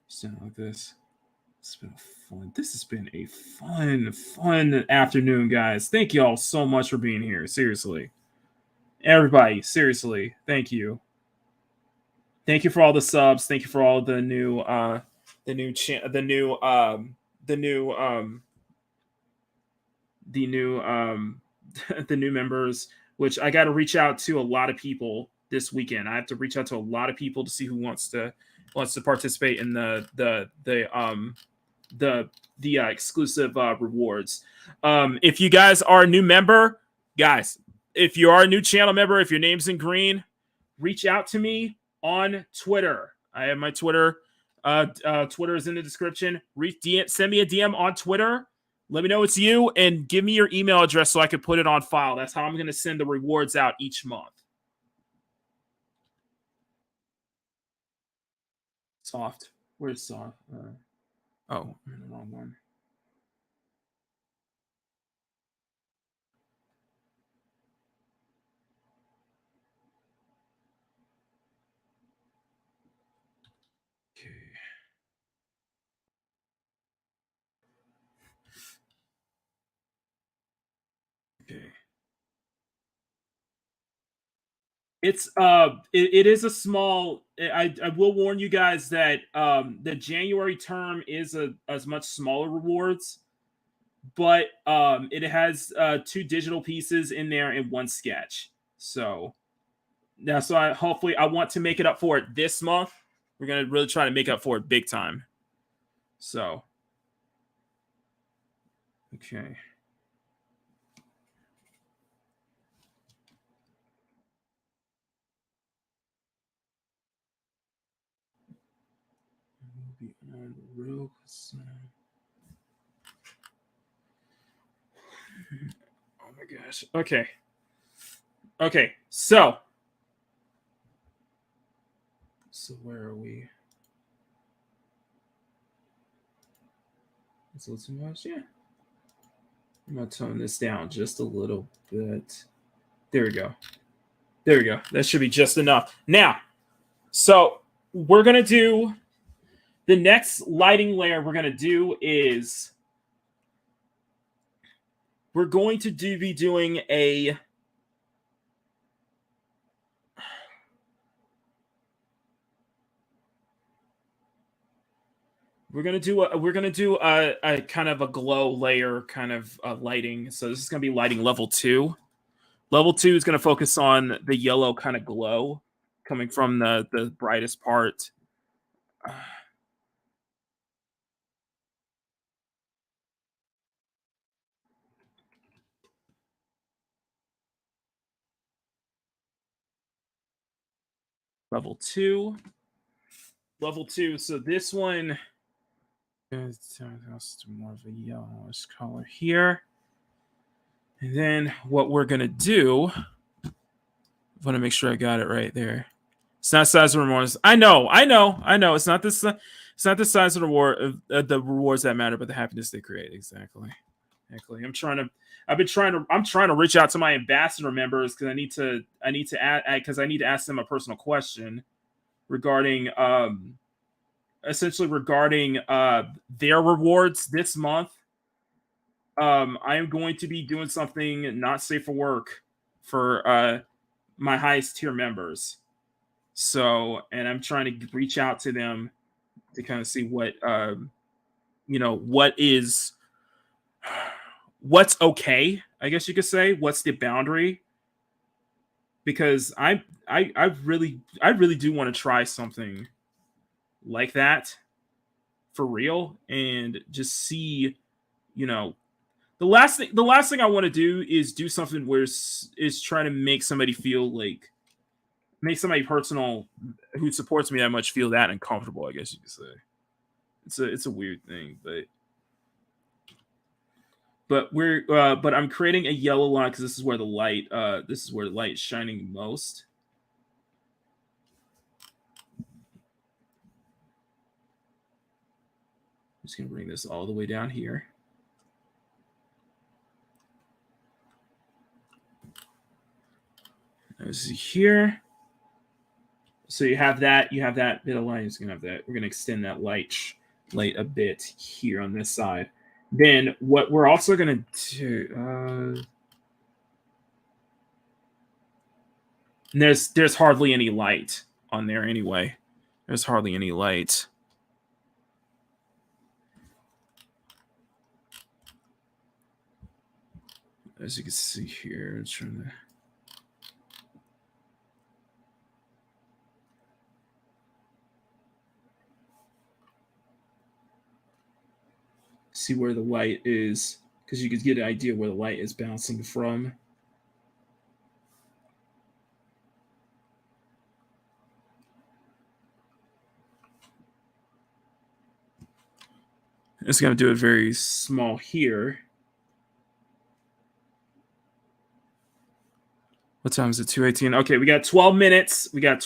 stand like this. It's been fun. This has been a fun afternoon, guys. Thank you all so much for being here. Seriously. Everybody, seriously, thank you. Thank you for all the subs. Thank you for all the new the new members, which I got to reach out to a lot of people this weekend. I have to reach out to a lot of people to see who wants to participate in the exclusive rewards. If you guys are a new member, guys, if you are a new channel member, if your name's in green, reach out to me on Twitter. I have my Twitter. Twitter is in the description. Send me a DM on Twitter. Let me know it's you and give me your email address so I can put it on file. That's how I'm going to send the rewards out each month. Soft. Where's soft? Oh, I'm in the wrong one. Okay. Okay. It's it is a small. I will warn you guys that the January term is as much smaller rewards, but it has 2 digital pieces in there and 1 sketch. So now, so I want to make it up for it this month. We're gonna really try to make up for it big time. So okay. Be on real soon. Oh my gosh. Okay. Okay. So where are we? It's a little too much. Yeah. I'm gonna tone this down just a little bit. There we go. There we go. That should be just enough. Now, so we're gonna do the next lighting layer we're gonna do is we're going to be doing a we're gonna do a kind of a glow layer kind of lighting. So this is gonna be lighting level 2. Level 2 is gonna focus on the yellow kind of glow coming from the brightest part. Level 2. Level 2. So this one is more of a yellowish color here. And then what we're going to do, I want to make sure I got it right there. It's not size of rewards. I know. It's not this. It's not the size of the rewards that matter, but the happiness they create. Exactly. I'm trying to reach out to my ambassador members because I need to ask them a personal question regarding essentially regarding their rewards this month. I am going to be doing something not safe for work for my highest tier members. So, and I'm trying to reach out to them to kind of see what what's okay, I guess you could say. What's the boundary? Because I really do want to try something like that for real and just see, the last thing I want to do is do something where is trying to make somebody personal who supports me that much feel that uncomfortable, I guess you could say. It's a weird thing, but I'm creating a yellow line because this is where the light is shining most. I'm just gonna bring this all the way down here. Let's see here. So you have that bit of light. We're gonna extend that light a bit here on this side. Then what we're also gonna do, there's hardly any light on there anyway. There's hardly any light. As you can see here, I'm trying to. See where the light is, because you could get an idea where the light is bouncing from. It's going to do it very small here. What time is it? 2:18. Okay, we got 12 minutes. So we got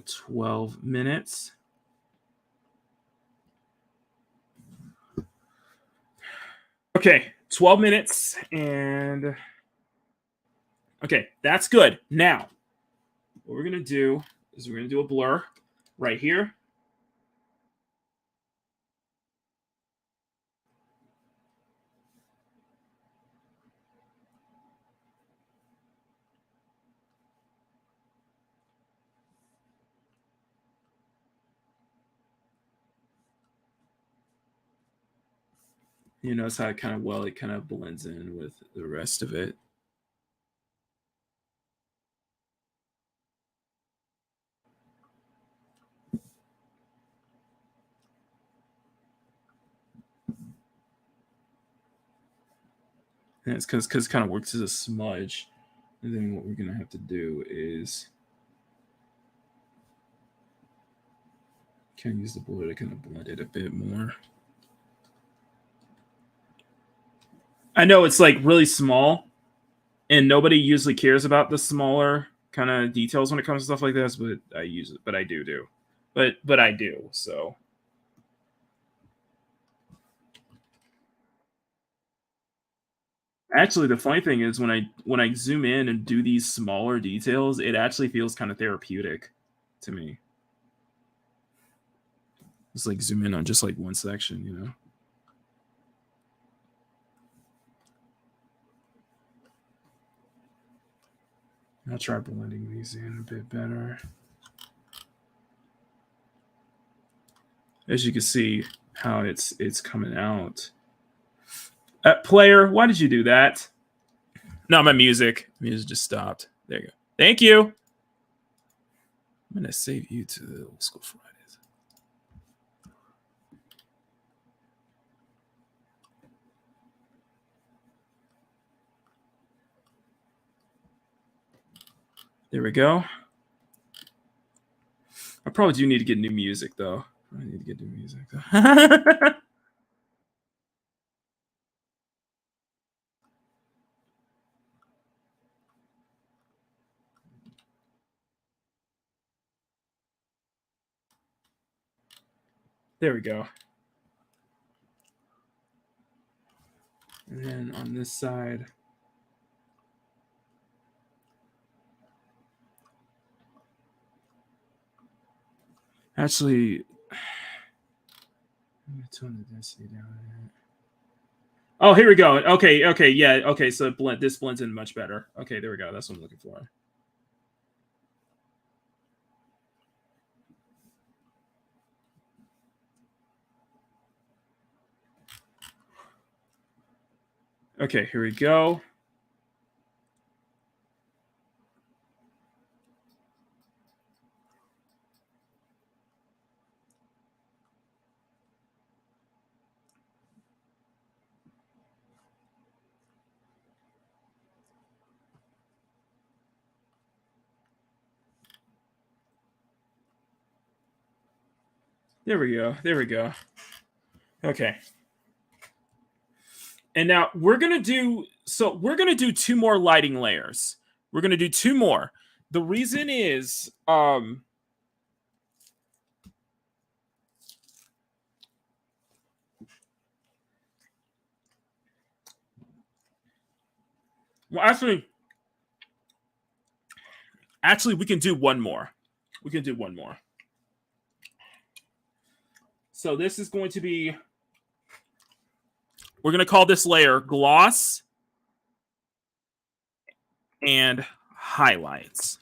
12 minutes. Okay, 12 minutes. And okay, that's good. Now, what we're going to do is we're going to do a blur right here. You notice how it kind of blends in with the rest of it. And it's because it kind of works as a smudge. And then what we're going to have to do is kind of use the blue to kind of blend it a bit more. I know it's like really small, and nobody usually cares about the smaller kind of details when it comes to stuff like this, but I use it. But I do. But I do. So actually, the funny thing is when I zoom in and do these smaller details, it actually feels kind of therapeutic to me. Just like zoom in on just like one section, you know. I'll try blending these in a bit better. As you can see how it's coming out. Player, why did you do that? No, my music. Music just stopped. There you go. Thank you. I'm going to save you to the Old School Fridays. There we go. I probably do need to get new music, though. I need to get new music, though. There we go. And then on this side, actually, I'm gonna tone the density down. Oh, here we go. Okay, yeah, okay. So this blends in much better. Okay, there we go. That's what I'm looking for. Okay, here we go. There we go. There we go. Okay. And now we're going to do 2 more lighting layers. We're going to do 2 more. The reason is well, actually we can do 1 more. We can do 1 more. So this is going to be, we're going to call this layer gloss and highlights.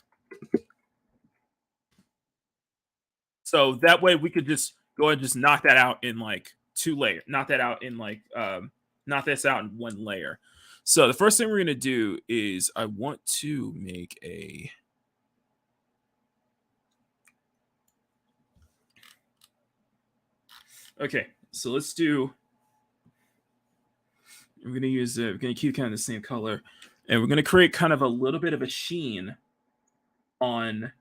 So that way we could just go ahead and just knock that out in like 2 layers. Knock that out in like knock this out in 1 layer. So the first thing we're going to do is I want to make a okay, so let's do, we're going to use we're going to keep kind of the same color, and we're going to create kind of a little bit of a sheen on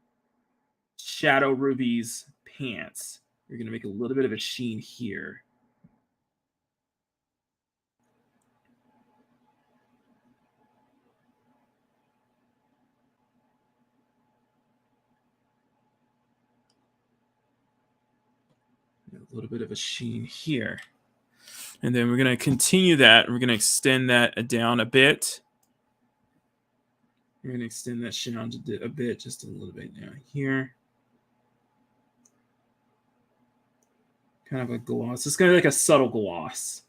Shadow Ruby's pants. We're going to make a little bit of a sheen here. A little bit of a sheen here. And then we're going to continue that. We're going to extend that down a bit. We're going to extend that sheen on a bit, just a little bit down here. Kind of a gloss. It's going to be like a subtle gloss.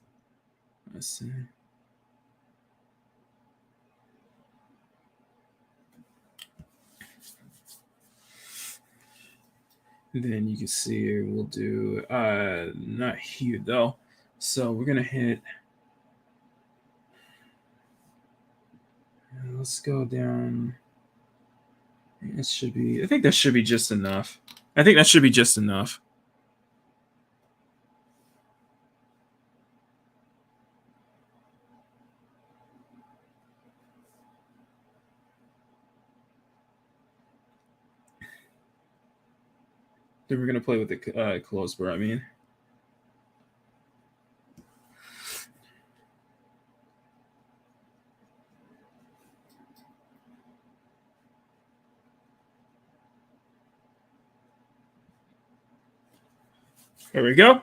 Let's see. Then you can see we'll do not here though. So we're gonna hit. Let's go down. It should be. I think that should be just enough. I think that should be just enough. Then we're gonna play with the close bar. I mean. There we go.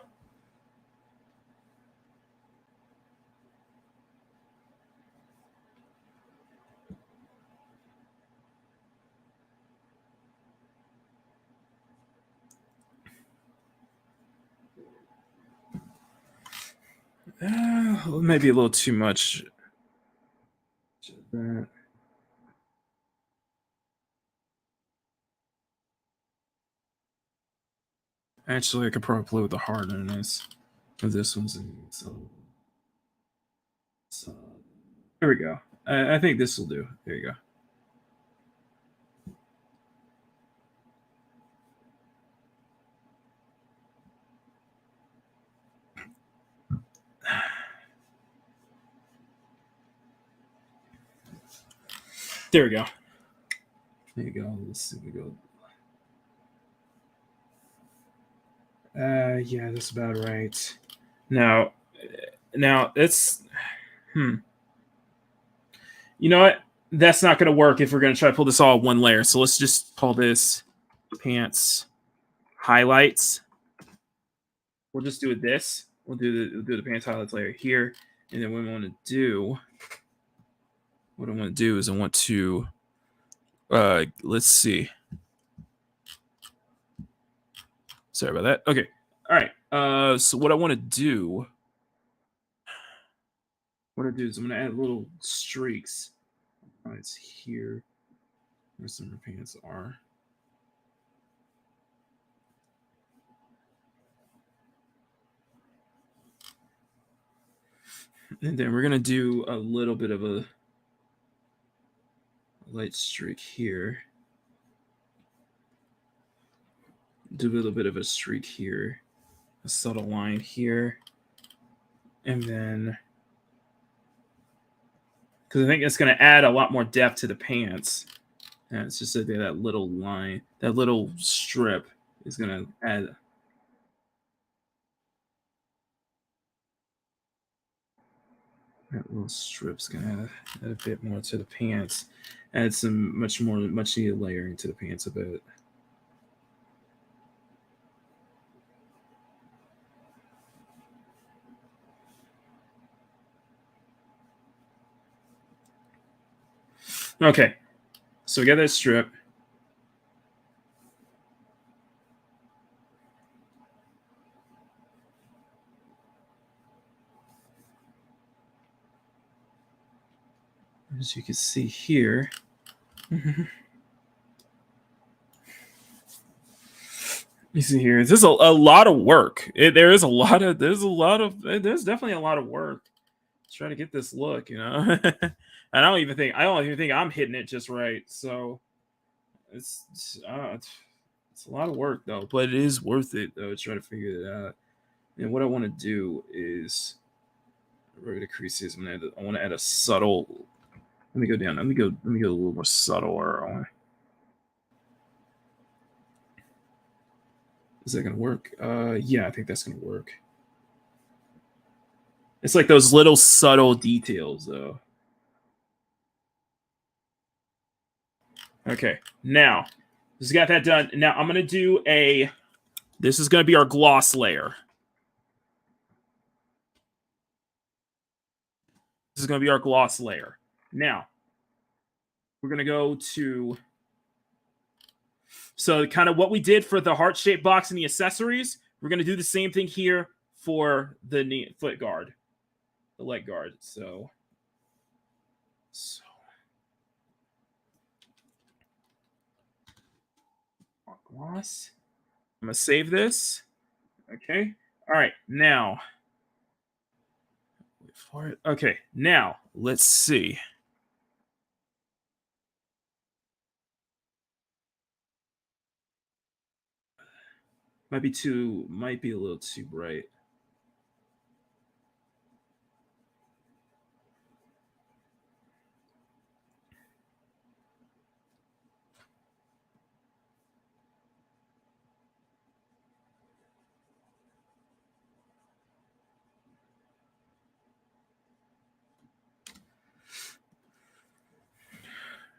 Maybe a little too much. Actually, I could probably play with the hardness of this one's. So there we go. I think this will do. There you go. There we go. There you go. Let's see if we go. Yeah, that's about right. Now it's You know what? That's not going to work if we're going to try to pull this all one layer. So let's just call this pants highlights. We'll just do this. We'll do the pants highlights layer here, and then what I want to do is I want to let's see. Sorry about that. Okay. All right. So what I want to do is I'm going to add little streaks. It's here. Where some of the pants are. And then we're going to do a little bit of a light streak here. Do a little bit of a streak here. A subtle line here. And then, because I think it's going to add a lot more depth to the pants. And it's just that little line, that little strip is going to add. That little strip's going to add a bit more to the pants. Add some much needed layering to the pants a bit. Okay, so we got that strip. As you can see here, you see here, this is a lot of work. There's definitely a lot of work to try to get this look, you know. And I don't even think I'm hitting it just right. So it's a lot of work though, but it is worth it though to try to figure it out. And what I want to do is regular creases. I want to add a subtle. Let me go down. Let me go a little more subtle. Is that gonna work? Yeah, I think that's gonna work. It's like those little subtle details, though. Okay, now just got that done. Now I'm gonna do a. This is gonna be our gloss layer. This is gonna be our gloss layer. Now we're gonna go to. So kind of what we did for the heart-shaped box and the accessories, we're going to do the same thing here for the knee, foot guard, the leg guard. So gloss. I'm going to save this. Okay. All right. Now, wait for it. Okay. Now, let's see. Might be a little too bright.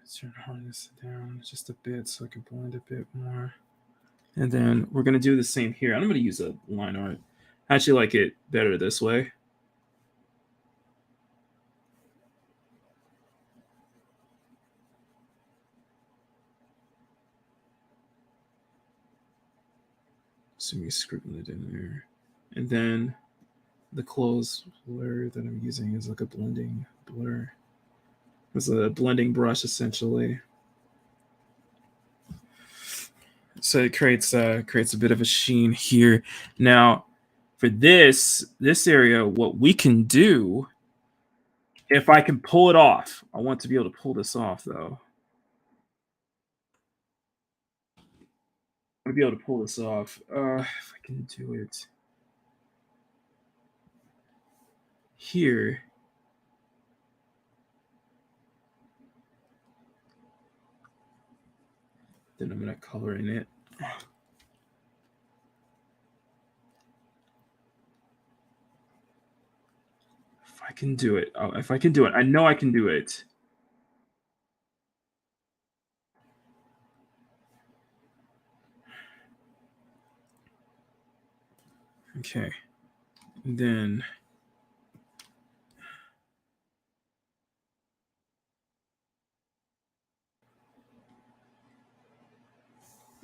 Let's turn hardness down just a bit so I can blend a bit more. And then we're going to do the same here. I'm going to use a line art. I actually like it better this way. So we scribble it in there. And then the clothes blur that I'm using is like a blending blur. It's a blending brush essentially. So it creates a bit of a sheen here. Now, for this area, what we can do, if I can pull it off, I want to be able to pull this off though. I want to be able to pull this off. If I can do it here. Then I'm gonna color in it. If I can do it. Oh, if I can do it. I know I can do it. Okay. And then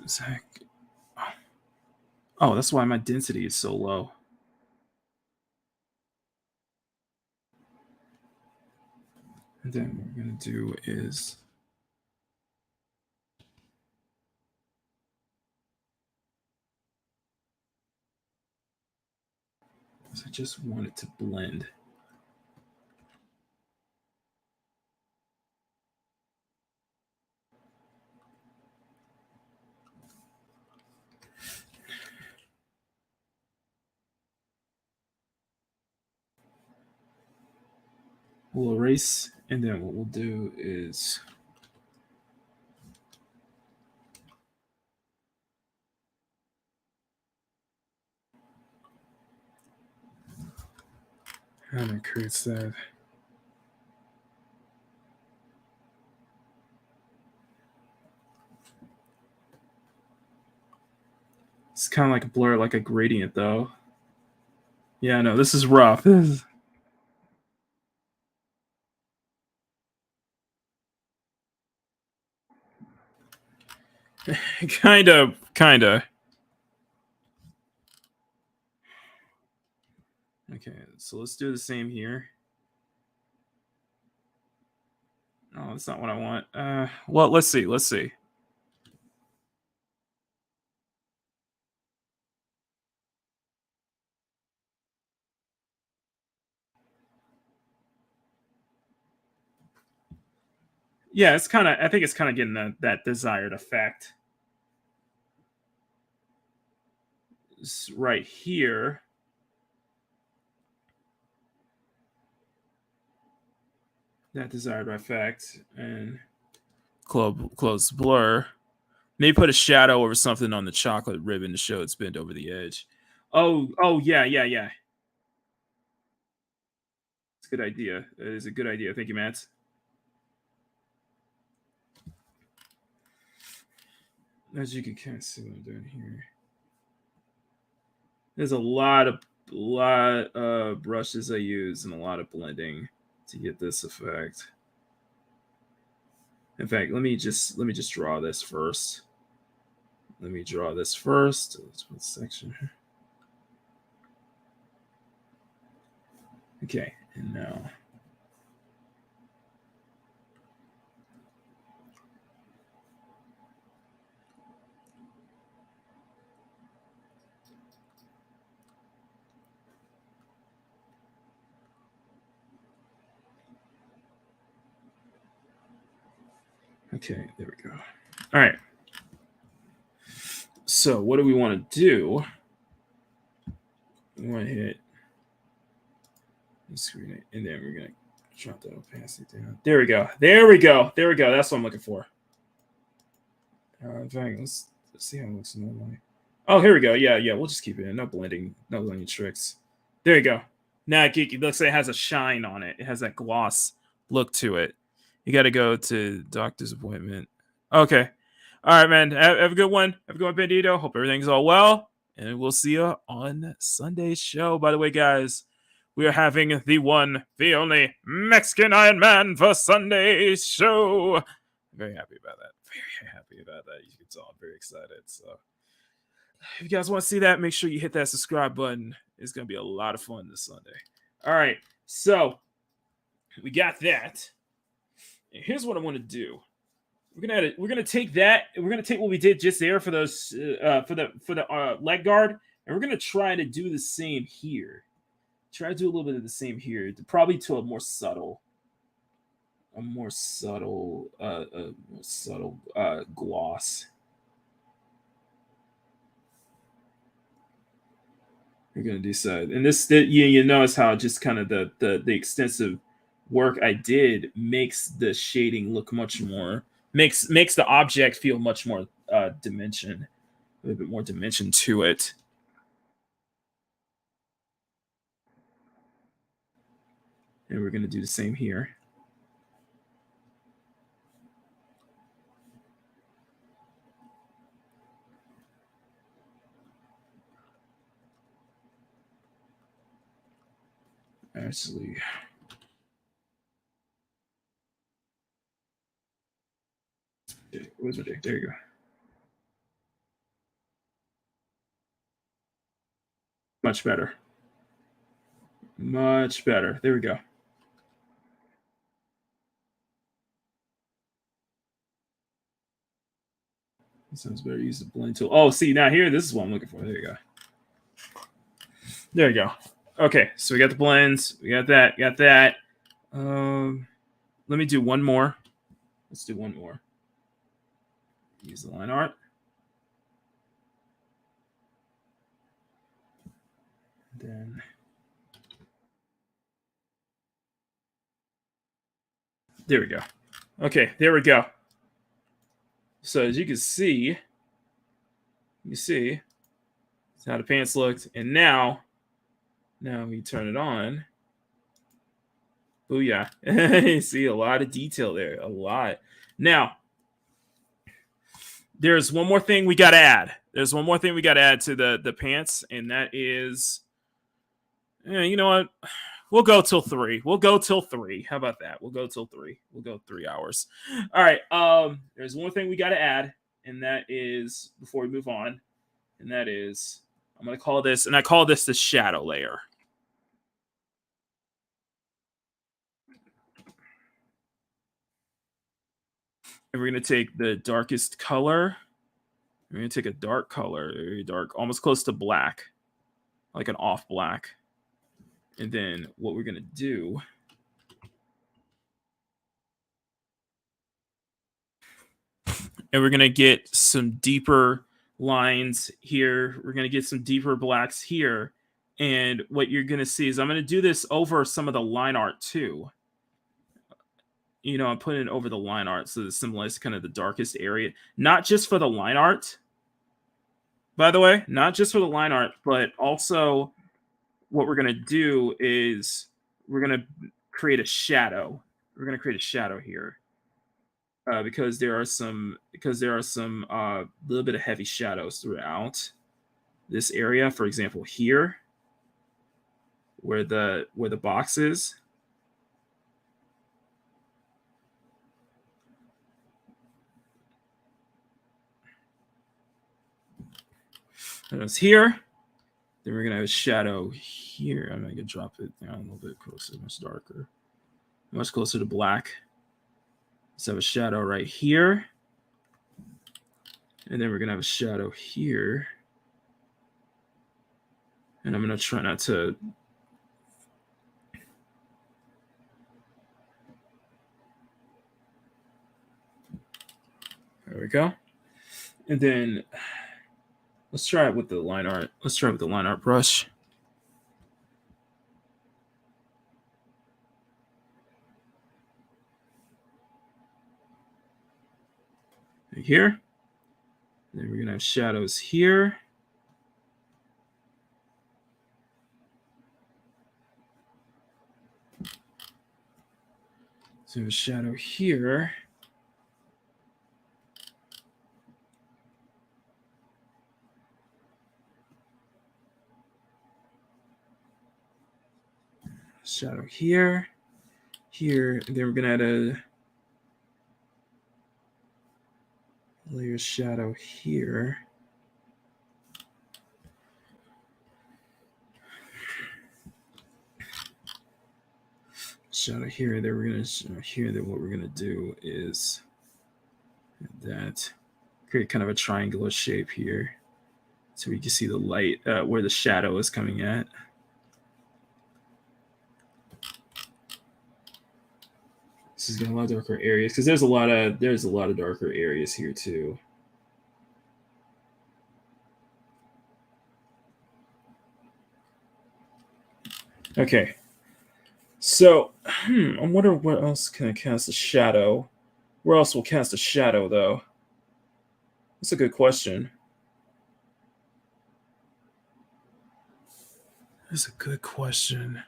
Zach. Oh, that's why my density is so low. And then what we're going to do is I just want it to blend. We'll erase, and then what we'll do is and it creates that. It's kind of like a blur, like a gradient, though. Yeah, no, this is rough. Kind of. Okay, so let's do the same here. Oh, that's not what I want. Well, let's see. Yeah, it's kind of. I think it's kind of getting that desired effect. It's right here. That desired effect, and close blur. Maybe put a shadow over something on the chocolate ribbon to show it's bent over the edge. Oh yeah. It's a good idea. It is a good idea. Thank you, Matt. As you can kind of see what I'm doing here. There's a lot of brushes I use and a lot of blending to get this effect. In fact, let me just draw this first. Let's put section. Okay, and now okay, there we go. All right. So what do we want to do? We want to hit the screen, and then we're gonna drop that opacity down. There we go. That's what I'm looking for. In fact, let's see how it looks normally. Oh, here we go. Yeah. We'll just keep it in. No blending tricks. There you go. Now it looks like it has a shine on it. It has that gloss look to it. You got to go to doctor's appointment. Okay. All right, man. Have a good one. Have a good one, Bandito. Hope everything's all well. And we'll see you on Sunday's show. By the way, guys, we are having the one, the only Mexican Iron Man for Sunday's show. I'm very happy about that. You can tell I'm very excited. So if you guys want to see that, make sure you hit that subscribe button. It's going to be a lot of fun this Sunday. All right. So we got that. And here's what I want to do. We're gonna take that. We're gonna take what we did just there for those for the leg guard, and we're gonna try to do the same here. Try to do a little bit of the same here, probably to a more subtle gloss. We're gonna decide, and you notice how just kind of the extensive work I did makes the shading look much more. Makes the object feel much more dimension, a little bit more dimension to it. And we're going to do the same here. Actually, where's my dick? There you go. Much better. Much better. There we go. Sounds better. Use the blend tool. Oh, see, now here, this is what I'm looking for. There you go. There you go. Okay, so we got the blends. We got that. Got that. Let me do one more. Let's do one more. Use the line art. Then there we go. Okay, there we go. So as you can see, that's how the pants looked. And now we turn it on. Booyah. You see a lot of detail there. A lot. Now, there's one more thing we got to add. There's one more thing we got to add to the pants, and that is, you know what? We'll go till 3. We'll go till 3. How about that? We'll go till 3. We'll go 3 hours. All right. There's one thing we got to add, and that is, before we move on, and that is, I'm going to call this, and I call this the shadow layer. And we're going to take the darkest color. We're going to take a dark color, very dark, almost close to black, like an off black. And then what we're going to do and we're going to get some deeper lines here. We're going to get some deeper blacks here. And what you're going to see is I'm going to do this over some of the line art too. You know, I'm putting it over the line art so it symbolizes kind of the darkest area. Not just for the line art, by the way. Not just for the line art, but also what we're going to do is we're going to create a shadow. We're going to create a shadow here because there are some little bit of heavy shadows throughout this area. For example, here where the box is. And it's here. Then we're going to have a shadow here. I'm going to drop it down a little bit closer, much darker. Much closer to black. Let's have a shadow right here. And then we're going to have a shadow here. And I'm going to try not to... There we go. And then... let's try it with the line art. Let's try it with the line art brush. Right here. Then we're going to have shadows here. So a shadow here. Shadow here, here, and then we're gonna add a layer shadow here. Shadow here. Then we're gonna here. Then what we're gonna do is that create kind of a triangular shape here, so we can see the light where the shadow is coming at. This is got a lot of darker areas because there's a lot of darker areas here too. Okay, so I wonder what else can I cast a shadow. Where else will cast a shadow though? That's a good question. That's a good question.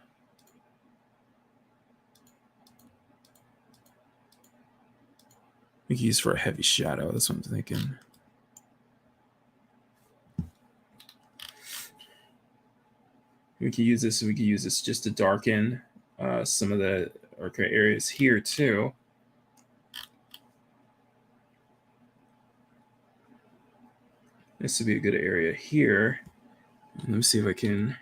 We can use for a heavy shadow. That's what I'm thinking. We can use this. We can use this just to darken some of the areas here too. This would be a good area here. Let me see if I can.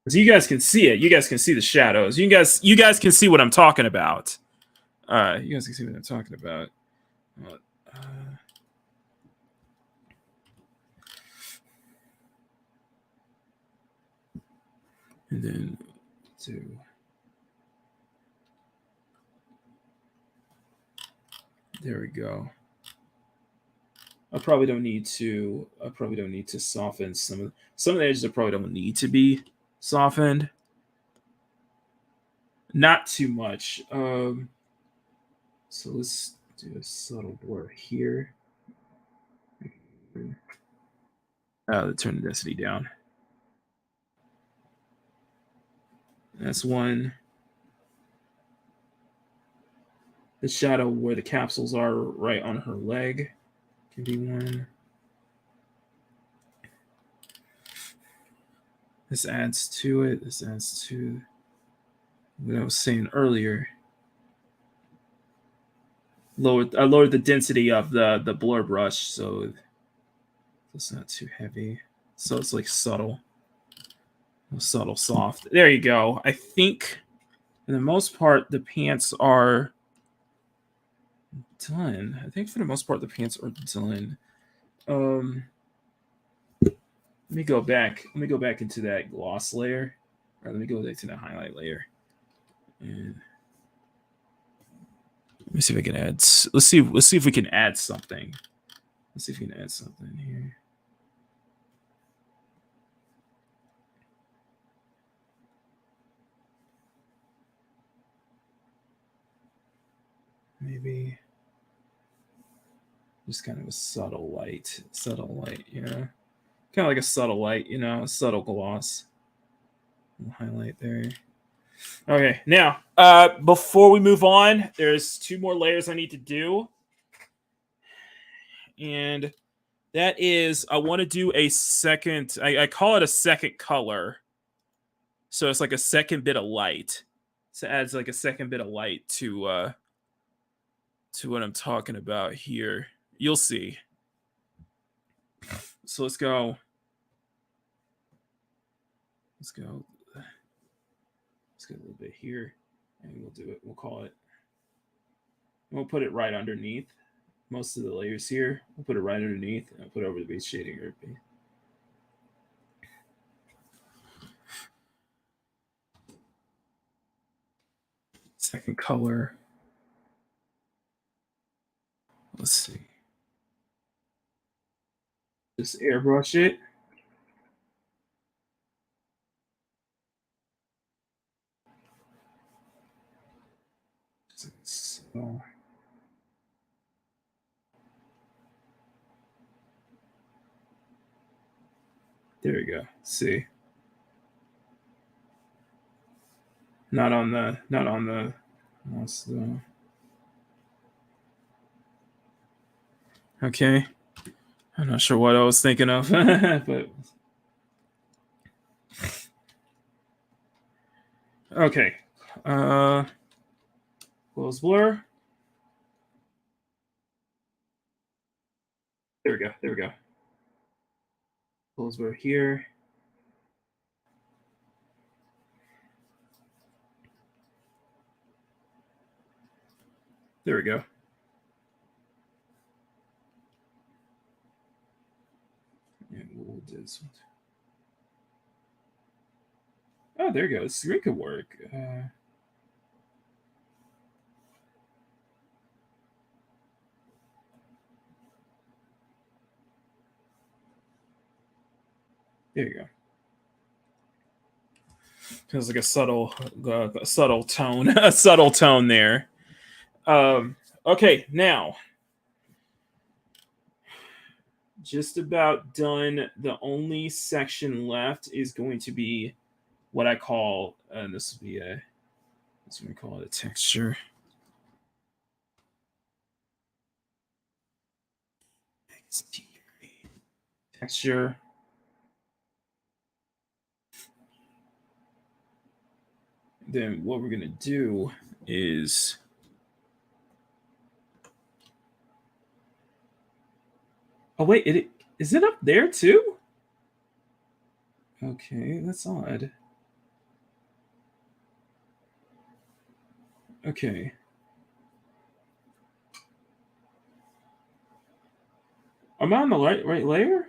So you guys can see it. You guys can see the shadows. You guys can see what I'm talking about. You guys can see what I'm talking about. And then there we go. I probably don't need to soften some of the edges. I probably don't need to be softened. Not too much. So let's do a subtle blur here. Let's turn the density down. That's one. The shadow where the capsules are right on her leg can be one. This adds to it. This adds to what I was saying earlier. I lowered the density of the blur brush so it's not too heavy. So it's like subtle, soft. There you go. I think for the most part the pants are done. I think for the most part the pants are done. Let me go back into that gloss layer. Or let me go back to the highlight layer. And let me see if I can add. Let's see if we can add something. Let's see if we can add something here. Maybe just kind of a subtle light, you know, kind of like a subtle light, you know, a subtle gloss. We'll highlight there. Okay, now before we move on, there's 2 more layers I need to do, and that is I want to do a second. I call it a second color, so it's like a second bit of light. So it adds like a second bit of light to what I'm talking about here. You'll see. So let's go. Let's go a little bit here, and we'll do it. We'll call it. We'll put it right underneath most of the layers here. We'll put it right underneath, and I'll put it over the base shading or base. Second color. Let's see. Just airbrush it. So. There we go. See. Not on the mouse though. Okay. I'm not sure what I was thinking of, but okay. Close blur. There we go. Close blur here. There we go. And we'll do this one. Oh, there you go. This screen could work. There you go. Feels like a subtle tone, a subtle tone there. Okay, now just about done. The only section left is going to be what I call, and this will be a, this is what we call it, a texture. Texture. Then what we're gonna do is oh wait, is it up there too? Okay, that's odd. Okay. Am I on the right layer?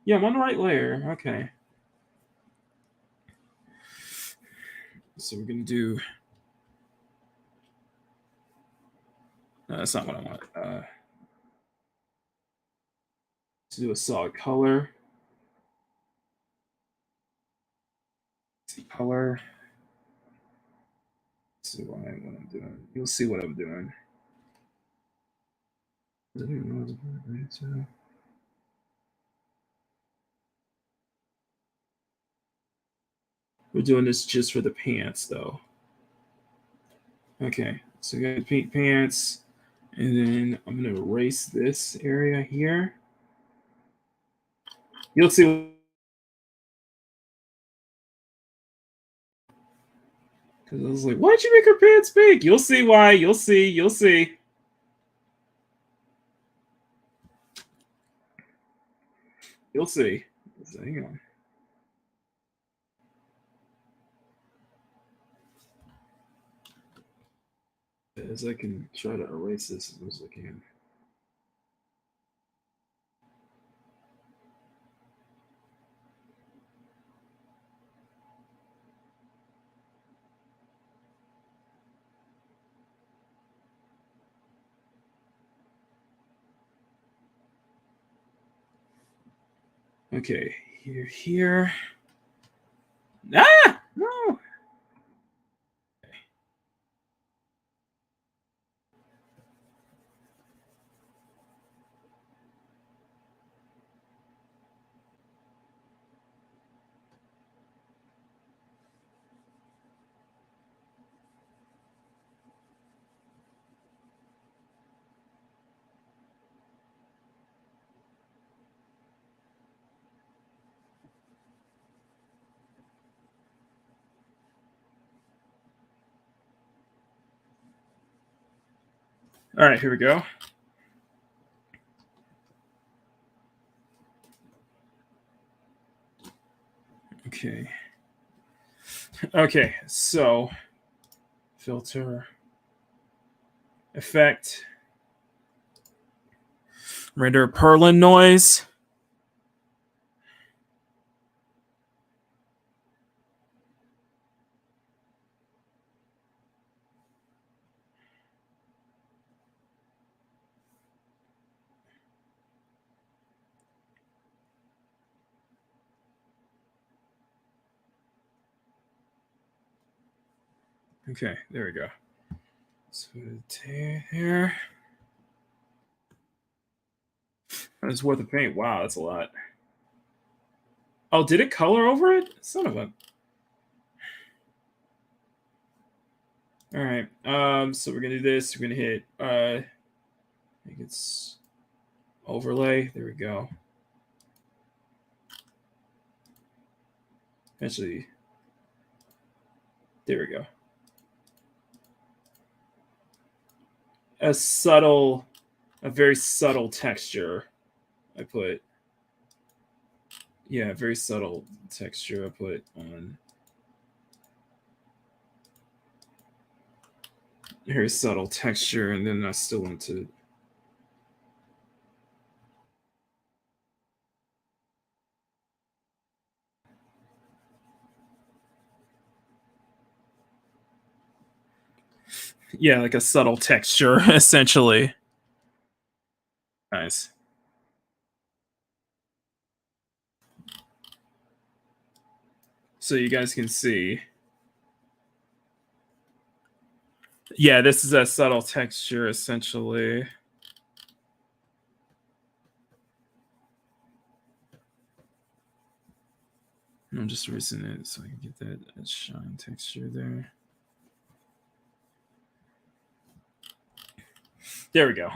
Yeah, I'm on the right layer. Okay. So we're gonna do. No, that's not what I want. Let's do a solid color. See color. Let's see what I'm doing. You'll see what I'm doing. We're doing this just for the pants, though. Okay, so we got the pink pants, and then I'm gonna erase this area here. You'll see. Because I was like, why'd you make her pants pink? You'll see why. You'll see. You'll see. You'll see. So, hang on. As I can try to erase this as much as I can. Okay, here. Ah! No! All right, here we go. Okay. Okay, so filter, effect, render purlin noise. Okay, there we go. So here. That's worth of paint. Wow, that's a lot. Oh, did it color over it? Son of a. All right. So we're gonna do this. We're gonna hit. I think it's overlay. There we go. Actually, there we go. A very subtle texture. I put. Yeah, very subtle texture I put on. Very subtle texture, and then I still want to. Yeah, like a subtle texture, essentially. Nice. So you guys can see. Yeah, this is a subtle texture, essentially. I'm just erasing it so I can get that shine texture there. There we go.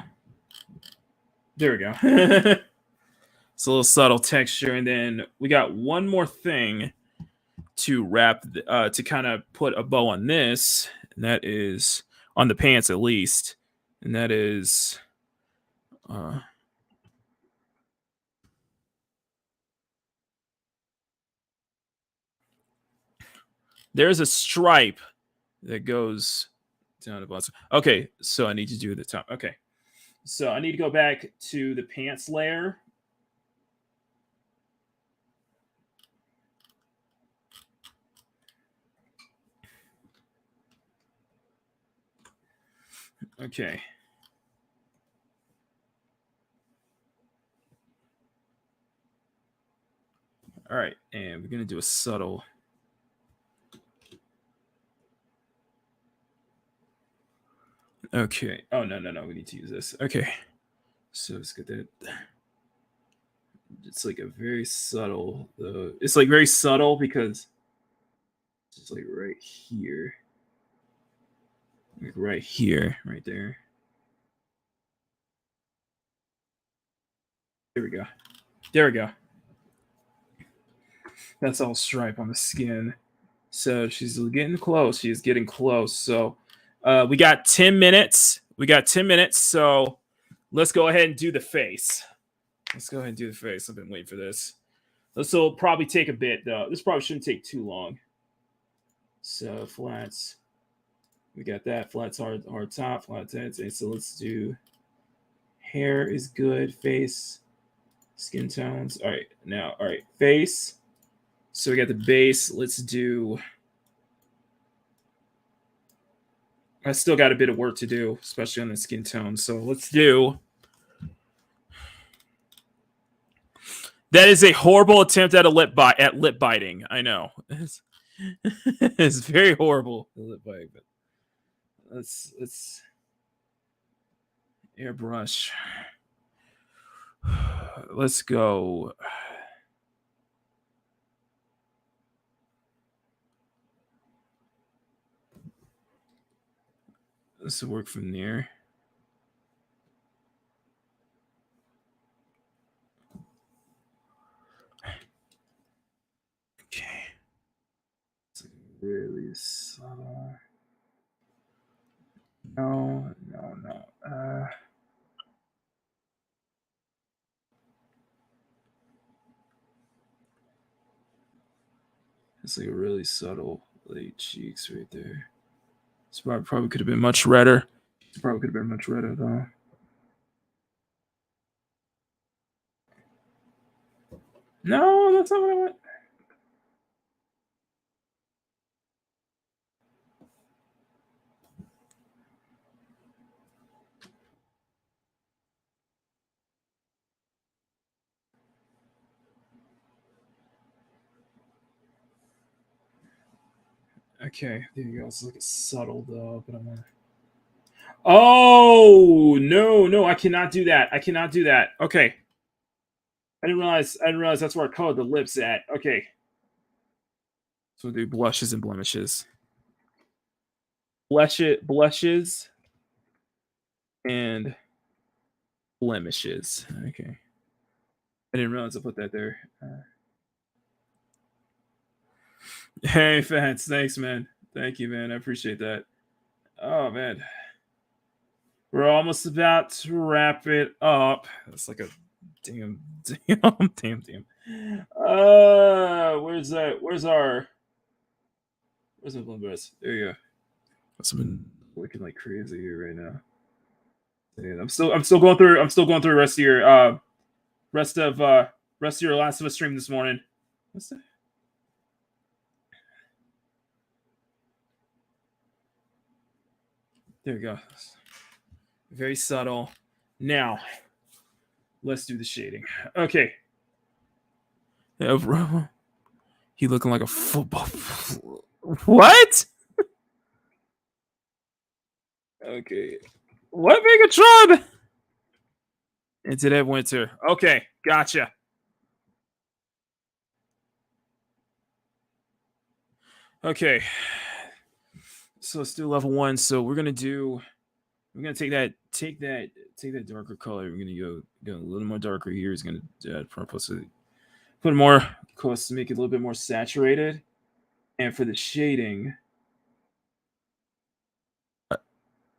There we go. It's a little subtle texture, and then we got one more thing to wrap, to kind of put a bow on this, and that is on the pants at least, and that is there's a stripe that goes down the bottom. Okay, so I need to do the top. Okay, so I need to go back to the pants layer. Okay. All right, and we're gonna do a subtle. Okay. Oh no. We need to use this. Okay. So let's get that. It's like a very subtle. It's like very subtle because it's like right here, like right here, right there. There we go. There we go. That's all stripe on the skin. So she's getting close. She is getting close. So we got 10 minutes. We got 10 minutes. So let's go ahead and do the face. Let's go ahead and do the face. I've been waiting for this. This will probably take a bit, though. This probably shouldn't take too long. So flats. We got that. Flats, hard top, flat heads. And so let's do hair is good. Face, skin tones. All right. Now, all right. Face. So we got the base. Let's do. I still got a bit of work to do, especially on the skin tone. So let's do. That is a horrible attempt at lip biting. I know. It's very horrible, lip biting, but let's airbrush. Let's go. This will work from there. Okay. It's really subtle. No. It's like a really subtle late cheeks right there. This probably could have been much redder. Probably could have been much redder though. No, that's not what I want. Okay, there you go. It's like a subtle though, but I'm gonna. Oh no! I cannot do that. I cannot do that. Okay. I didn't realize that's where I colored the lips at. Okay. So we'll do blushes and blemishes. Blushes and blemishes. Okay. I didn't realize I put that there. Hey, fans. Thanks, man. Thank you, man. I appreciate that. Oh, man. We're almost about to wrap it up. That's like a damn. Where's that? Where's my blend? There you go. I've been looking like crazy here right now. And I'm still going through the rest of your rest of your Last of Us stream this morning. What's that? There we go. Very subtle. Now, let's do the shading. Okay. He looking like a football. What? Okay. What Megatron? Into that winter. Okay, gotcha. Okay. So let's do level 1. So we're gonna take that darker color. We're gonna go a little more darker here. It's gonna put more course to make it a little bit more saturated. And for the shading,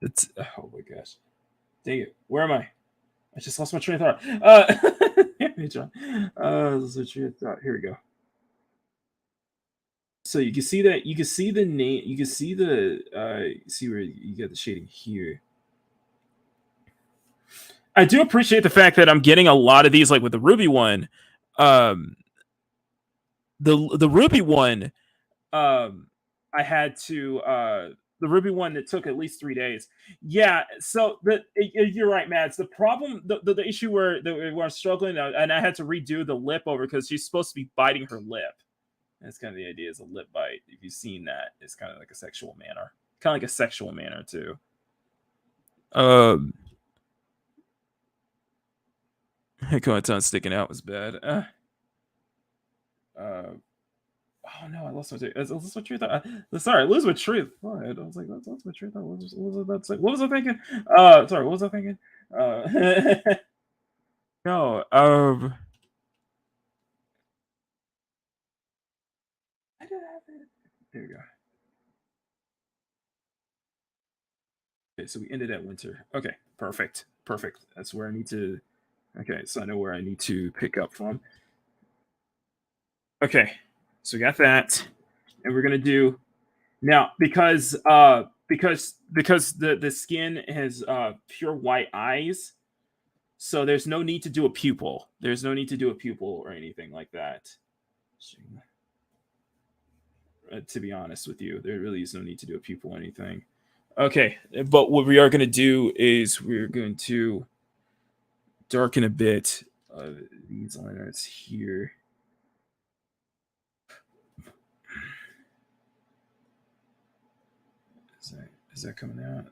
it's oh my gosh, dang it, where am I? I just lost my train of thought. Lost my train of thought. Here we go. So you can see that the name, you can see see where you get the shading here. I do appreciate the fact that I'm getting a lot of these, like with the Ruby one. The Ruby one, I had to the Ruby one that took at least 3 days. Yeah, so you're right, Mads. The problem, the issue where we're struggling, and I had to redo the lip over because she's supposed to be biting her lip. That's kind of the idea, is a lip bite. If you've seen that, it's kind of like a sexual manner, too. Content sticking out was bad. Oh no, I lost my truth. Sorry, I lose my truth. I was like, that's my truth. What was I thinking? Sorry, what was I thinking? No, I did have it. There we go. Okay, so we ended at winter. Okay, perfect. That's where I need to. Okay, so I know where I need to pick up from. Okay, so we got that, and we're gonna do now because the skin has pure white eyes, so there's no need to do a pupil. There's no need to do a pupil or anything like that. To be honest with you, there really is no need to do a pupil or anything. Okay, but what we are going to do is we're going to darken a bit of these liners here. Is that coming out?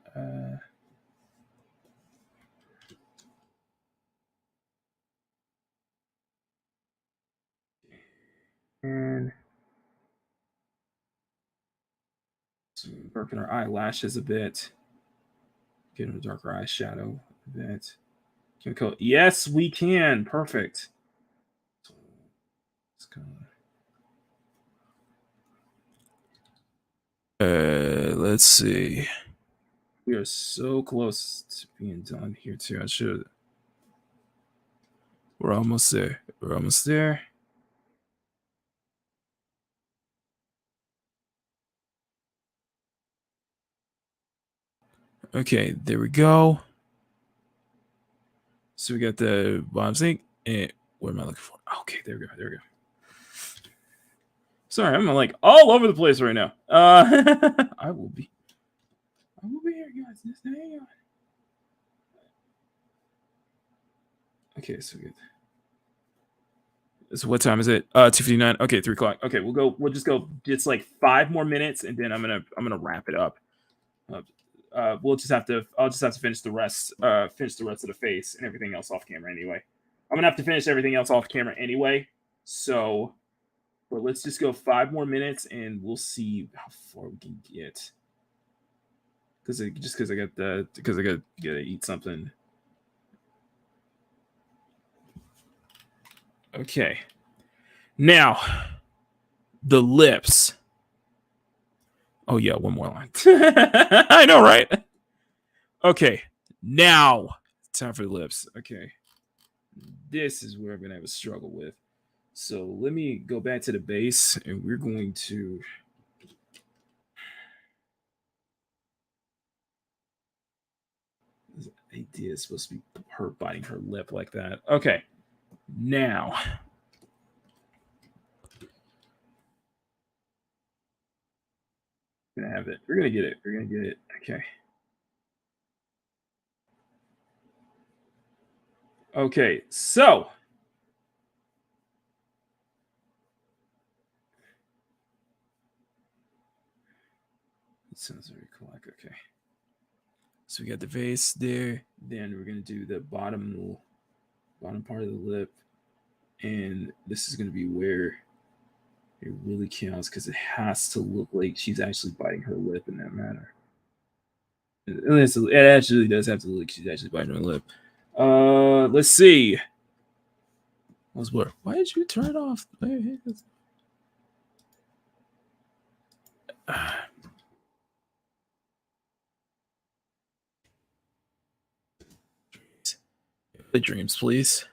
And so darken our eyelashes a bit. Getting a darker eyeshadow a bit. Can we call it? Yes, we can. Perfect. So it's kind of. Let's see. We are so close to being done here too. I should. We're almost there. Okay, there we go. So we got the bottom sink. And what am I looking for? Okay, there we go. Sorry, I'm like all over the place right now. I will be here, guys. Just hang on. Okay, so good. So what time is it? 2:59. Okay, 3 o'clock. Okay, we'll just go just like 5 more minutes, and then I'm gonna wrap it up. I'll just have to finish the rest of the face and everything else off camera anyway. I'm gonna have to finish everything else off camera anyway. So, but let's just go 5 more minutes, and we'll see how far we can get. Because I gotta eat something. Okay. Now, the lips. Oh yeah, one more line. I know, right? Okay, now time for the lips. Okay, this is where I'm gonna have a struggle with. So let me go back to the base, and we're going to. This idea is supposed to be her biting her lip like that. Okay, now. We're gonna have it. We're gonna get it. Okay. Okay, so it sounds very cool. Like, okay. So we got the vase there. Then we're gonna do the bottom part of the lip, and this is gonna be where It really counts because it has to look like she's actually biting her lip in that manner. It actually does have to look like she's actually biting her lip. Let's see. Why did you turn it off? The dreams, please.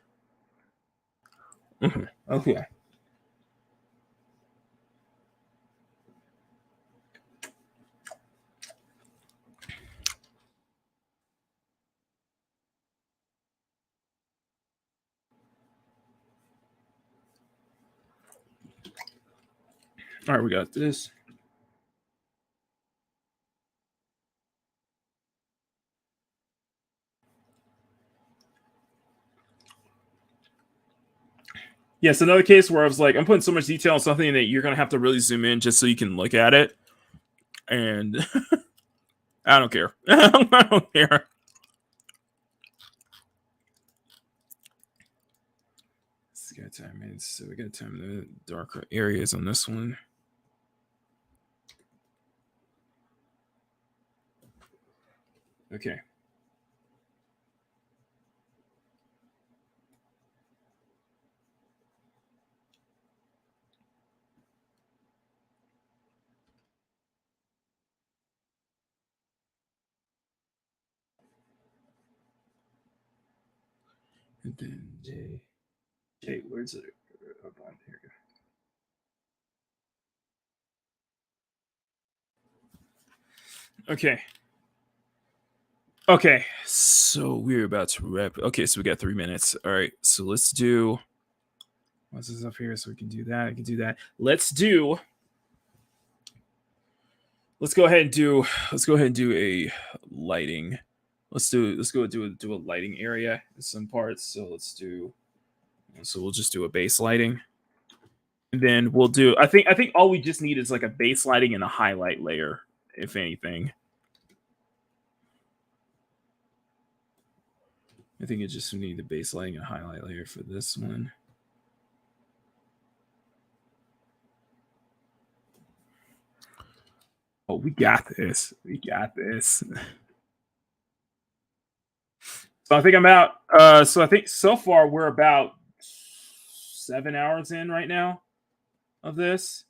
Okay. All right, we got this. Yes, another case where I was like, I'm putting so much detail on something that you're going to have to really zoom in just so you can look at it. And I don't care. I don't care. We got time, so we got time the darker areas on this one. Okay. And then J, where's it? Oh, here we go. Okay. Okay, so we're about to wrap. Okay, so we got 3 minutes. All right, so let's do. What's this up here? So we can do that. I can do that. Let's go ahead and do a lighting. Let's go do a lighting area in some parts. So we'll just do a base lighting. And then we'll do I think all we just need is like a base lighting and a highlight layer, if anything. I think it just need the base lighting and highlight layer for this one. Oh, we got this. We got this. So I think I'm out. So I think so far we're about 7 hours in right now of this,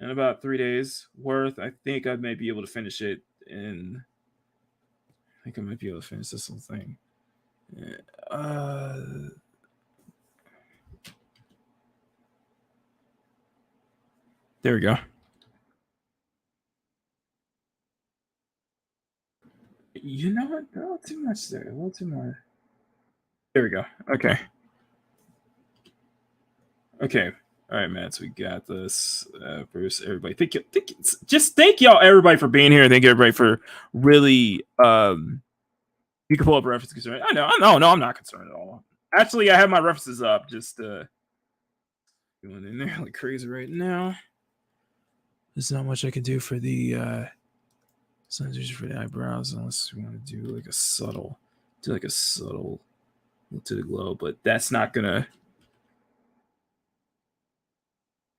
in about 3 days worth. I think I may be able to finish it in. I think I might be able to finish this whole thing. There we go. You know what? A little too much there. A little too much. There we go. Okay. Okay. All right, Matt. So we got this. Bruce, everybody. Thank y'all, everybody, for being here. Thank you, everybody, for really. You can pull up references. Concerned. I know. No, I'm not concerned at all. Actually, I have my references up. Just going in there like crazy right now. There's not much I can do for the. Sometimes for the eyebrows, unless we want to do like a subtle look to the glow, but that's not gonna.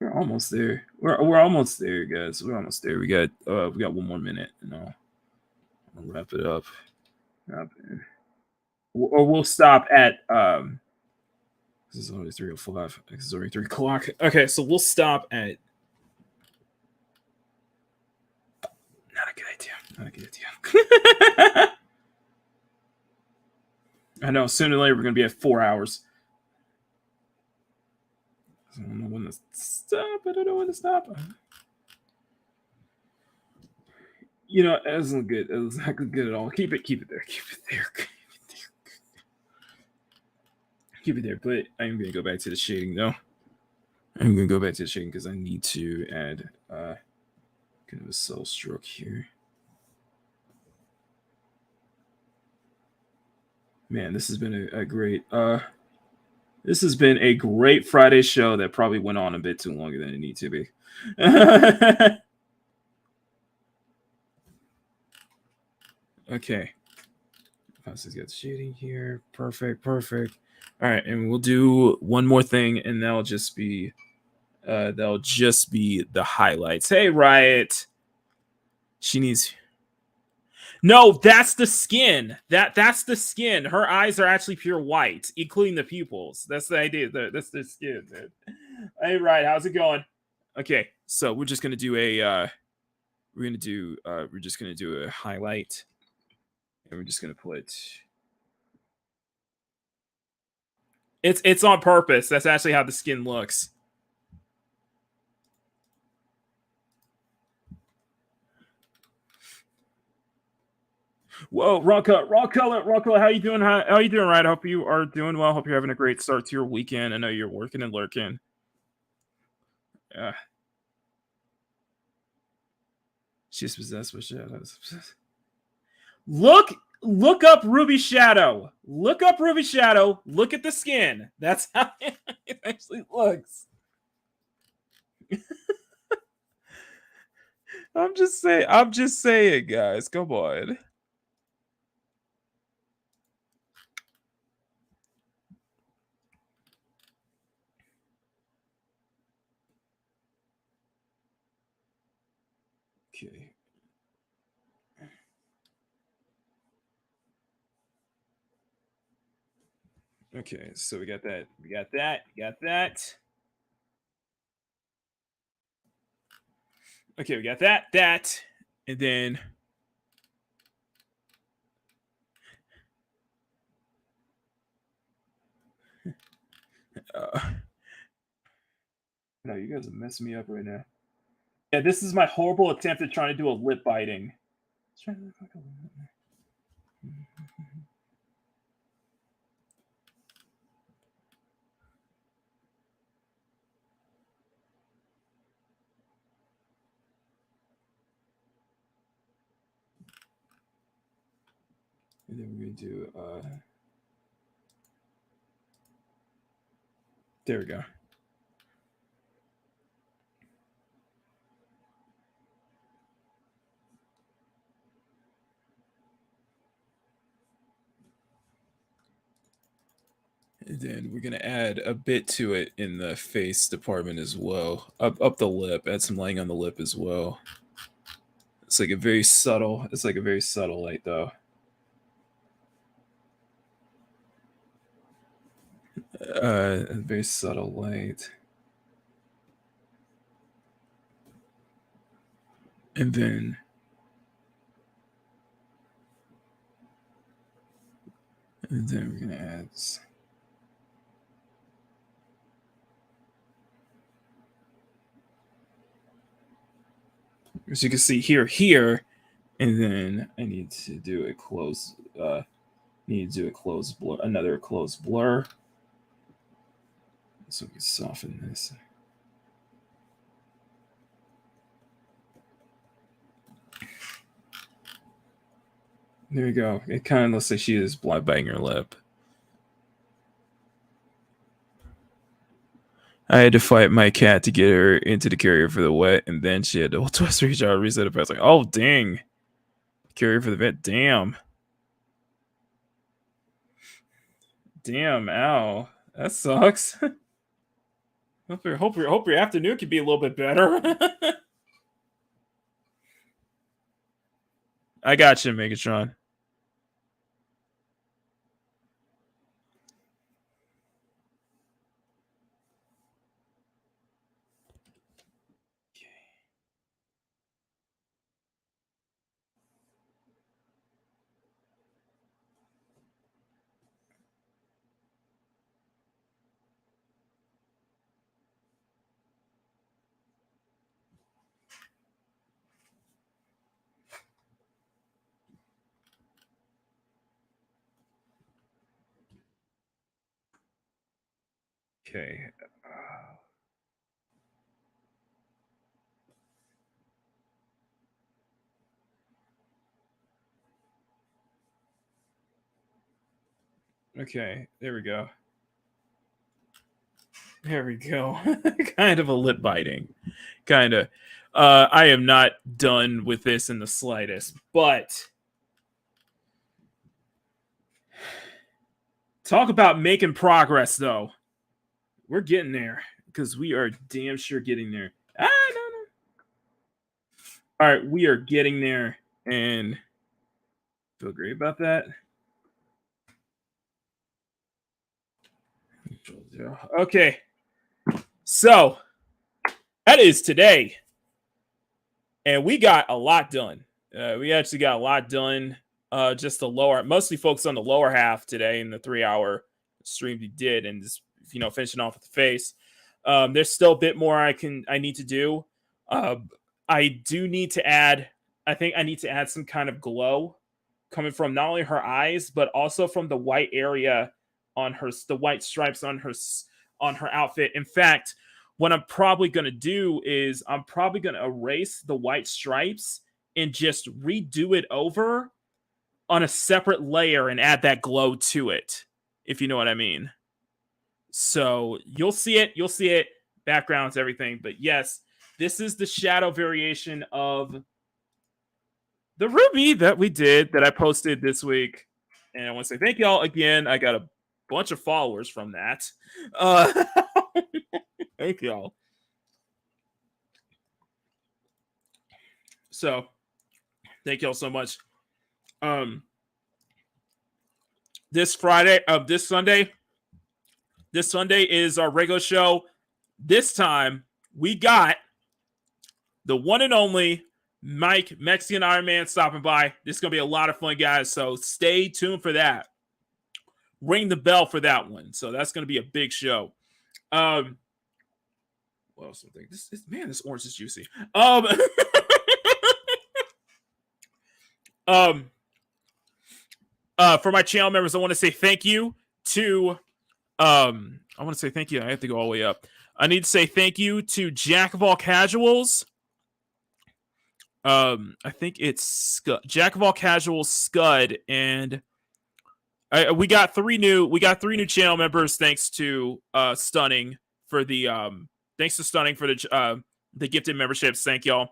We're almost there. We're almost there, guys. We're almost there. We got 1 more minute, and I'll wrap it up. Or we'll stop at This is only 3:05. This is already 3 o'clock. Okay, so we'll stop at. Not a good idea. Not a good idea. I know sooner or later we're gonna be at 4 hours. I don't know when to stop. I don't know when to stop. You know, it doesn't look good. It doesn't look good at all. Keep it there. Keep it there. But I'm gonna go back to the shading though. I'm gonna go back to the shading because I need to add kind of a cell stroke here. Man, this has been a great this has been a great Friday show that probably went on a bit too longer than it needed to be. Okay. Foster's got the shading here. Perfect. All right, and we'll do one more thing, and that'll just be They'll just be the highlights. Hey, Riot. She needs... No, that's the skin. That's the skin. Her eyes are actually pure white, including the pupils. That's the idea. That's the skin, dude. Hey, Riot, how's it going? Okay, so we're just gonna do a we're just gonna do a highlight. And we're just gonna put... It's on purpose. That's actually how the skin looks. Whoa, raw color. How you doing? How you doing, right? I hope you are doing well. Hope you're having a great start to your weekend. I know you're working and lurking. She's possessed with shadows. Look up Ruby Shadow. Look up Ruby Shadow. Look at the skin. That's how it actually looks. I'm just saying, guys. Come on. Okay. Okay, so we got that. Okay, we got that, and then no, you guys are messing me up right now. Yeah, this is my horrible attempt at trying to do a lip biting. And then we're gonna do there we go. And then we're gonna add a bit to it in the face department as well. Up the lip, add some lighting on the lip as well. It's like a very subtle light though. A very subtle light. And then we're gonna add as you can see here, and then I need to do a close blur, another close blur. So we can soften this. There we go. It kind of looks like she is blood biting her lip. I had to fight my cat to get her into the carrier for the wet, and then she had to twist reach out, reset it. I was like, oh dang. Carrier for the vet. Damn. Damn, ow. That sucks. Hope your afternoon could be a little bit better. I got you, Megatron. Okay. Okay, there we go. There we go. Kind of a lip biting. Kind of. I am not done with this in the slightest, but talk about making progress, though. We're getting there. because we are damn sure getting there. No. All right, we are getting there, and feel great about that. Okay, so that is today, and we got a lot done. We actually got a lot done. Just the lower, mostly focused on the lower half today in the 3-hour stream we did, and just finishing off with the face. There's still a bit more I need to do. I do need to add. I think I need to add some kind of glow coming from not only her eyes but also from the white area on her, the white stripes on her outfit. In fact, what I'm probably going to do is I'm probably going to erase the white stripes and just redo it over on a separate layer and add that glow to it, if you know what I mean. So you'll see it, backgrounds, everything. But yes, this is the shadow variation of the Ruby that we did, that I posted this week. And I want to say thank y'all again. I got a bunch of followers from that. Thank y'all. So thank y'all so much. This Sunday is our regular show. This time we got the one and only Mike, Mexican Iron Man, stopping by. This is going to be a lot of fun, guys. So stay tuned for that. Ring the bell for that one. So that's going to be a big show. What else? This orange is juicy. For my channel members, I want to say thank you to I want to say thank you. I have to go all the way up. I need to say thank you to Jack of All Casuals. I think it's Jack of All Casuals, Scud, and we got three new channel members thanks to Stunning for the gifted memberships. Thank y'all.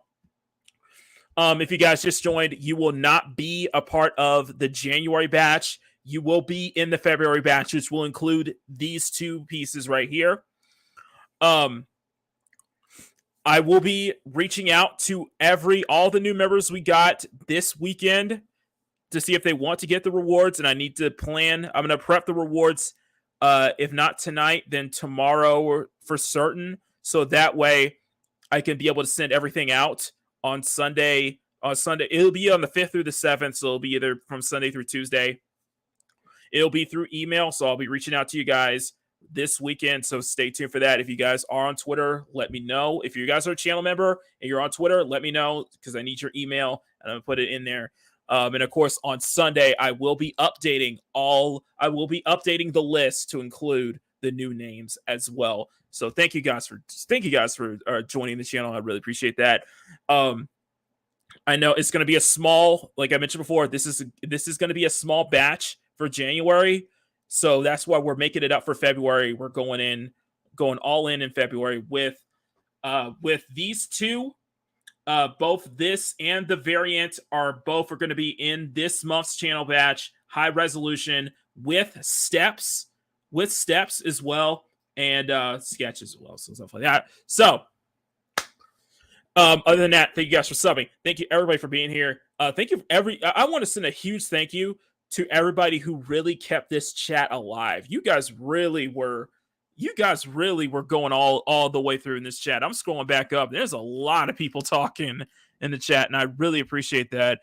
If you guys just joined, you will not be a part of the January batch. You will be in the February batch, which will include these two pieces right here. I will be reaching out to all the new members we got this weekend to see if they want to get the rewards, and I need to plan. I'm going to prep the rewards, if not tonight, then tomorrow or for certain, so that way I can be able to send everything out on Sunday. It'll be on the 5th through the 7th, so it'll be either from Sunday through Tuesday. It'll be through email, so I'll be reaching out to you guys this weekend, so stay tuned for that. If you guys are on Twitter, let me know. If you guys are a channel member and you're on Twitter, let me know, because I need your email, and I'm going to put it in there. And of course, on Sunday, I will be updating the list to include the new names as well. So thank you guys for joining the channel. I really appreciate that. I know it's going to be a small, like I mentioned before, this is going to be a small batch for January. So that's why we're making it up for February. We're going all in February with these two. Both this and the variant are going to be in this month's channel batch, high resolution with steps as well, and sketches as well, so stuff like that. So other than that, thank you guys for subbing. Thank you everybody for being here. Thank you I want to send a huge thank you to everybody who really kept this chat alive. You guys really were going all the way through in this chat. I'm scrolling back up. There's a lot of people talking in the chat, and I really appreciate that.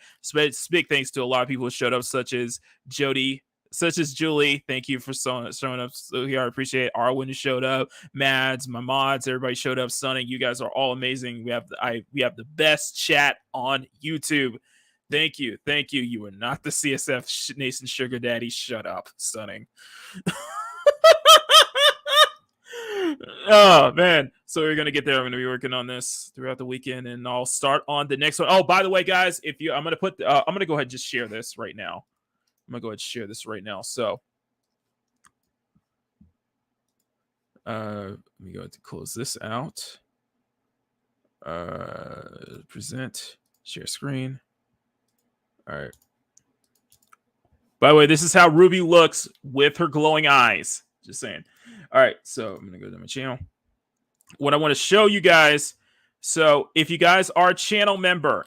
Big thanks to a lot of people who showed up, such as Jody, such as Julie. Thank you for showing up. So here, I appreciate it. Arwen who showed up, Mads, my mods, everybody showed up. Stunning, you guys are all amazing. We have the best chat on YouTube. Thank you. You are not the CSF Nathan Sugar Daddy. Shut up, Stunning. Oh man, so we're gonna get there. I'm gonna be working on this throughout the weekend, and I'll start on the next one. Oh, by the way, guys, I'm gonna go ahead and just share this right now. So let me go ahead and close this out. Present, share screen. All right. By the way, this is how Ruby looks with her glowing eyes. Just saying. All right, so I'm gonna go to my channel. what I want to show you guys. So if you guys are a channel member,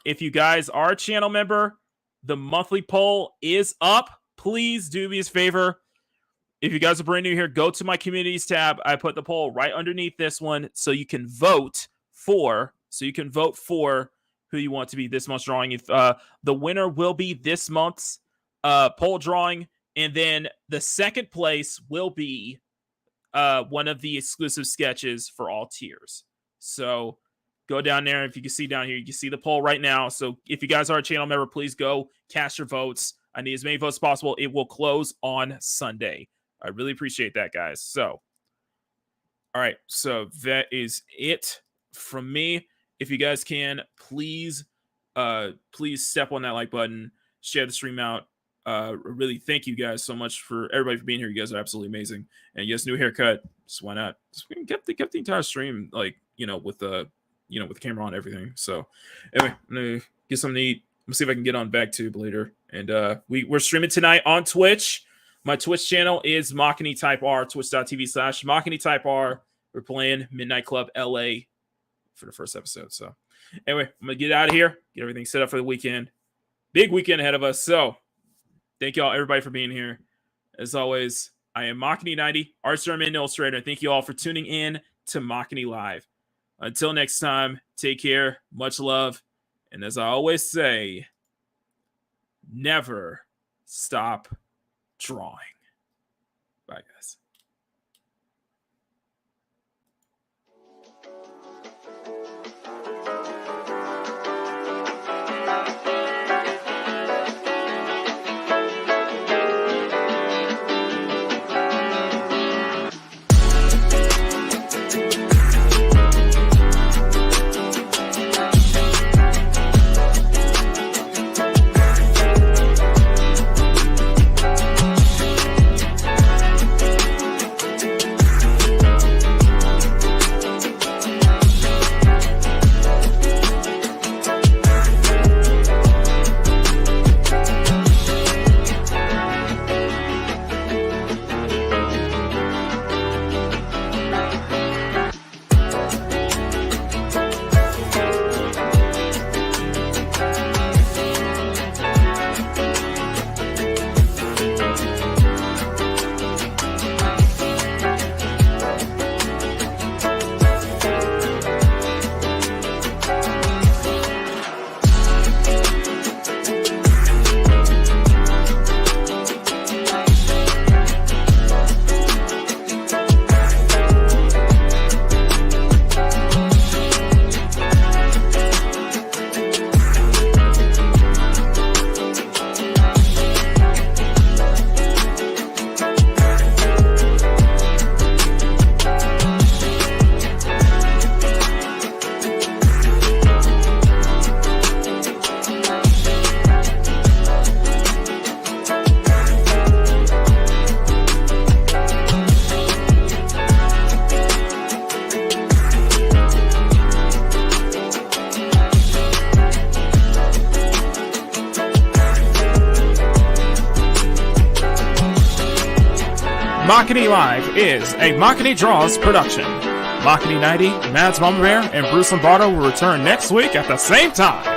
the monthly poll is up. Please do me a favor. If you guys are brand new here, go to my communities tab. I put the poll right underneath this one so you can vote for who you want to be this month's drawing. If the winner will be this month's poll drawing, and then the second place will be one of the exclusive sketches for all tiers. So go down there. If you can see down here, you can see the poll right now. So if you guys are a channel member, please go cast your votes. I need as many votes as possible. It will close on Sunday. I really appreciate that, guys. So, all right. So that is it from me. If you guys can, please step on that like button, share the stream out. Really thank you guys so much for everybody for being here. You guys are absolutely amazing. And yes, new haircut. Just why not? Just kept the entire stream, like, with the camera on and everything. So anyway, I'm gonna get something to eat. I'm gonna see if I can get on BackTube later. And we're streaming tonight on Twitch. My Twitch channel is Makini Type R, twitch.tv/Makini Type R. We're playing Midnight Club LA for the first episode. So anyway, I'm gonna get out of here, get everything set up for the weekend. Big weekend ahead of us. So thank y'all, everybody, for being here. As always, I am Makini90, art star and illustrator. Thank you all for tuning in to Makini Live. Until next time, take care, much love, and as I always say, never stop drawing. Bye, guys. Makini Live is a Makini Draws production. Makini90, Mads Mamabear, and Bruce Lombardo will return next week at the same time.